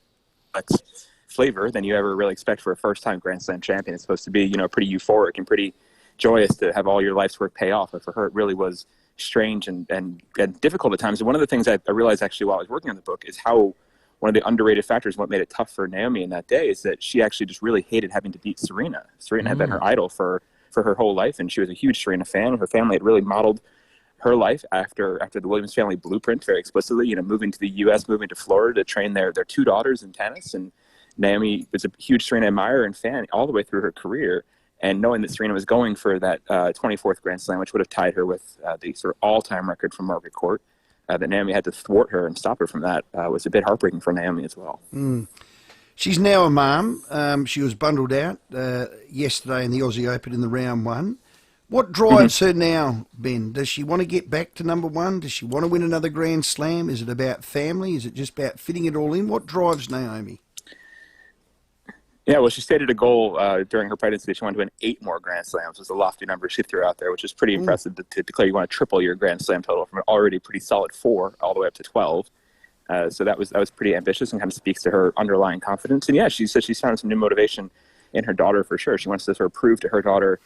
Speaker 6: flavor than you ever really expect for a first-time Grand Slam champion. It's supposed to be, pretty euphoric and pretty joyous to have all your life's work pay off. But for her, it really was strange and difficult at times. And one of the things I realized actually while I was working on the book is how one of the underrated factors, what made it tough for Naomi in that day, is that she actually just really hated having to beat Serena. Serena had been her idol for her whole life, and she was a huge Serena fan. Her family had really modeled her life after the Williams family blueprint very explicitly, moving to the U.S., moving to Florida to train their two daughters in tennis. And Naomi was a huge Serena admirer and fan all the way through her career. And knowing that Serena was going for that 24th Grand Slam, which would have tied her with the sort of all-time record from Margaret Court, that Naomi had to thwart her and stop her from that was a bit heartbreaking for Naomi as well.
Speaker 12: She's now a mum. She was bundled out yesterday in the Aussie Open in the round one. What drives her now, Ben? Does she want to get back to number one? Does she want to win another Grand Slam? Is it about family? Is it just about fitting it all in? What drives Naomi?
Speaker 6: Yeah, well, she stated a goal during her pregnancy that she wanted to win 8 more Grand Slams. Was a lofty number she threw out there, which is pretty impressive to declare you want to triple your Grand Slam total from an already pretty solid 4 all the way up to 12. So that was pretty ambitious and kind of speaks to her underlying confidence. And yeah, she said she's found some new motivation in her daughter for sure. She wants to sort of prove to her daughter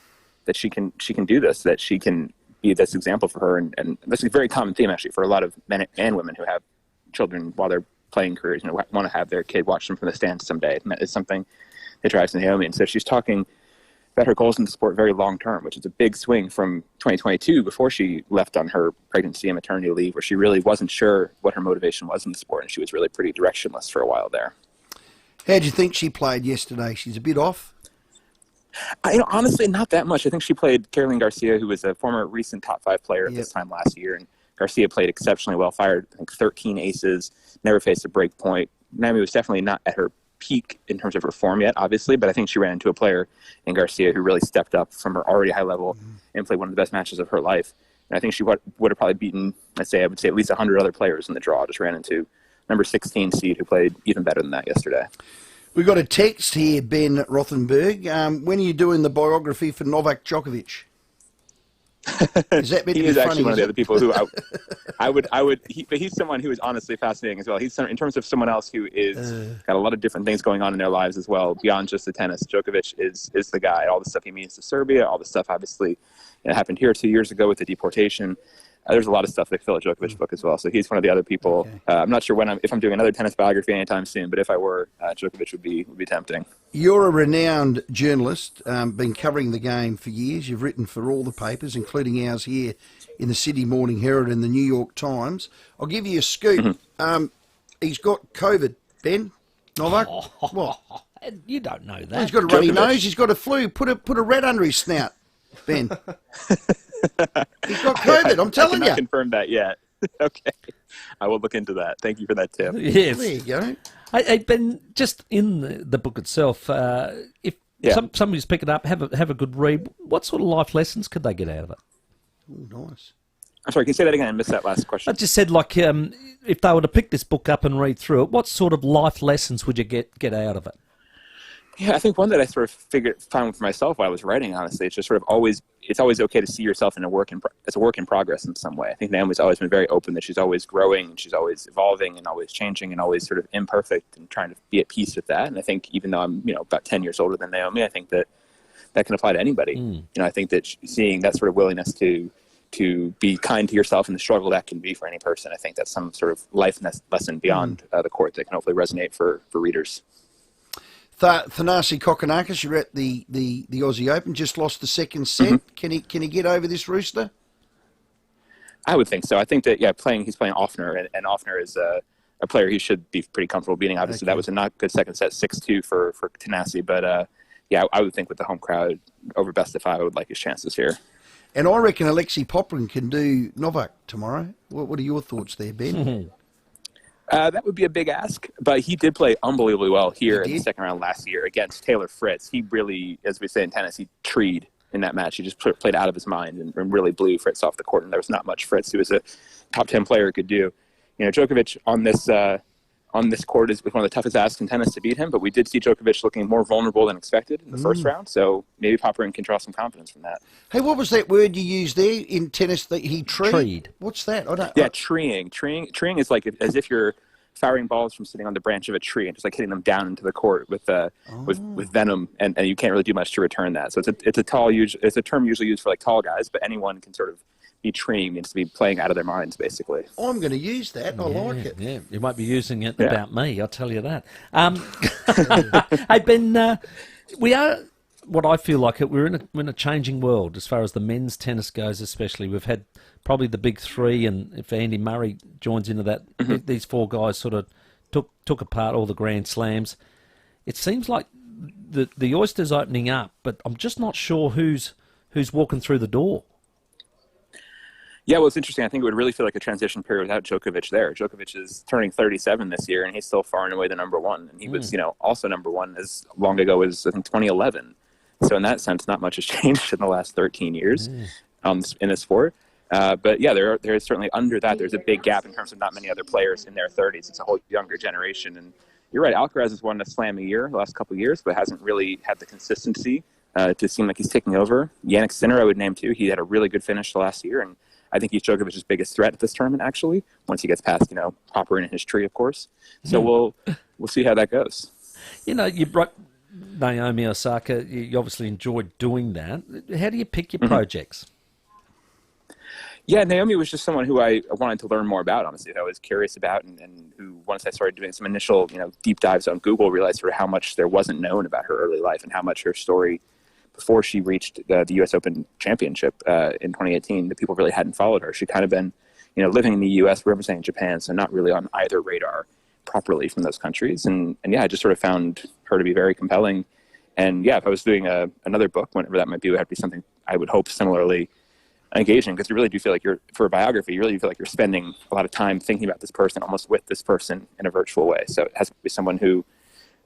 Speaker 6: that she can do this, that she can be this example for her. And that's a very common theme actually for a lot of men and women who have children while they're playing careers, want to have their kid watch them from the stands someday. And that is something that drives Naomi. And so she's talking about her goals in the sport very long term, which is a big swing from 2022 before she left on her pregnancy and maternity leave, where she really wasn't sure what her motivation was in the sport, and she was really pretty directionless for a while there.
Speaker 12: How do you think she played yesterday? She's a bit off?
Speaker 6: Honestly, not that much. I think she played Caroline Garcia, who was a former recent top 5 player at this time last year, and Garcia played exceptionally well, fired, I think, 13 aces, never faced a break point. Naomi was definitely not at her peak in terms of her form yet, obviously, but I think she ran into a player in Garcia who really stepped up from her already high level and played one of the best matches of her life. And I think she would have probably beaten, I would say at least 100 other players in the draw. Just ran into number 16 seed who played even better than that yesterday.
Speaker 12: We've got a text here, Ben Rothenberg. When are you doing the biography for Novak Djokovic? Is that
Speaker 6: he is actually one of the other people who but he's someone who is honestly fascinating as well. He's in terms of someone else who is got a lot of different things going on in their lives as well beyond just the tennis. Djokovic is the guy. All the stuff he means to Serbia, all the stuff obviously happened here 2 years ago with the deportation. There's a lot of stuff like Phil Djokovic book as well. So he's one of the other people. I'm not sure if I'm doing another tennis biography anytime soon, but if I were, Djokovic would be tempting.
Speaker 12: You're a renowned journalist, been covering the game for years. You've written for all the papers, including ours here in the Sydney Morning Herald and the New York Times. I'll give you a scoop. He's got COVID, Ben Novak. What?
Speaker 13: You don't know that.
Speaker 12: He's got a runny nose. He's got a flu. Put a rat under his snout, Ben. He's got COVID, I'm telling
Speaker 6: I
Speaker 12: you.
Speaker 6: cannot confirm that yet. Okay. I will look into that. Thank you for that tip.
Speaker 13: Yes.
Speaker 12: There you go.
Speaker 13: Hey, Ben, just in the book itself, if somebody's pick it up, have a good read, what sort of life lessons could they get out of it?
Speaker 12: Oh, nice.
Speaker 6: I'm sorry, can you say that again? I missed that last question.
Speaker 13: I just said, like, if they were to pick this book up and read through it, what sort of life lessons would you get out of it?
Speaker 6: Yeah, I think one that I sort of found for myself while I was writing, honestly, it's just sort of it's always okay to see yourself as a work in progress in some way. I think Naomi's always been very open that she's always growing and she's always evolving and always changing and always sort of imperfect and trying to be at peace with that. And I think even though I'm, about 10 years older than Naomi, I think that can apply to anybody. I think that seeing that sort of willingness to be kind to yourself and the struggle that can be for any person, I think that's some sort of life lesson beyond the court that can hopefully resonate for readers.
Speaker 12: Thanasi Kokkinakis, you're at the Aussie Open, just lost the second set. Can he get over this rooster?
Speaker 6: I would think so. I think that he's playing Offner, and Offner is a player he should be pretty comfortable beating. Obviously, that was a not good second set, 6-2 for Thanasi, but I would think with the home crowd over best of 5, I would like his chances here.
Speaker 12: And I reckon Alexei Popyrin can do Novak tomorrow. What are your thoughts there, Ben?
Speaker 6: That would be a big ask, but he did play unbelievably well here in the second round last year against Taylor Fritz. He really, as we say in tennis, he treed in that match. He just played out of his mind and really blew Fritz off the court, and there was not much Fritz, who was a top 10 player, could do. Djokovic on this court is one of the toughest asks in tennis to beat him, but we did see Djokovic looking more vulnerable than expected in the first round, so maybe Popyrin can draw some confidence from that.
Speaker 12: Hey, what was that word you used there in tennis that he treed? What's that?
Speaker 6: Treeing. Treeing is like as if you're firing balls from sitting on the branch of a tree and just like hitting them down into the court with venom, and you can't really do much to return that. So it's a term usually used for like tall guys, but anyone can sort of be treeing, means to be playing out of their minds, basically.
Speaker 12: I'm going to use that. I like it.
Speaker 13: Yeah, you won't be using it about me, I'll tell you that. Hey, Ben, we are, what I feel like we're in a changing world as far as the men's tennis goes, especially. We've had probably the big three, and if Andy Murray joins into that, these four guys sort of took apart all the Grand Slams. It seems like the oyster's opening up, but I'm just not sure who's walking through the door.
Speaker 6: Yeah, well, it's interesting. I think it would really feel like a transition period without Djokovic there. Djokovic is turning 37 this year, and he's still far and away the number one. And he was, also number one as long ago as, I think, 2011. So in that sense, not much has changed in the last 13 years in the sport. But yeah, there is certainly under that. There's a big gap in terms of not many other players in their 30s. It's a whole younger generation. And you're right, Alcaraz has won a slam a year the last couple of years, but hasn't really had the consistency to seem like he's taking over. Jannik Sinner, I would name too. He had a really good finish the last year, and I think he's Djokovic's biggest threat at this tournament, actually, once he gets past, Popyrin and his tree, of course. So we'll see how that goes.
Speaker 13: You brought Naomi Osaka. You obviously enjoyed doing that. How do you pick your projects?
Speaker 6: Yeah, Naomi was just someone who I wanted to learn more about, honestly, that I was curious about, and who, once I started doing some initial, deep dives on Google, realized sort of how much there wasn't known about her early life and how much her story before she reached the U.S. Open Championship in 2018, the people really hadn't followed her. She'd kind of been, living in the U.S., representing Japan, so not really on either radar properly from those countries. And I just sort of found her to be very compelling. And yeah, if I was doing another book, whenever that might be, it would have to be something I would hope similarly engaging, because you really do feel like for a biography, you really feel like you're spending a lot of time thinking about this person, almost with this person in a virtual way. So it has to be someone who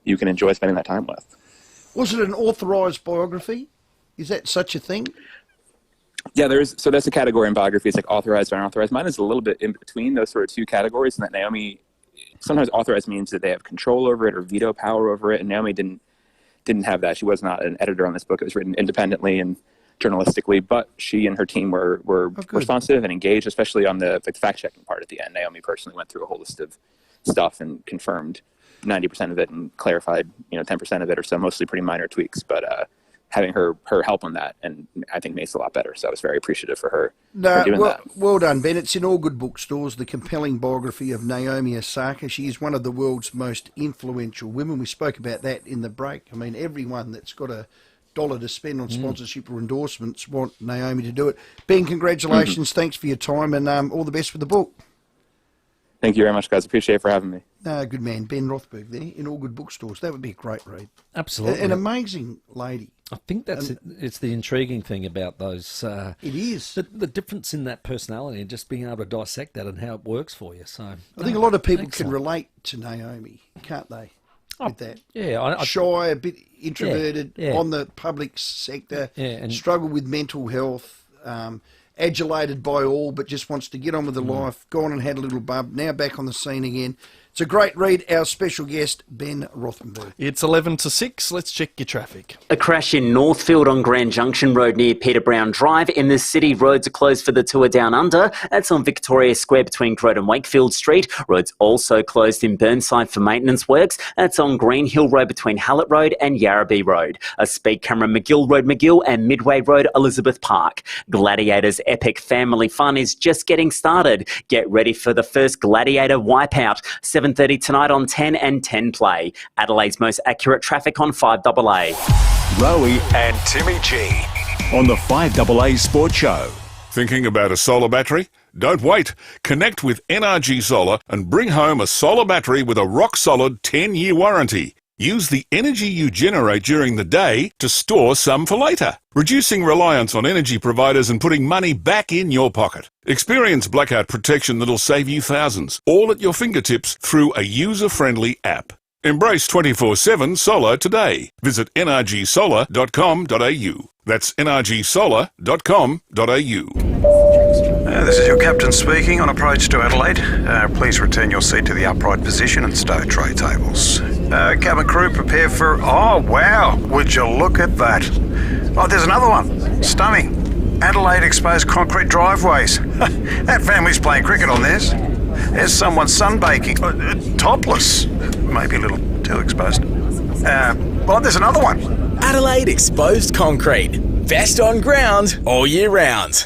Speaker 6: you can enjoy spending that time with.
Speaker 12: Was it an authorised biography? Is that such a thing?
Speaker 6: Yeah, so that's a category in biography. It's like authorized or unauthorized. Mine is a little bit in between those sort of two categories, and that Naomi, sometimes authorized means that they have control over it or veto power over it, and Naomi didn't have that. She was not an editor on this book. It was written independently and journalistically, but she and her team were responsive and engaged, especially on the fact-checking part at the end. Naomi personally went through a whole list of stuff and confirmed 90% of it and clarified 10% of it or so, mostly pretty minor tweaks, but having her help on that, and I think makes it a lot better. So I was very appreciative for her for doing that.
Speaker 12: Well done, Ben. It's in all good bookstores. The compelling biography of Naomi Osaka. She is one of the world's most influential women. We spoke about that in the break. I mean, everyone that's got a dollar to spend on sponsorship or endorsements want Naomi to do it. Ben, congratulations. Thanks for your time, and all the best with the book.
Speaker 6: Thank you very much, guys. Appreciate it for having me.
Speaker 12: Good man. Ben Rothberg there, in all good bookstores. That would be a great read.
Speaker 13: Absolutely.
Speaker 12: An amazing lady.
Speaker 13: I think that's it's the intriguing thing about those.
Speaker 12: It is.
Speaker 13: The difference in that personality and just being able to dissect that and how it works for you. So
Speaker 12: I think a lot of people can relate to Naomi, can't they? With that.
Speaker 13: Yeah.
Speaker 12: Shy, a bit introverted, on the public sector, and struggle with mental health, adulated by all, but just wants to get on with her life, gone and had a little bub, now back on the scene again. It's a great read. Our special guest, Ben Rothenberg.
Speaker 11: It's 11 to 6. Let's check your traffic.
Speaker 8: A crash in Northfield on Grand Junction Road near Peter Brown Drive. In the city, roads are closed for the tour down under. That's on Victoria Square between Croydon and Wakefield Street. Roads also closed in Burnside for maintenance works. That's on Green Hill Road between Hallett Road and Yarrabee Road. A speed camera McGill Road McGill and Midway Road Elizabeth Park. Gladiator's epic family fun is just getting started. Get ready for the first Gladiator Wipeout. 7:30 tonight on 10 and 10 Play. Adelaide's most accurate traffic on 5AA.
Speaker 1: Rowey and Timmy G on the 5AA Sports Show.
Speaker 29: Thinking about a solar battery? Don't wait. Connect with NRG Solar and bring home a solar battery with a rock-solid 10-year warranty. Use the energy you generate during the day to store some for later, reducing reliance on energy providers and putting money back in your pocket. Experience blackout protection that'll save you thousands, all at your fingertips through a user-friendly app. Embrace 24/7 solar today. Visit nrgsolar.com.au. That's nrgsolar.com.au.
Speaker 7: This is your captain speaking on approach to Adelaide. Please return your seat to the upright position and stow tray tables. Cabin crew, prepare for... Oh, wow! Would you look at that? Oh, there's another one. Stunning. Adelaide exposed concrete driveways. That family's playing cricket on theirs. There's someone sunbaking. Topless. Maybe a little too exposed. Well, there's another one.
Speaker 9: Adelaide exposed concrete. Best on ground all year round.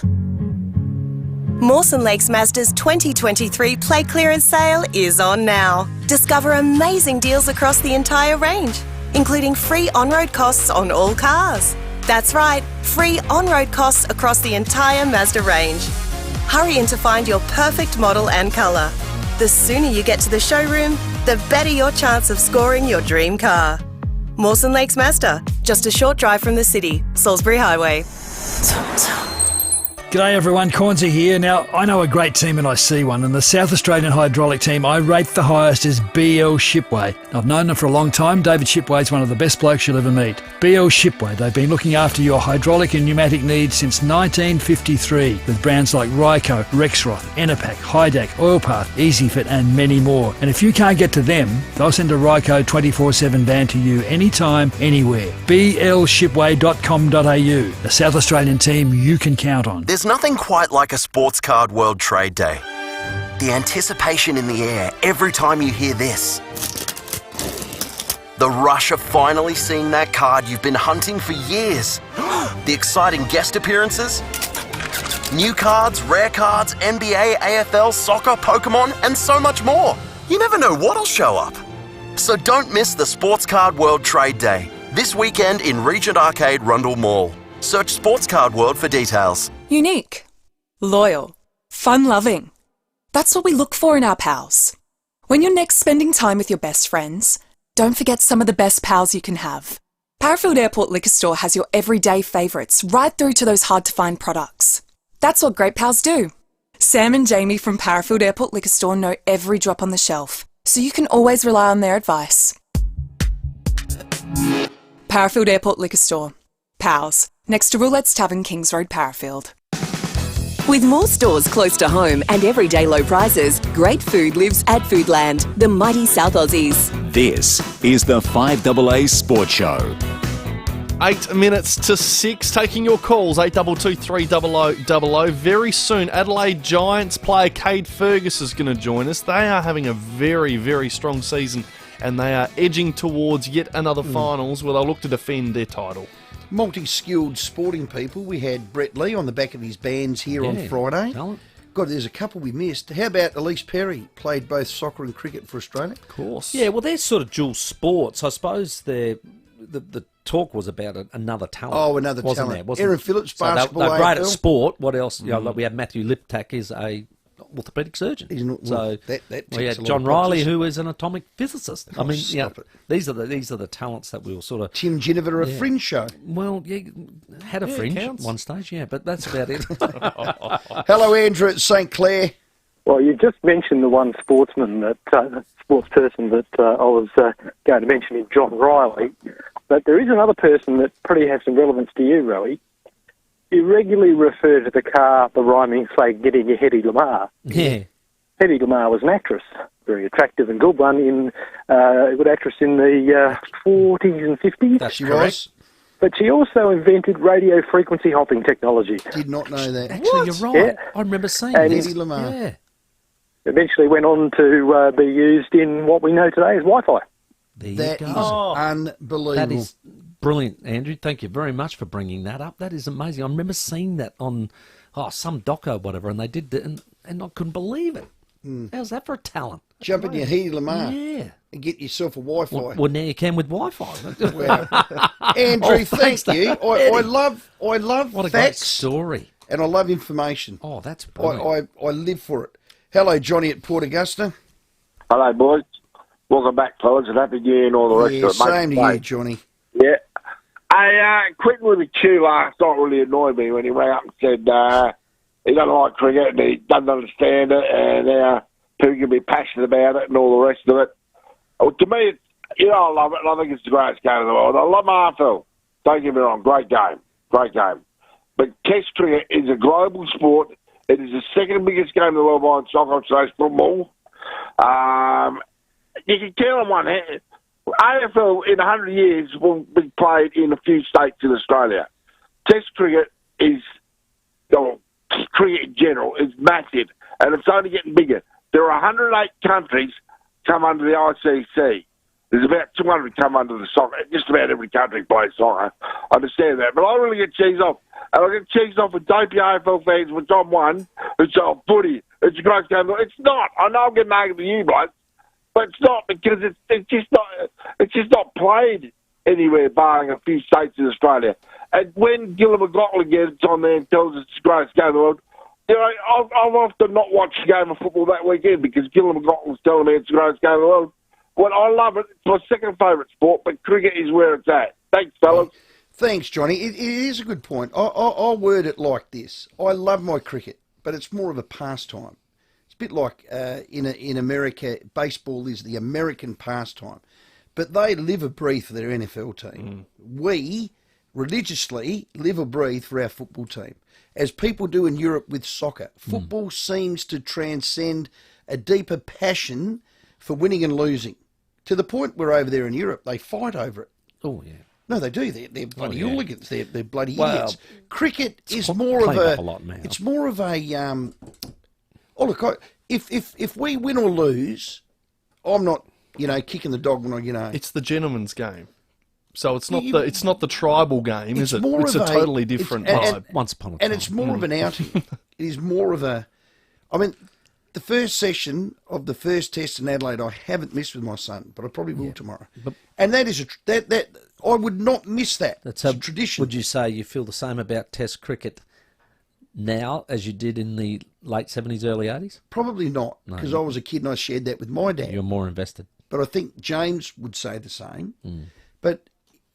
Speaker 10: Mawson Lakes Mazda's 2023 Play Clearance Sale is on now. Discover amazing deals across the entire range, including free on-road costs on all cars. That's right, free on-road costs across the entire Mazda range. Hurry in to find your perfect model and colour. The sooner you get to the showroom, the better your chance of scoring your dream car. Mawson Lakes Mazda, just a short drive from the city, Salisbury Highway.
Speaker 14: G'day everyone, Cornsey here. Now, I know a great team and I see one, and the South Australian hydraulic team I rate the highest is BL Shipway. I've known them for a long time. David Shipway is one of the best blokes you'll ever meet. BL Shipway, they've been looking after your hydraulic and pneumatic needs since 1953 with brands like Ryco, Rexroth, Enerpac, Hydac, Oilpath, EasyFit and many more. And if you can't get to them, they'll send a Ryco 24/7 van to you anytime, anywhere. blshipway.com.au, the South Australian team you can count on.
Speaker 16: There's nothing quite like a Sports Card World Trade Day. The anticipation in the air every time you hear this. The rush of finally seeing that card you've been hunting for years. The exciting guest appearances. New cards, rare cards, NBA, AFL, soccer, Pokemon, and so much more. You never know what'll show up. So don't miss the Sports Card World Trade Day. This weekend in Regent Arcade, Rundle Mall. Search Sports Card World for details.
Speaker 30: Unique, loyal, fun-loving. That's what we look for in our pals. When you're next spending time with your best friends, don't forget some of the best pals you can have. Parafield Airport Liquor Store has your everyday favourites right through to those hard-to-find products. That's what great pals do. Sam and Jamie from Parafield Airport Liquor Store know every drop on the shelf, so you can always rely on their advice. Parafield Airport Liquor Store. Pals. Next to Roulette's Tavern, Kings Road, Parafield.
Speaker 3: With more stores close to home and everyday low prices, great food lives at Foodland, the mighty South Aussies.
Speaker 1: This is the 5AA Sports Show.
Speaker 11: 8 minutes to 6, taking your calls, 8223 0000. Very soon, Adelaide Giants player Cade Fergus is going to join us. They are having a very, very strong season and they are edging towards yet another finals where they'll look to defend their title.
Speaker 12: multi-skilled sporting people. We had Brett Lee on the back of his bands here on Friday.
Speaker 13: Talent.
Speaker 12: God, there's a couple we missed. How about Elise Perry? Played both soccer and cricket for Australia.
Speaker 11: Of course.
Speaker 13: Yeah, well, they're sort of dual sports. I suppose the talk was about another talent.
Speaker 12: Oh, another
Speaker 13: wasn't
Speaker 12: talent.
Speaker 13: There?
Speaker 12: Erin Phillips, basketball.
Speaker 13: They're great at
Speaker 12: AFL.
Speaker 13: sport. What else? You know, like we had Matthew Liptak is a orthopaedic surgeon. So
Speaker 12: that
Speaker 13: we had
Speaker 12: ticks a lot
Speaker 13: John
Speaker 12: of
Speaker 13: Riley,
Speaker 12: boxes.
Speaker 13: who is an atomic physicist. I
Speaker 12: Oh,
Speaker 13: mean, yeah,
Speaker 12: stop it.
Speaker 13: these are the talents that we were sort of.
Speaker 12: Tim Ginniver, a fringe show.
Speaker 13: Well, yeah, had a fringe at
Speaker 12: counts.
Speaker 13: one stage, yeah, but that's about it.
Speaker 12: Hello, Andrew at St Clair.
Speaker 15: Well, you just mentioned the one sportsman sports person that I was going to mention is John Riley, but there is another person that probably has some relevance to you, Rowey. You regularly refer to the car, the rhyming slate-getting your Hedy Lamarr.
Speaker 13: Yeah.
Speaker 15: Hedy Lamarr was an actress, very attractive and good one, a good actress in the 40s and 50s.
Speaker 12: She was.
Speaker 15: But she also invented radio frequency hopping technology.
Speaker 12: Did not know that.
Speaker 13: Actually, you're right.
Speaker 15: Yeah.
Speaker 13: I remember seeing
Speaker 15: And
Speaker 13: this.
Speaker 12: Hedy Lamarr.
Speaker 13: Yeah.
Speaker 15: Eventually went on to be used in what we know today as Wi-Fi.
Speaker 13: There you
Speaker 12: That
Speaker 13: go.
Speaker 12: is
Speaker 13: Oh.
Speaker 12: unbelievable.
Speaker 13: That is brilliant, Andrew. Thank you very much for bringing that up. That is amazing. I remember seeing that on some doco or whatever, and they did it, and I couldn't believe it. How's that for a talent?
Speaker 12: Jump in your Hedy Lamarr.
Speaker 13: Yeah.
Speaker 12: And get yourself a Wi-Fi.
Speaker 13: Well, now you can with Wi-Fi.
Speaker 12: Wow. Andrew, thank you. I love
Speaker 13: what a great
Speaker 12: facts
Speaker 13: story.
Speaker 12: and I love information.
Speaker 13: Oh, that's brilliant.
Speaker 12: I live for it. Hello, Johnny at Port Augusta.
Speaker 17: Hello, boys. Welcome back, fellas, and happy new year and all the rest
Speaker 12: Yeah,
Speaker 17: of it, mate.
Speaker 12: same to you, Johnny.
Speaker 17: Yeah. Quentin with the chew last night really annoyed me when he rang up and said he doesn't like cricket and he doesn't understand it and people can be passionate about it and all the rest of it. Well, to me, I love it and I think it's the greatest game in the world. I love AFL. Don't get me wrong, great game. But Test cricket is a global sport. It is the second biggest game in the world behind soccer, today's football. You can count on one hand. AFL in 100 years will be played in a few states in Australia. Test cricket cricket in general is massive, and it's only getting bigger. There are 108 countries come under the ICC. There's about 200 come under the soccer. Just about every country plays soccer. I understand that. But I really get cheesed off. And I get cheesed off with dopey AFL fans, which I'm one, who say, oh, footy, it's a great game. It's not. I know I'm getting argued with you, blokes, but it's not because it's just not played anywhere barring a few states in Australia. And when Gillum McLaughlin gets on there and tells us it's the greatest game in the world, I've often not watched a game of football that weekend because Gillum McLaughlin's telling me it's the greatest game in the world. Well, I love it. It's my second favourite sport, but cricket is where it's at. Thanks, fellas.
Speaker 12: Thanks, Johnny. It is a good point. I'll word it like this. I love my cricket, but it's more of a pastime. It's a bit like in America, baseball is the American pastime. But they live or breathe for their NFL team. We religiously live or breathe for our football team, as people do in Europe with soccer. Football seems to transcend a deeper passion for winning and losing, to the point where over there in Europe, they fight over it.
Speaker 13: Oh, yeah.
Speaker 12: No, they do. They're bloody hooligans. They're bloody
Speaker 13: Well,
Speaker 12: idiots. Cricket is more of
Speaker 13: played up a lot now.
Speaker 12: It's more of a. If we win or lose, I'm not kicking the dog when I
Speaker 11: It's the gentleman's game. So it's not the tribal game, is it?
Speaker 12: more
Speaker 11: It's
Speaker 12: of
Speaker 11: a totally different vibe.
Speaker 13: Once upon a time.
Speaker 12: and it's more of an outing. It is more of a. I mean, the first session of the first test in Adelaide, I haven't missed with my son, but I probably will tomorrow. And that is that I would not miss that.
Speaker 13: That's
Speaker 12: a tradition.
Speaker 13: Would you say you feel the same about Test cricket now as you did in the late 70s, early 80s?
Speaker 12: Probably not, because I was a kid and I shared that with my dad.
Speaker 13: You're more invested.
Speaker 12: But I think James would say the same. But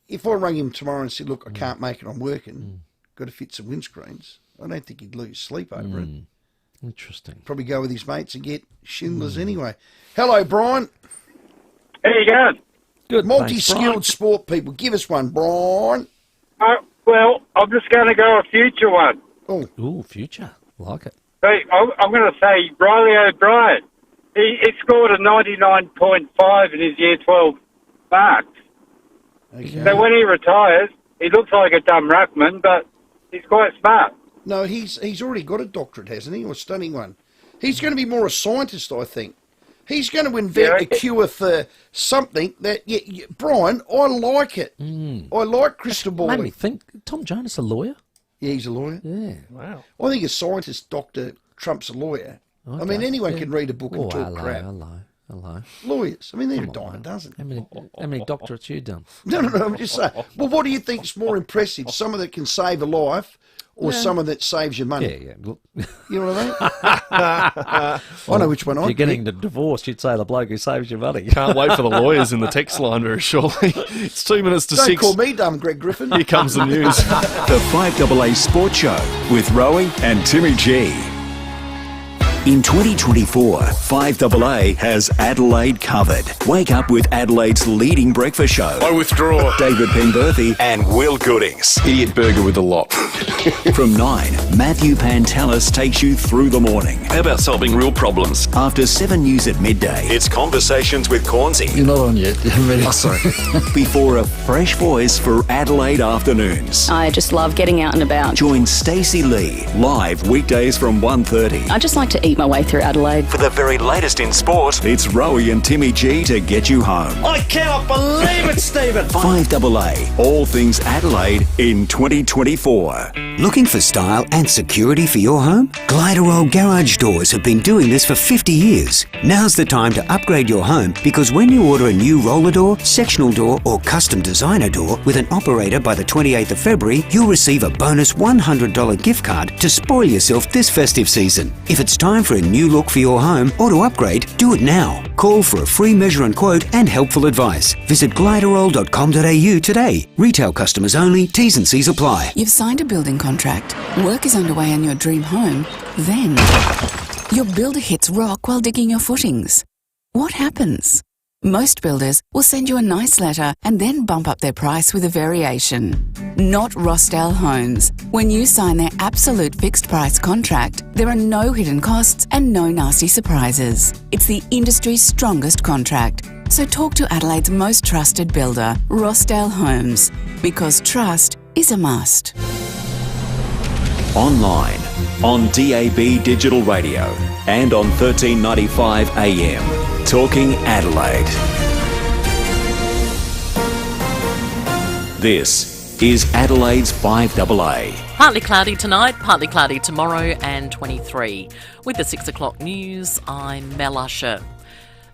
Speaker 12: if I rang him tomorrow and said, look, I can't make it, I'm working, got to fit some windscreens, I don't think he'd lose sleep over it.
Speaker 13: Interesting.
Speaker 12: Probably go with his mates and get Schindlers anyway. Hello, Brian.
Speaker 18: How you going?
Speaker 12: Good. Multi-skilled sport people. Give us one, Brian.
Speaker 18: Well, I'm just going to go a future one.
Speaker 13: Ooh, future. Like it.
Speaker 18: Hey, I'm going to say Riley O'Brien. He scored a 99.5 in his Year 12 marks.
Speaker 12: Okay.
Speaker 18: So when he retires, he looks like a dumb ruckman, but he's quite smart.
Speaker 12: No, he's already got a doctorate, hasn't he? Or a stunning one. He's going to be more a scientist, I think. He's going to invent a cure for something that, Brian, I like it. I like crystal balling.
Speaker 13: Made me think, Tom Jonas a lawyer?
Speaker 12: Yeah, he's a lawyer.
Speaker 13: Yeah.
Speaker 11: Wow.
Speaker 12: I think a scientist, Dr. Trump's a lawyer.
Speaker 13: Okay.
Speaker 12: I mean, anyone can read a book and talk crap.
Speaker 13: Hello.
Speaker 12: Lawyers. I mean, they're a dime a dozen.
Speaker 13: How many doctorates you done?
Speaker 12: No, I'm just saying. Well, what do you think's more impressive? Someone that can save a life or someone that saves your money?
Speaker 13: Yeah.
Speaker 12: You know what I mean? I know which one
Speaker 13: If
Speaker 12: I
Speaker 13: you're getting a divorce, you'd say the bloke who saves your money.
Speaker 11: Can't wait for the lawyers in the text line very shortly. It's 2 minutes to
Speaker 12: Don't
Speaker 11: 6.
Speaker 12: call me dumb, Greg Griffin.
Speaker 11: Here comes the news.
Speaker 1: The 5AA Sports Show with Rowey and Timmy G. In 2024, 5AA has Adelaide covered. Wake up with Adelaide's leading breakfast show.
Speaker 29: I withdraw.
Speaker 1: David Penberthy and Will Goodings.
Speaker 29: Idiot burger with a lot.
Speaker 1: From 9, Matthew Pantelis takes you through the morning.
Speaker 29: How about solving real problems?
Speaker 1: After 7 news at midday, it's Conversations with Cornsey.
Speaker 19: You're not on yet. You haven't read it.
Speaker 1: Oh, sorry. Before a fresh voice for Adelaide afternoons.
Speaker 20: I just love getting out and about.
Speaker 1: Join Stacey Lee, live weekdays from 1:30.
Speaker 20: I just like to eat my way through Adelaide.
Speaker 1: For the very latest in sport, it's Rowey and Timmy G to get you home.
Speaker 19: I cannot believe it, Stephen.
Speaker 1: 5AA, all things Adelaide in 2024.
Speaker 21: Looking for style and security for your home? Gliderol Garage Doors have been doing this for 50 years. Now's the time to upgrade your home because when you order a new roller door, sectional door or custom designer door with an operator by the 28th of February, you'll receive a bonus $100 gift card to spoil yourself this festive season. If it's time for a new look for your home or to upgrade, do it now. Call for a free measure and quote and helpful advice. Visit gliderol.com.au today. Retail customers only. T's and C's apply.
Speaker 22: You've signed a building contract. Work is underway on your dream home. Then, your builder hits rock while digging your footings. What happens? Most builders will send you a nice letter and then bump up their price with a variation. Not Rossdale Homes. When you sign their absolute fixed price contract, there are no hidden costs and no nasty surprises. It's the industry's strongest contract. So talk to Adelaide's most trusted builder, Rossdale Homes, because trust is a must.
Speaker 1: Online, on DAB Digital Radio and on 1395 AM. Talking Adelaide. This is Adelaide's 5AA.
Speaker 23: Partly cloudy tonight, partly cloudy tomorrow and 23. With the 6 o'clock news, I'm Mel Usher.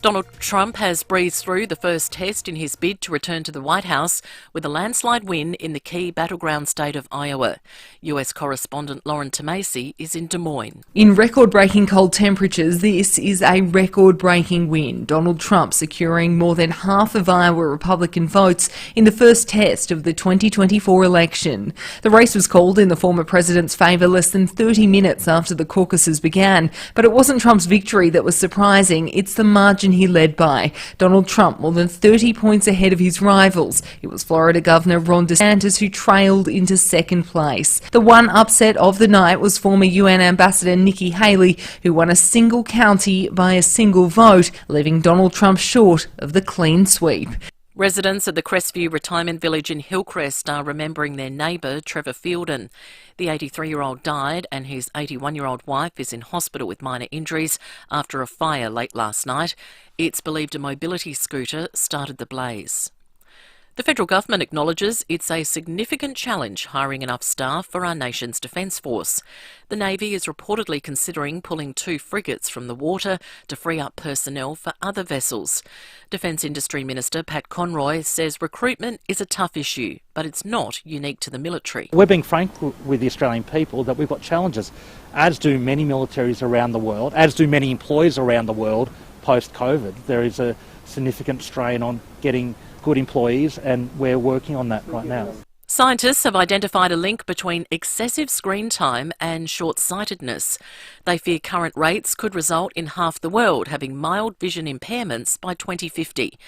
Speaker 23: Donald Trump has breezed through the first test in his bid to return to the White House with a landslide win in the key battleground state of Iowa. US correspondent Lauren Tomasi is in Des Moines.
Speaker 24: In record-breaking cold temperatures, this is a record-breaking win. Donald Trump securing more than half of Iowa Republican votes in the first test of the 2024 election. The race was called in the former president's favour less than 30 minutes after the caucuses began, but it wasn't Trump's victory that was surprising. It's the margin he led by. Donald Trump more than 30 points ahead of his rivals. It was Florida Governor Ron DeSantis who trailed into second place. The one upset of the night was former UN Ambassador Nikki Haley, who won a single county by a single vote, leaving Donald Trump short of the clean sweep.
Speaker 23: Residents at the Crestview Retirement Village in Hillcrest are remembering their neighbour, Trevor Fielden. The 83-year-old died and his 81-year-old wife is in hospital with minor injuries after a fire late last night. It's believed a mobility scooter started the blaze. The federal government acknowledges it's a significant challenge hiring enough staff for our nation's defence force. The Navy is reportedly considering pulling 2 frigates from the water to free up personnel for other vessels. Defence Industry Minister Pat Conroy says recruitment is a tough issue, but it's not unique to the military.
Speaker 25: We're being frank with the Australian people that we've got challenges, as do many militaries around the world, as do many employers around the world post-COVID. There is a significant strain on getting good employees, and we're working on that right now.
Speaker 23: Scientists have identified a link between excessive screen time and short-sightedness. They fear current rates could result in half the world having mild vision impairments by 2050.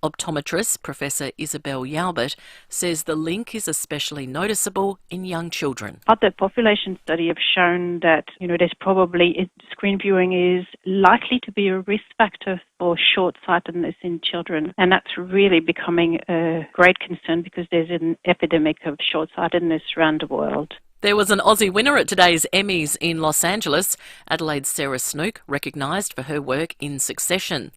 Speaker 23: Optometrist Professor Isabel Yalbert says the link is especially noticeable in young children.
Speaker 26: Other population studies have shown that, there's probably screen viewing is likely to be a risk factor for short-sightedness in children. And that's really becoming a great concern because there's an epidemic of short-sightedness around the world.
Speaker 23: There was an Aussie winner at today's Emmys in Los Angeles. Adelaide's Sarah Snook recognised for her work in Succession.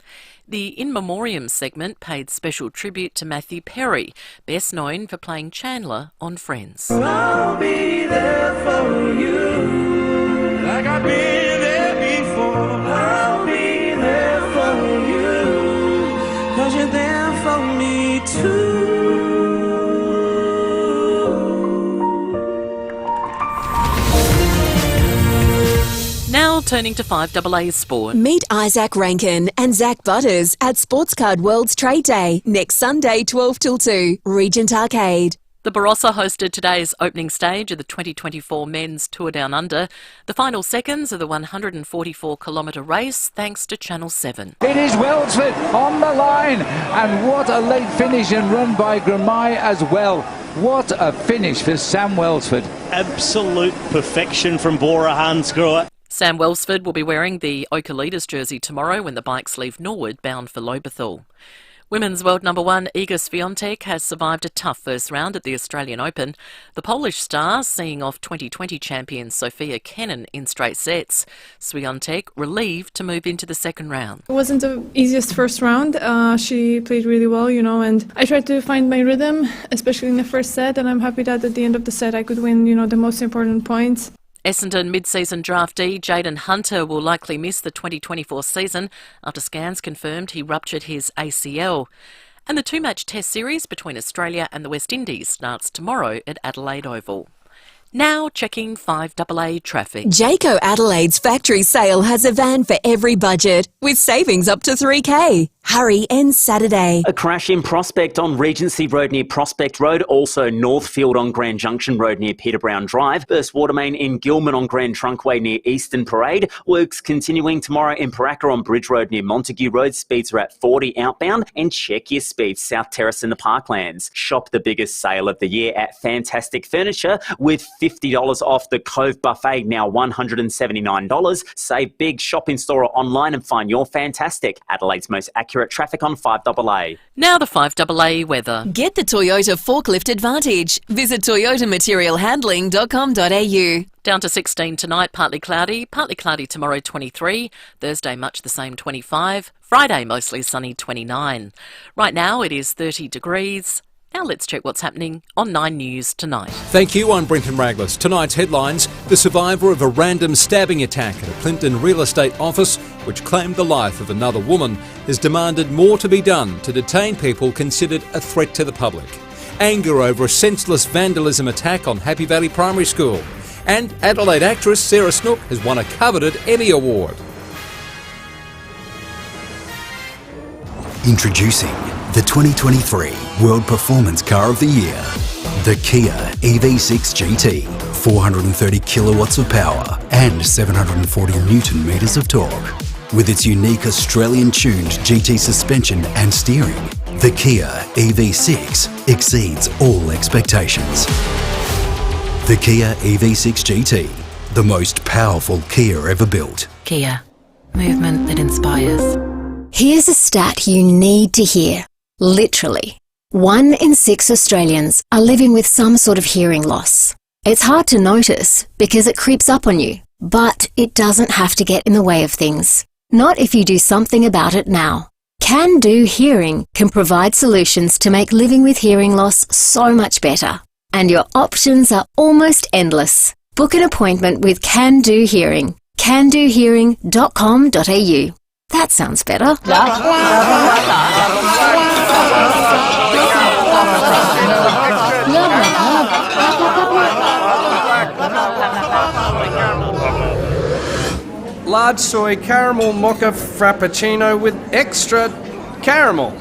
Speaker 23: The In Memoriam segment paid special tribute to Matthew Perry, best known for playing Chandler on Friends.
Speaker 19: I'll be there for you, like I've been there before. I'll be there for you, 'cause you're there for me too.
Speaker 23: Now turning to 5AA Sport.
Speaker 3: Meet Isaac Rankin and Zach Butters at Sportscard World's Trade Day next Sunday 12 till 2, Regent Arcade.
Speaker 23: The Barossa hosted today's opening stage of the 2024 Men's Tour Down Under, the final seconds of the 144-kilometre race, thanks to Channel 7.
Speaker 2: It is Welsford on the line, and what a late finish and run by Gramai as well. What a finish for Sam Welsford.
Speaker 4: Absolute perfection from Bora Hansgrohe.
Speaker 23: Sam Welsford will be wearing the Oka-Leaders jersey tomorrow when the bikes leave Norwood bound for Lobethal. Women's world number one Iga Swiatek has survived a tough first round at the Australian Open. The Polish star seeing off 2020 champion Sofia Kenin in straight sets. Swiatek relieved to move into the second round.
Speaker 5: It wasn't the easiest first round. She played really well, and I tried to find my rhythm, especially in the first set, and I'm happy that at the end of the set I could win, the most important points.
Speaker 23: Essendon mid-season draftee Jaden Hunter will likely miss the 2024 season after scans confirmed he ruptured his ACL. And the two-match test series between Australia and the West Indies starts tomorrow at Adelaide Oval. Now checking 5AA traffic.
Speaker 3: Jayco Adelaide's factory sale has a van for every budget, with savings up to $3,000. Hurry, ends Saturday.
Speaker 6: A crash in Prospect on Regency Road near Prospect Road, also Northfield on Grand Junction Road near Peter Brown Drive, burst water main in Gilman on Grand Trunkway near Eastern Parade, works continuing tomorrow in Paraka on Bridge Road near Montague Road, speeds are at 40 outbound, and check your speeds South Terrace in the Parklands. Shop the biggest sale of the year at Fantastic Furniture with $50 off the Cove Buffet, now $179. Save big, shop in store or online and find your Fantastic. Adelaide's most accurate traffic on 5AA.
Speaker 23: Now the 5AA weather.
Speaker 3: Get the Toyota Forklift Advantage. Visit toyotamaterialhandling.com.au.
Speaker 23: Down to 16 tonight, partly cloudy tomorrow 23, Thursday much the same 25, Friday mostly sunny 29. Right now it is 30 degrees. Now let's check what's happening on 9 News tonight.
Speaker 7: Thank you, I'm Brenton Raglas. Tonight's headlines: the survivor of a random stabbing attack at a Plympton real estate office which claimed the life of another woman has demanded more to be done to detain people considered a threat to the public. Anger over a senseless vandalism attack on Happy Valley Primary School. And Adelaide actress Sarah Snook has won a coveted Emmy Award.
Speaker 8: Introducing the 2023 World Performance Car of the Year, the Kia EV6 GT. 430 kilowatts of power and 740 Newton meters of torque. With its unique Australian-tuned GT suspension and steering, the Kia EV6 exceeds all expectations. The Kia EV6 GT, the most powerful Kia ever built.
Speaker 22: Kia, movement that inspires.
Speaker 9: Here's a stat you need to hear. Literally, 1 in 6 Australians are living with some sort of hearing loss. It's hard to notice because it creeps up on you, but it doesn't have to get in the way of things. Not if you do something about it now. Can Do Hearing can provide solutions to make living with hearing loss so much better. And your options are almost endless. Book an appointment with Can Do Hearing. candohearing.com.au. That sounds better.
Speaker 10: Large soy caramel mocha frappuccino with extra caramel.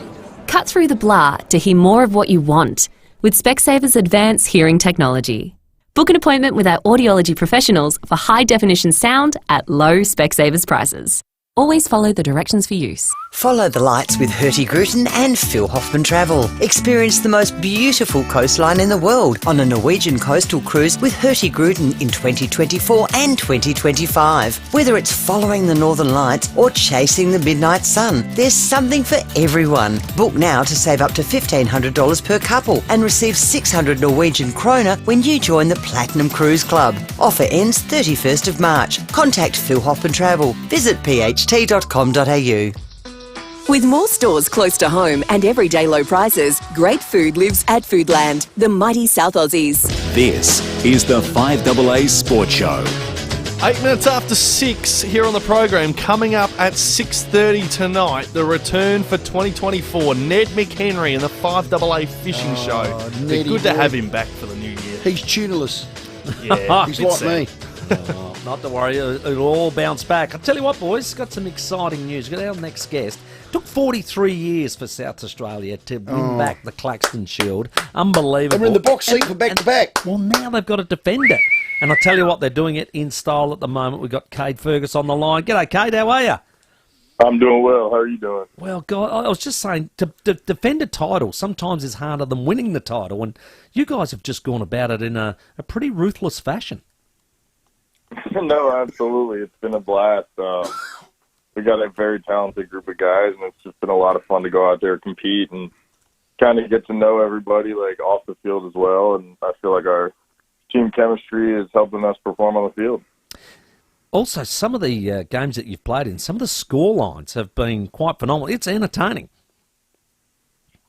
Speaker 27: Cut through the blah to hear more of what you want with Specsaver's advanced hearing technology. Book an appointment with our audiology professionals for high-definition sound at low Specsavers prices. Always follow the directions for use.
Speaker 11: Follow the lights with Hertie Gruten and Phil Hoffman Travel. Experience the most beautiful coastline in the world on a Norwegian coastal cruise with Hertie Gruten in 2024 and 2025. Whether it's following the northern lights or chasing the midnight sun, there's something for everyone. Book now to save up to $1,500 per couple and receive 600 Norwegian kroner when you join the Platinum Cruise Club. Offer ends 31st of March. Contact Phil Hoffman Travel. Visit pht.com.au.
Speaker 3: With more stores close to home and everyday low prices, great food lives at Foodland, the mighty South Aussies.
Speaker 1: This is the 5AA Sports Show.
Speaker 12: 8 minutes after 6 here on the program. Coming up at 6:30 tonight, the return for 2024, Ned McHenry and the 5AA Fishing Show. They're good to have him back for the new year.
Speaker 13: He's tuneless.
Speaker 12: Yeah,
Speaker 13: he's like me.
Speaker 14: Not to worry, it'll all bounce back. I'll tell you what, boys, got some exciting news. We've got our next guest. Took 43 years for South Australia to win back the Claxton Shield. Unbelievable.
Speaker 13: They were in the box seat for back-to-back.
Speaker 14: Well, now they've got to defend it. And I tell you what, they're doing it in style at the moment. We've got Cade Fergus on the line. G'day, Cade, how are you?
Speaker 15: I'm doing well. How are you doing?
Speaker 14: Well, God, I was just saying, to defend a title sometimes is harder than winning the title. And you guys have just gone about it in a pretty ruthless fashion.
Speaker 15: No, absolutely. It's been a blast. We got a very talented group of guys, and it's just been a lot of fun to go out there, compete, and kind of get to know everybody, like, off the field as well. And I feel like our team chemistry is helping us perform on the field.
Speaker 14: Also, some of the games that you've played in, some of the score lines have been quite phenomenal. It's entertaining.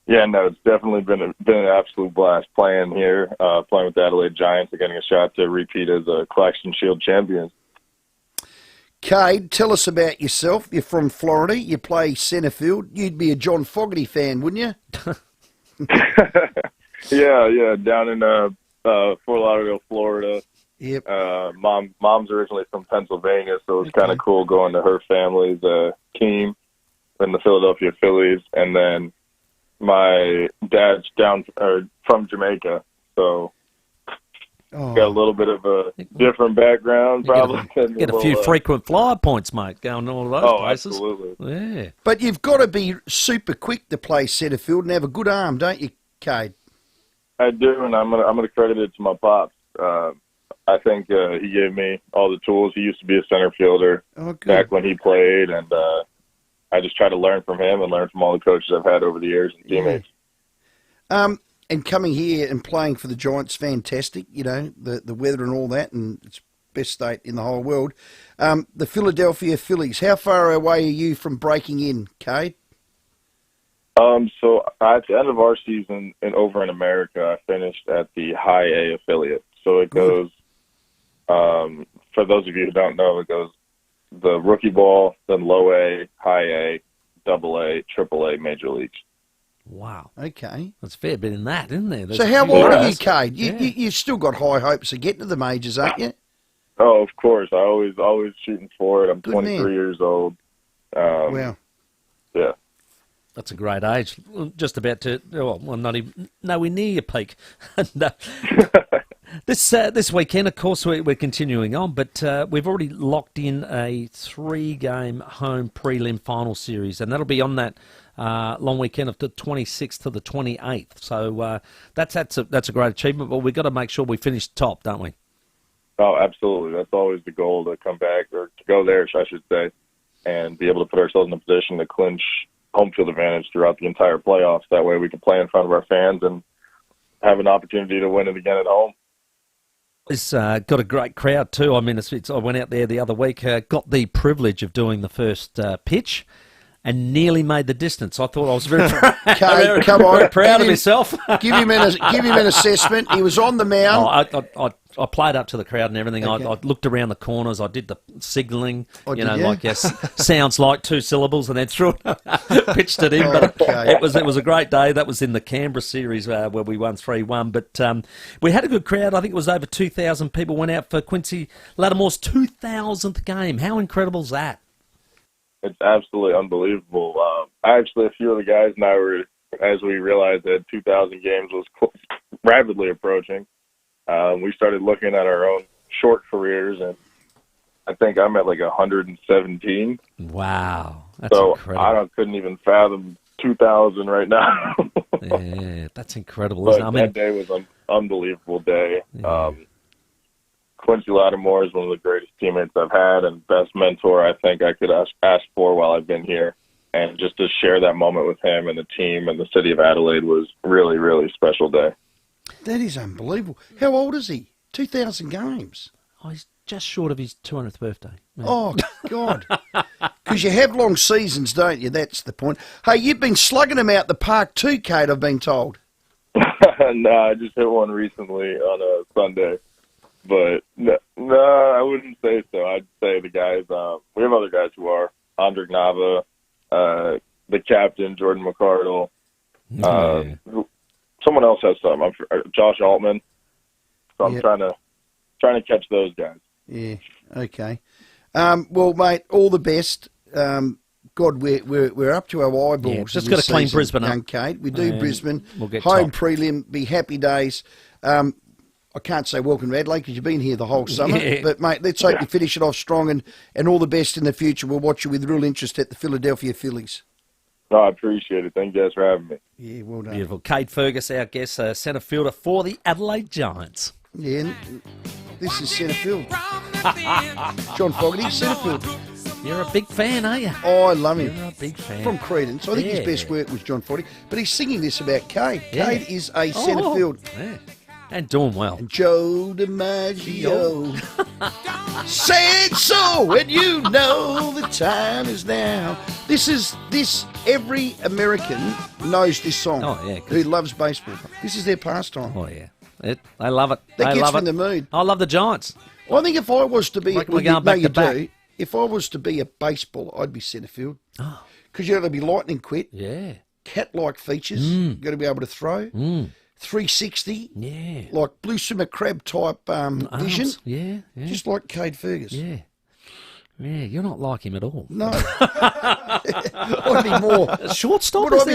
Speaker 15: Yeah, no, it's definitely been an absolute blast playing here, playing with the Adelaide Giants and getting a shot to repeat as a Claxton Shield champions.
Speaker 13: Cade, tell us about yourself. You're from Florida. You play centre field. You'd be a John Fogerty fan, wouldn't you?
Speaker 15: Yeah, down in Fort Lauderdale, Florida.
Speaker 13: Yep.
Speaker 15: Mom's originally from Pennsylvania, so it was kind of cool going to her family's team in the Philadelphia Phillies, and then my dad's from Jamaica, so got a little bit of a different background, probably.
Speaker 14: Get a few frequent flyer points, mate, going to all of those places.
Speaker 15: Absolutely.
Speaker 14: Yeah.
Speaker 13: But you've got to be super quick to play centre field and have a good arm, don't you, Cade?
Speaker 15: I do, and I'm gonna credit it to my pops. I think he gave me all the tools. He used to be a center fielder back when he played, and I just try to learn from him and learn from all the coaches I've had over the years and teammates.
Speaker 13: And coming here and playing for the Giants, fantastic. You know, the weather and all that, and it's best state in the whole world. The Philadelphia Phillies, how far away are you from breaking in, Cade?
Speaker 15: So at the end of our season over in America, I finished at the High A affiliate. So it goes, for those of you who don't know, it goes the rookie ball, then low A, high A, double A, triple A, major leagues.
Speaker 14: Wow.
Speaker 13: Okay.
Speaker 14: That's a fair bit in that, isn't there?
Speaker 13: So how old are you, Cade? You've still got high hopes of getting to the majors, aren't you?
Speaker 15: Oh, of course. I always shooting for it. I'm 23 years old.
Speaker 13: Wow.
Speaker 15: Yeah.
Speaker 14: That's a great age. Just about to, well, not even, nowhere near your peak. No. This weekend, of course, we're continuing on, but we've already locked in a 3-game home prelim final series, and that'll be on that long weekend of the 26th to the 28th. So that's a great achievement, but we've got to make sure we finish top, don't we?
Speaker 15: Oh, absolutely. That's always the goal, to come back, or to go there, I should say, and be able to put ourselves in a position to clinch home field advantage throughout the entire playoffs. That way we can play in front of our fans and have an opportunity to win it again at home.
Speaker 14: It's got a great crowd too. I mean, I went out there the other week, got the privilege of doing the first pitch, and nearly made the distance. I thought I was very, very proud of myself.
Speaker 13: Give him an assessment. He was on the mound.
Speaker 14: I played up to the crowd and everything.
Speaker 13: Okay.
Speaker 14: I looked around the corners. I did the signalling.
Speaker 13: Oh,
Speaker 14: like yes, sounds like 2 syllables, and then threw it, pitched it in. But it was a great day. That was in the Canberra series where we won 3-1. But we had a good crowd. I think it was over 2,000 people went out for Quincy Lattimore's 2,000th game. How incredible is that?
Speaker 15: It's absolutely unbelievable. Actually, a few of the guys and I were, as we realized that 2,000 games was rapidly approaching, we started looking at our own short careers, and I think I'm at like 117.
Speaker 14: Wow. That's
Speaker 15: so
Speaker 14: incredible.
Speaker 15: couldn't even fathom 2,000 right now.
Speaker 14: Yeah, that's incredible,
Speaker 15: But
Speaker 14: isn't it? I mean,
Speaker 15: that day was an unbelievable day. Quincy Lattimore is one of the greatest teammates I've had and best mentor I think I could ask for while I've been here. And just to share that moment with him and the team and the city of Adelaide was really, really special day.
Speaker 13: That is unbelievable. How old is he? 2,000 games.
Speaker 14: oh, he's just short of his 200th birthday. Yeah.
Speaker 13: Oh, God. Because you have long seasons, don't you? That's the point. Hey, you've been slugging them out the park too, Kate, I've been told.
Speaker 15: No, I just hit one recently on a Sunday. But no, I wouldn't say so. I'd say the guys, we have other guys who are. Andrik Nava, the captain, Jordan McCardle. Someone else has some. Josh Altman. So I'm trying to catch those guys.
Speaker 13: Yeah, okay. Well, mate, all the best. God, we're up to our eyeballs.
Speaker 14: Yeah, just got to clean Brisbane
Speaker 13: young
Speaker 14: up.
Speaker 13: Kate. We do Brisbane.
Speaker 14: We'll get
Speaker 13: home
Speaker 14: top.
Speaker 13: prelim, be happy days. I can't say welcome to Adelaide because you've been here the whole summer.
Speaker 14: Yeah.
Speaker 13: But, mate, let's hope you finish it off strong and all the best in the future. We'll watch you with real interest at the Philadelphia Phillies.
Speaker 15: No, I appreciate it. Thank you guys for having me.
Speaker 13: Yeah, well done.
Speaker 14: Beautiful. Kate Fergus, our guest, centre fielder for the Adelaide Giants.
Speaker 13: Yeah, and this is centre field. John Fogarty, centre field.
Speaker 14: You're a big fan, are you?
Speaker 13: Oh, I love him.
Speaker 14: You're a big fan.
Speaker 13: From Credence. I think his best work was John Fogarty. But he's singing this about Kate.
Speaker 14: Yeah.
Speaker 13: Kate is a centre field.
Speaker 14: Yeah. And doing well.
Speaker 13: And Joe DiMaggio said so, and you know the time is now. Every American knows this song.
Speaker 14: Oh, yeah.
Speaker 13: Who loves baseball. This is their pastime.
Speaker 14: Oh, yeah. I love it.
Speaker 13: That
Speaker 14: I
Speaker 13: gets
Speaker 14: love
Speaker 13: me
Speaker 14: it.
Speaker 13: in the mood.
Speaker 14: I love the Giants.
Speaker 13: Well, I think if I was to be...
Speaker 14: Reckon we're going back to back.
Speaker 13: If I was to be a baseball, I'd be centre field.
Speaker 14: Oh.
Speaker 13: Because you've got to be lightning quick.
Speaker 14: Yeah.
Speaker 13: Cat-like features. You've got to be able to throw. 360.
Speaker 14: Yeah.
Speaker 13: Like blue swimmer crab type vision.
Speaker 14: Yeah.
Speaker 13: Just like Cade Fergus.
Speaker 14: Yeah. Yeah, you're not like him at all.
Speaker 13: No. I'd be more...
Speaker 14: Shortstop?
Speaker 13: Would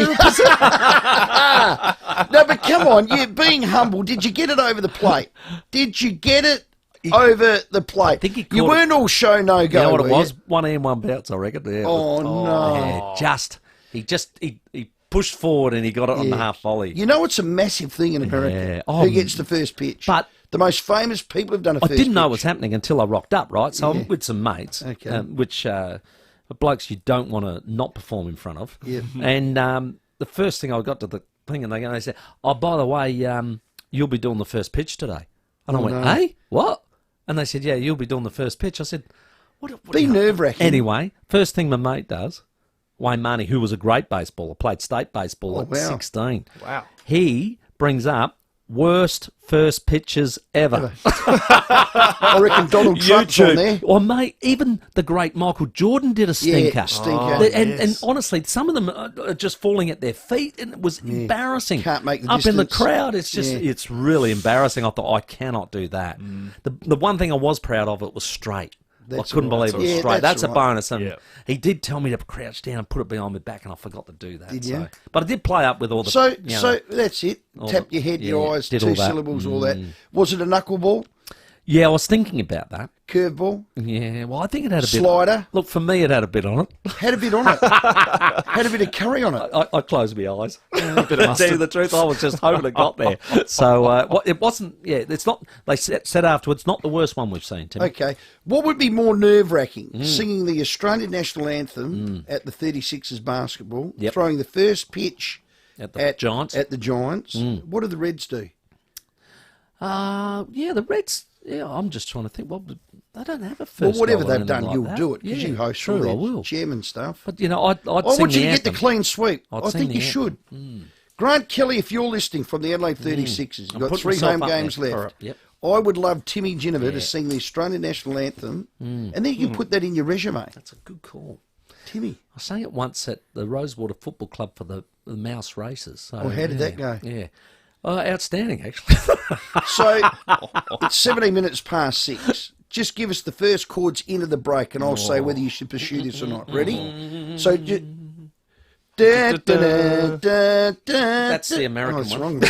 Speaker 13: No, but come on, you being humble, did you get it over the plate? Did you get it over the plate?
Speaker 14: I think
Speaker 13: you weren't all show no go.
Speaker 14: You know what it
Speaker 13: were
Speaker 14: was?
Speaker 13: you?
Speaker 14: 1 hand, 1 bounce, I reckon. Yeah,
Speaker 13: Oh, no.
Speaker 14: Yeah, he pushed forward and he got it on the half volley.
Speaker 13: You know it's a massive thing in America.
Speaker 14: Yeah. Oh,
Speaker 13: who gets the first pitch?
Speaker 14: But
Speaker 13: the most famous people have done a
Speaker 14: I
Speaker 13: first
Speaker 14: didn't know it
Speaker 13: pitch.
Speaker 14: was happening until I rocked up, right? So I'm with some mates, which blokes you don't want to not perform in front of.
Speaker 13: Yeah.
Speaker 14: And the first thing I got to the thing, and they said, "Oh, by the way, you'll be doing the first pitch today." And I went, "Hey, what?" And they said, "Yeah, you'll be doing the first pitch." I said, "What?"
Speaker 13: Be nerve-wracking.
Speaker 14: Anyway, first thing my mate does, Wayne Marnie, who was a great baseballer, played state baseball at 16.
Speaker 12: Wow.
Speaker 14: He brings up worst first pitches ever.
Speaker 13: I reckon Donald Trump's on there.
Speaker 14: Or, mate, even the great Michael Jordan did a stinker.
Speaker 13: Yeah, stinker.
Speaker 14: And honestly, some of them are just falling at their feet, and it was embarrassing.
Speaker 13: Can't make the
Speaker 14: Up in the
Speaker 13: distance.
Speaker 14: crowd, it's just, it's really embarrassing. I thought, I cannot do that. The one thing I was proud of, it was straight.
Speaker 13: That's
Speaker 14: I couldn't
Speaker 13: all right.
Speaker 14: believe it was
Speaker 13: Yeah,
Speaker 14: straight.
Speaker 13: that's
Speaker 14: That's a
Speaker 13: right.
Speaker 14: bonus. And he did tell me to crouch down and put it behind my back, and I forgot to do that.
Speaker 13: Did you?
Speaker 14: But I did play up with all the...
Speaker 13: So that's it.
Speaker 14: all
Speaker 13: Tap
Speaker 14: the-
Speaker 13: your head,
Speaker 14: yeah,
Speaker 13: your eyes,
Speaker 14: did
Speaker 13: 2
Speaker 14: all that.
Speaker 13: syllables, all that. Was it a knuckleball?
Speaker 14: Yeah, I was thinking about that.
Speaker 13: Curveball?
Speaker 14: Yeah, well, I think it had a bit...
Speaker 13: Slider?
Speaker 14: Look, for me, it had a bit on it.
Speaker 13: Had a bit on it. Had a bit of curry on it.
Speaker 14: I closed my eyes. To tell you the truth, I was just hoping it got there. So it wasn't. Yeah, it's not. They said afterwards, not the worst one we've seen. Timmy.
Speaker 13: Okay. What would be more nerve-wracking? Singing the Australian national anthem at the 36ers basketball, throwing the first pitch
Speaker 14: at the Giants.
Speaker 13: At the Giants. What do the Reds do?
Speaker 14: Yeah, the Reds. Yeah, I'm just trying to think. Well, they don't have a first.
Speaker 13: Well, whatever
Speaker 14: goal or
Speaker 13: they've done,
Speaker 14: anything
Speaker 13: you'll
Speaker 14: like
Speaker 13: do
Speaker 14: that.
Speaker 13: it because
Speaker 14: Yeah,
Speaker 13: you host
Speaker 14: true,
Speaker 13: all
Speaker 14: I
Speaker 13: their
Speaker 14: will.
Speaker 13: chairman stuff.
Speaker 14: But you know, I'd
Speaker 13: I
Speaker 14: sing
Speaker 13: want you
Speaker 14: the
Speaker 13: to get the
Speaker 14: anthem.
Speaker 13: clean sweep.
Speaker 14: I'd
Speaker 13: I
Speaker 14: sing
Speaker 13: think
Speaker 14: the
Speaker 13: you
Speaker 14: anthem.
Speaker 13: should. Grant Kelly, if you're listening from the Adelaide 36ers, you've
Speaker 14: I'm
Speaker 13: got
Speaker 14: putting
Speaker 13: 3
Speaker 14: myself
Speaker 13: home
Speaker 14: up
Speaker 13: games
Speaker 14: there.
Speaker 13: left.
Speaker 14: All right, yep.
Speaker 13: I would love Timmy Ginniver to sing the Australian national anthem, and then you can put that in your resume.
Speaker 14: That's a good call.
Speaker 13: Timmy.
Speaker 14: I sang it once at the Rosewater Football Club for the mouse races. So,
Speaker 13: Oh, how did that go?
Speaker 14: Yeah. Outstanding, actually.
Speaker 13: So it's 17 minutes past 6. Just give us the first chords into the break, and I'll say whether you should pursue this or not. Ready? So,
Speaker 14: That's the American
Speaker 13: it's
Speaker 14: one.
Speaker 13: wrong.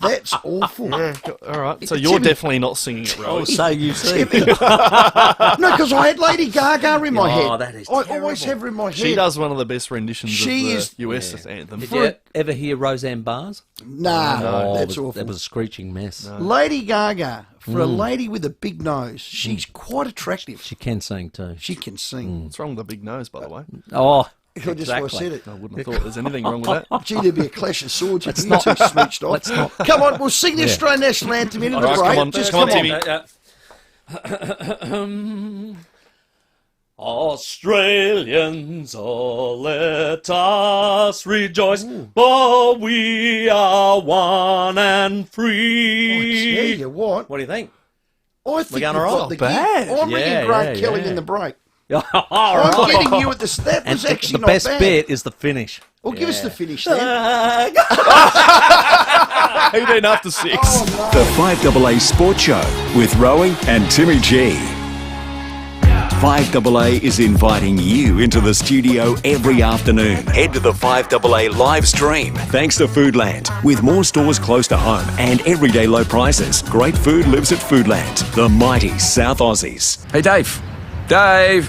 Speaker 13: That's awful.
Speaker 12: Yeah, all right. So you're definitely not singing it, Rowey.
Speaker 14: So you see.
Speaker 13: No, because I had Lady Gaga in my head.
Speaker 14: That is
Speaker 13: I always have her in my head.
Speaker 12: She does one of the best renditions of the US anthem.
Speaker 14: Did you ever hear Roseanne Barr's?
Speaker 13: No, that's awful.
Speaker 14: That was a screeching mess.
Speaker 12: No.
Speaker 13: Lady Gaga, for a lady with a big nose, she's quite attractive.
Speaker 14: She can sing too.
Speaker 13: She can sing.
Speaker 12: What's wrong with the big nose, by the way?
Speaker 14: Oh,
Speaker 13: I just I said it.
Speaker 12: I wouldn't have thought there's anything wrong with that.
Speaker 13: Gee, there'd be a clash of swords if you two smooched off. Come on, we'll sing the Australian National Anthem into the break.
Speaker 12: Come on,
Speaker 13: Just
Speaker 12: come on,
Speaker 13: Timmy.
Speaker 16: Australians, oh, let us rejoice, for we are one and free.
Speaker 13: I tell you what.
Speaker 16: What do you think?
Speaker 13: I think
Speaker 16: We're going
Speaker 13: you've
Speaker 16: all
Speaker 13: got the
Speaker 16: right.
Speaker 13: gig. I'm ringing Grant Kelly in the break.
Speaker 14: All
Speaker 13: I'm
Speaker 14: right.
Speaker 13: getting you at the... That was
Speaker 14: And
Speaker 13: actually
Speaker 14: the
Speaker 13: not
Speaker 14: best
Speaker 13: bad.
Speaker 14: bit is the finish.
Speaker 13: Well, give us the finish then.
Speaker 12: Who did after 6?
Speaker 1: The 5AA Sports Show with Rowey and Timmy G. 5AA is inviting you into the studio every afternoon. Head to the 5AA live stream. Thanks to Foodland. With more stores close to home and everyday low prices, great food lives at Foodland. The mighty South Aussies.
Speaker 17: Hey, Dave. Davey!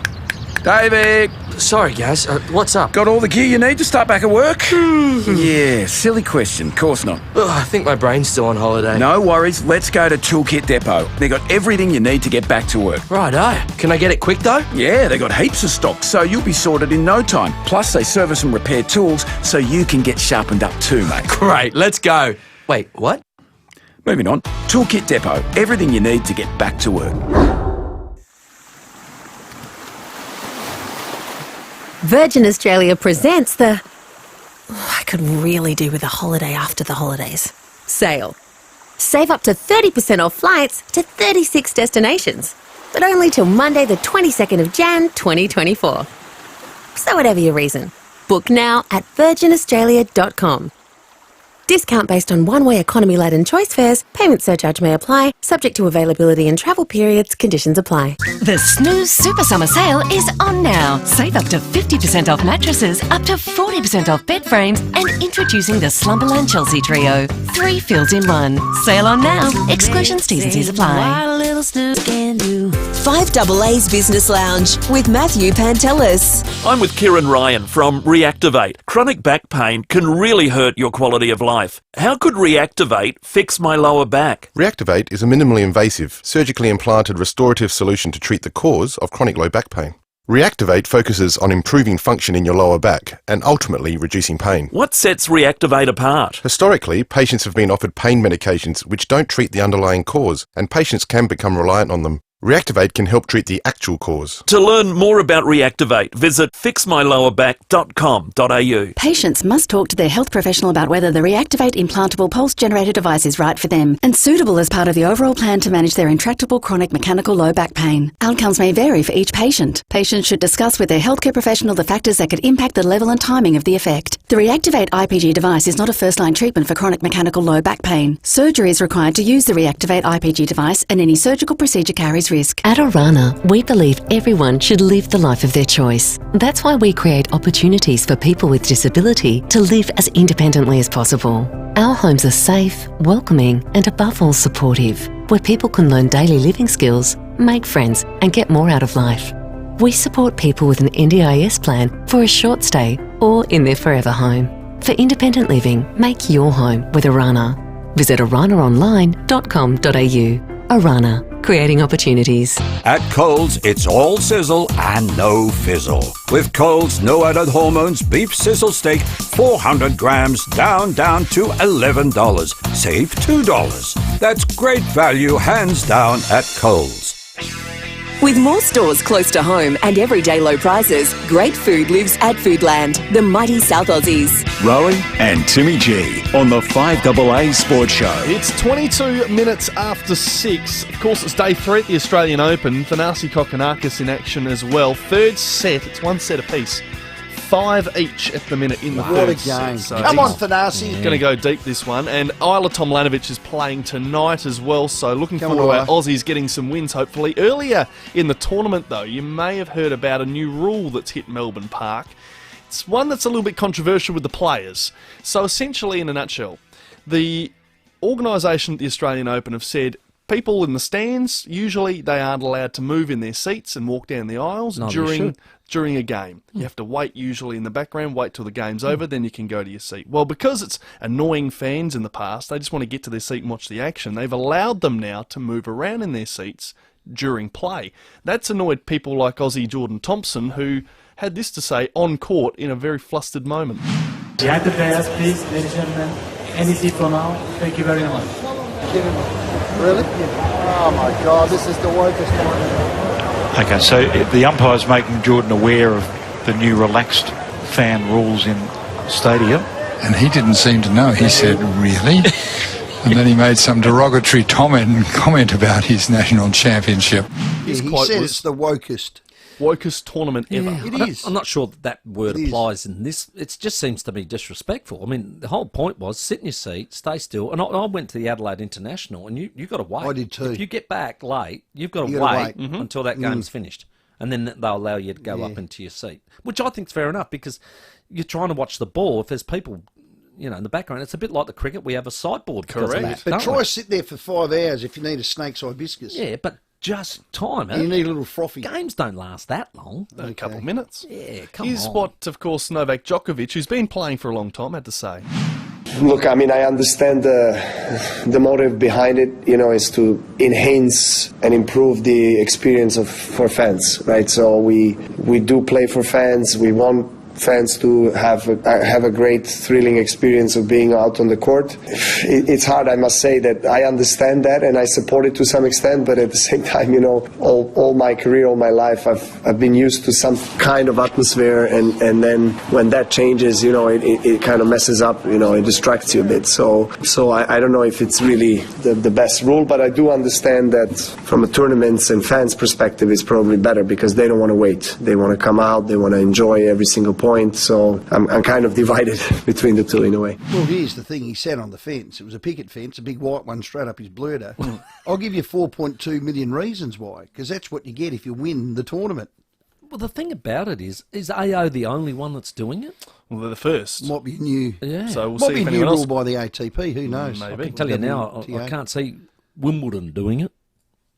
Speaker 17: Sorry, guys. What's up? Got all the gear you need to start back at work? Yeah, silly question. Of course not. I think my brain's still on holiday. No worries. Let's go to Toolkit Depot. They got everything you need to get back to work. Righto. Can I get it quick, though? Yeah, they got heaps of stock, so you'll be sorted in no time. Plus, they service and repair tools, so you can get sharpened up too, mate. Great. Let's go. Wait, what? Moving on. Toolkit Depot. Everything you need to get back to work.
Speaker 9: Virgin Australia presents the I could really do with a holiday after the holidays sale. Save up to 30% off flights to 36 destinations, but only till Monday the 22nd of Jan 2024. So whatever your reason, book now at virginaustralia.com. Discount based on one-way economy Latin choice fares. Payment surcharge may apply, subject to availability and travel periods. Conditions apply.
Speaker 18: The Snooze Super Summer Sale is on now. Save up to 50% off mattresses, up to 40% off bed frames, and introducing the Slumberland Chelsea Trio. 3 fills in 1. Sale on now. Exclusions, T's and C's apply.
Speaker 3: 5AA's Business Lounge with Matthew Pantelis.
Speaker 16: I'm with Kieran Ryan from Reactivate. Chronic back pain can really hurt your quality of life. How could Reactivate fix my lower back?
Speaker 20: Reactivate is a minimally invasive, surgically implanted restorative solution to treat the cause of chronic low back pain. Reactivate focuses on improving function in your lower back and ultimately reducing pain.
Speaker 16: What sets Reactivate apart?
Speaker 20: Historically, patients have been offered pain medications which don't treat the underlying cause, and patients can become reliant on them. Reactivate can help treat the actual cause.
Speaker 16: To learn more about Reactivate, visit fixmylowerback.com.au.
Speaker 18: Patients must talk to their health professional about whether the Reactivate implantable pulse generator device is right for them and suitable as part of the overall plan to manage their intractable chronic mechanical low back pain. Outcomes may vary for each patient. Patients should discuss with their healthcare professional the factors that could impact the level and timing of the effect. The Reactivate IPG device is not a first-line treatment for chronic mechanical low back pain. Surgery is required to use the Reactivate IPG device, and any surgical procedure carries risk.
Speaker 27: At Orana, we believe everyone should live the life of their choice. That's why we create opportunities for people with disability to live as independently as possible. Our homes are safe, welcoming, and above all supportive, where people can learn daily living skills, make friends, and get more out of life. We support people with an NDIS plan for a short stay or in their forever home. For independent living, make your home with Orana. Visit oranaonline.com.au. Orana, creating opportunities.
Speaker 21: At Coles, it's all sizzle and no fizzle. With Coles No Added Hormones Beef Sizzle Steak, 400 grams, down to $11. Save $2. That's great value, hands down, at Coles.
Speaker 3: With more stores close to home and everyday low prices, great food lives at Foodland, the mighty South Aussies.
Speaker 1: Rowey and Timmy G on the 5AA Sports Show.
Speaker 12: It's 22 minutes after 6. Of course, it's day 3 at the Australian Open. Thanasi Kokkinakis in action as well. Third set, it's 1 set apiece. 5 each at the minute in the
Speaker 13: What
Speaker 12: third
Speaker 13: a
Speaker 12: set.
Speaker 13: game.
Speaker 12: So
Speaker 13: Come on,
Speaker 12: he's
Speaker 13: Thanasi.
Speaker 12: going to go deep this one. And Isla Tomljanovic is playing tonight as well, so looking
Speaker 13: Come
Speaker 12: forward
Speaker 13: on,
Speaker 12: to our Aussies getting some wins, hopefully. Earlier in the tournament, though, you may have heard about a new rule that's hit Melbourne Park. It's one that's a little bit controversial with the players. So essentially, in a nutshell, the organisation at the Australian Open have said people in the stands, usually they aren't allowed to move in their seats and walk down the aisles during a game. You have to wait usually in the background, wait till the game's over, then you can go to your seat. Well, because it's annoying fans in the past, they just want to get to their seat and watch the action, they've allowed them now to move around in their seats during play. That's annoyed people like Aussie Jordan Thompson, who had this to say on court in a very flustered moment.
Speaker 2: Behind the players, please, ladies and gentlemen, any seat for now. Thank you very much.
Speaker 13: Really? Oh my God, this is the wokest one.
Speaker 4: Okay, so the umpire's making Jordan aware of the new relaxed fan rules in stadia.
Speaker 5: And he didn't seem to know. He said, really? And then he made some derogatory comment about his national championship.
Speaker 13: He said it's the wokest
Speaker 12: tournament ever.
Speaker 14: Yeah,
Speaker 13: It is.
Speaker 14: I'm not sure that word applies in this. It just seems to be disrespectful. I mean, the whole point was sit in your seat, stay still. And I went to the Adelaide International, and you got to wait.
Speaker 13: I did too.
Speaker 14: If you get back late, you've got to
Speaker 13: gotta
Speaker 14: wait
Speaker 13: wait.
Speaker 14: until that game's finished. And then they'll allow you to go up into your seat, which I think's fair enough because you're trying to watch the ball. If there's people, in the background, it's a bit like the cricket. We have a sideboard.
Speaker 12: Correct.
Speaker 13: But try sit there for 5 hours if you need a snake's hibiscus.
Speaker 14: Yeah, but just time it.
Speaker 13: You need a little frothy.
Speaker 14: Games don't last that long.
Speaker 12: A couple of minutes.
Speaker 14: Yeah, come
Speaker 12: Here's
Speaker 14: on.
Speaker 12: what, of course, Novak Djokovic, who's been playing for a long time, had to say.
Speaker 19: Look, I mean, I understand the motive behind it, is to enhance and improve the experience for fans, right? So we do play for fans. We want fans to have a great, thrilling experience of being out on the court. It's hard, I must say, that I understand that and I support it to some extent, but at the same time, all my career, all my life, I've been used to some kind of atmosphere, and then when that changes, it kind of messes up, it distracts you a bit. So I don't know if it's really the best rule, but I do understand that from a tournaments and fans perspective, it's probably better because they don't want to wait. They want to come out, they want to enjoy every single point. So I'm kind of divided between the two in a way.
Speaker 13: Well, here's the thing. He sat on the fence. It was a picket fence, a big white one straight up his blurter. I'll give you 4.2 million reasons why, because that's what you get if you win the tournament.
Speaker 14: Well, the thing about it is AO the only one that's doing it?
Speaker 12: Well, they're the first.
Speaker 13: Might be new.
Speaker 14: Yeah.
Speaker 12: So we'll
Speaker 13: Might
Speaker 12: see
Speaker 13: be
Speaker 12: if
Speaker 13: new
Speaker 12: anyone else...
Speaker 13: rule by the ATP. Who knows?
Speaker 12: Maybe.
Speaker 14: I can tell you now, I can't see Wimbledon doing it.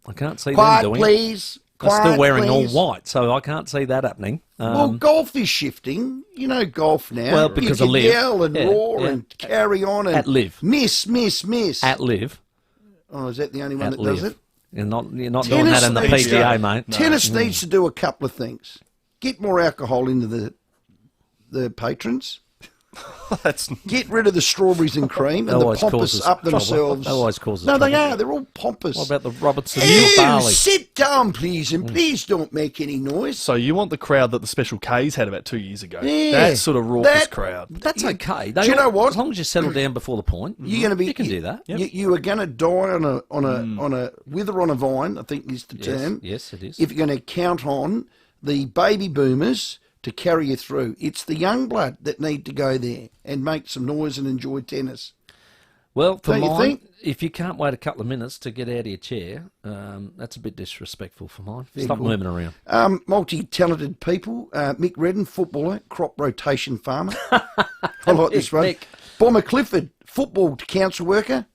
Speaker 14: I can't see
Speaker 13: Quiet,
Speaker 14: them doing
Speaker 13: please.
Speaker 14: it. They're still wearing
Speaker 13: please.
Speaker 14: all white, so I can't see that happening.
Speaker 13: Well, golf is shifting. Golf now.
Speaker 14: Well, because
Speaker 13: you
Speaker 14: of
Speaker 13: can
Speaker 14: Liv.
Speaker 13: yell and
Speaker 14: Yeah,
Speaker 13: roar
Speaker 14: yeah.
Speaker 13: and carry on and
Speaker 14: At Liv.
Speaker 13: miss.
Speaker 14: At Liv.
Speaker 13: Oh, is that the only one
Speaker 14: At
Speaker 13: that does
Speaker 14: Liv.
Speaker 13: it?
Speaker 14: You're not doing that in the PGA, mate.
Speaker 13: Tennis needs to do a couple of things. Get more alcohol into the patrons. Get rid of the strawberries and cream and the pompous up themselves.
Speaker 14: That always causes
Speaker 13: No, they
Speaker 14: trouble.
Speaker 13: are. They're all pompous.
Speaker 14: What about the Robertson
Speaker 13: Ew,
Speaker 14: barley?
Speaker 13: sit down, please, and please don't make any noise.
Speaker 12: So you want the crowd that the Special K's had about 2 years ago.
Speaker 13: Yeah.
Speaker 12: That sort of raucous crowd.
Speaker 14: That's okay.
Speaker 13: Do you know what?
Speaker 14: As long as you settle down before the point,
Speaker 13: You're going to be.
Speaker 14: you can do that.
Speaker 13: You are going to die on a wither on a vine. I think is the term.
Speaker 14: Yes, it is.
Speaker 13: If you're going to count on the baby boomers to carry you through, it's the young blood that need to go there and make some noise and enjoy tennis.
Speaker 14: Well, for
Speaker 13: Don't you
Speaker 14: mine,
Speaker 13: think?
Speaker 14: if you can't wait a couple of minutes to get out of your chair, that's a bit disrespectful for mine.
Speaker 13: Very
Speaker 14: Stop
Speaker 13: good.
Speaker 14: moving around.
Speaker 13: Multi-talented people. Mick Redden, footballer, crop rotation farmer. I like this one.
Speaker 14: Mick.
Speaker 13: Bomber Clifford, football council worker.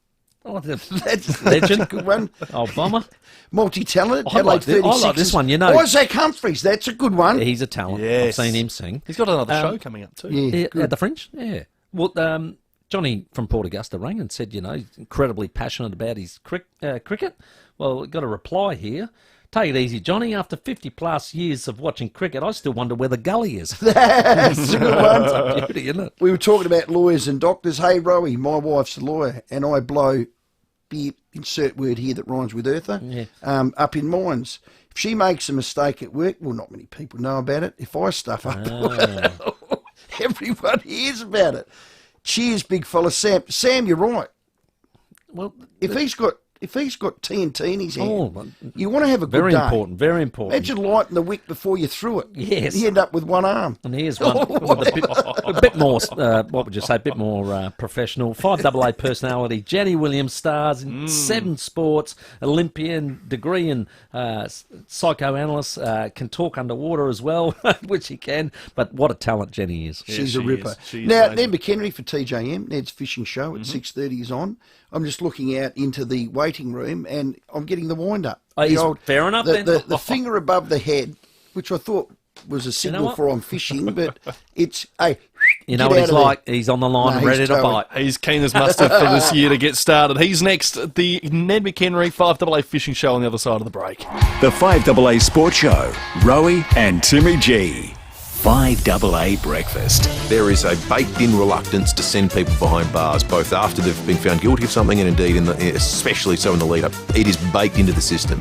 Speaker 14: Oh,
Speaker 13: That's
Speaker 14: legend.
Speaker 13: a good one.
Speaker 14: Oh, Bomber.
Speaker 13: Multi-talented.
Speaker 14: I like this one,
Speaker 13: Isaac Humphries, that's a good one.
Speaker 14: Yeah, he's a talent.
Speaker 12: Yes.
Speaker 14: I've seen him sing.
Speaker 12: He's got another show coming up too.
Speaker 13: Yeah,
Speaker 14: At the Fringe? Yeah. Well, Johnny from Port Augusta rang and said, he's incredibly passionate about his cricket. Well, got a reply here. Take it easy, Johnny. After 50-plus years of watching cricket, I still wonder where the gully is.
Speaker 13: That's a good one.
Speaker 14: It's a beauty, isn't it?
Speaker 13: We were talking about lawyers and doctors. Hey, Rowey, my wife's a lawyer, and I blow, insert word here that rhymes with Eartha, up in mines. If she makes a mistake at work, well, not many people know about it. If I stuff up, well, everyone hears about it. Cheers, big fella. Sam, you're right.
Speaker 14: Well,
Speaker 13: if he's got if he's got TNT in his hand, you want to have a good
Speaker 14: very
Speaker 13: day.
Speaker 14: Very important.
Speaker 13: Imagine lighting the wick before you threw it.
Speaker 14: Yes.
Speaker 13: You end up with one arm.
Speaker 14: And here's one with a bit more, what would you say, a bit more professional. 5AA personality, Jenny Williams, stars in 7 sports, Olympian, degree in psychoanalyst, can talk underwater as well, which he can, but what a talent Jenny is.
Speaker 13: She's a ripper. Now, Ned McHenry for TJM, Ned's Fishing Show at 6:30 is on. I'm just looking out into the waiting room and I'm getting the wind-up.
Speaker 14: Fair enough then.
Speaker 13: The finger above the head, which I thought was a signal for I'm fishing, but it's, hey,
Speaker 14: you know what he's like? He's on the line, ready to bite.
Speaker 12: He's keen as mustard for this year to get started. He's next, the Ned McHenry 5AA Fishing Show on the other side of the break.
Speaker 1: The 5AA Sports Show, Rowey and Timmy G. 5AA Breakfast.
Speaker 6: There is a baked-in reluctance to send people behind bars, both after they've been found guilty of something and indeed, especially so in the lead-up. It is baked into the system.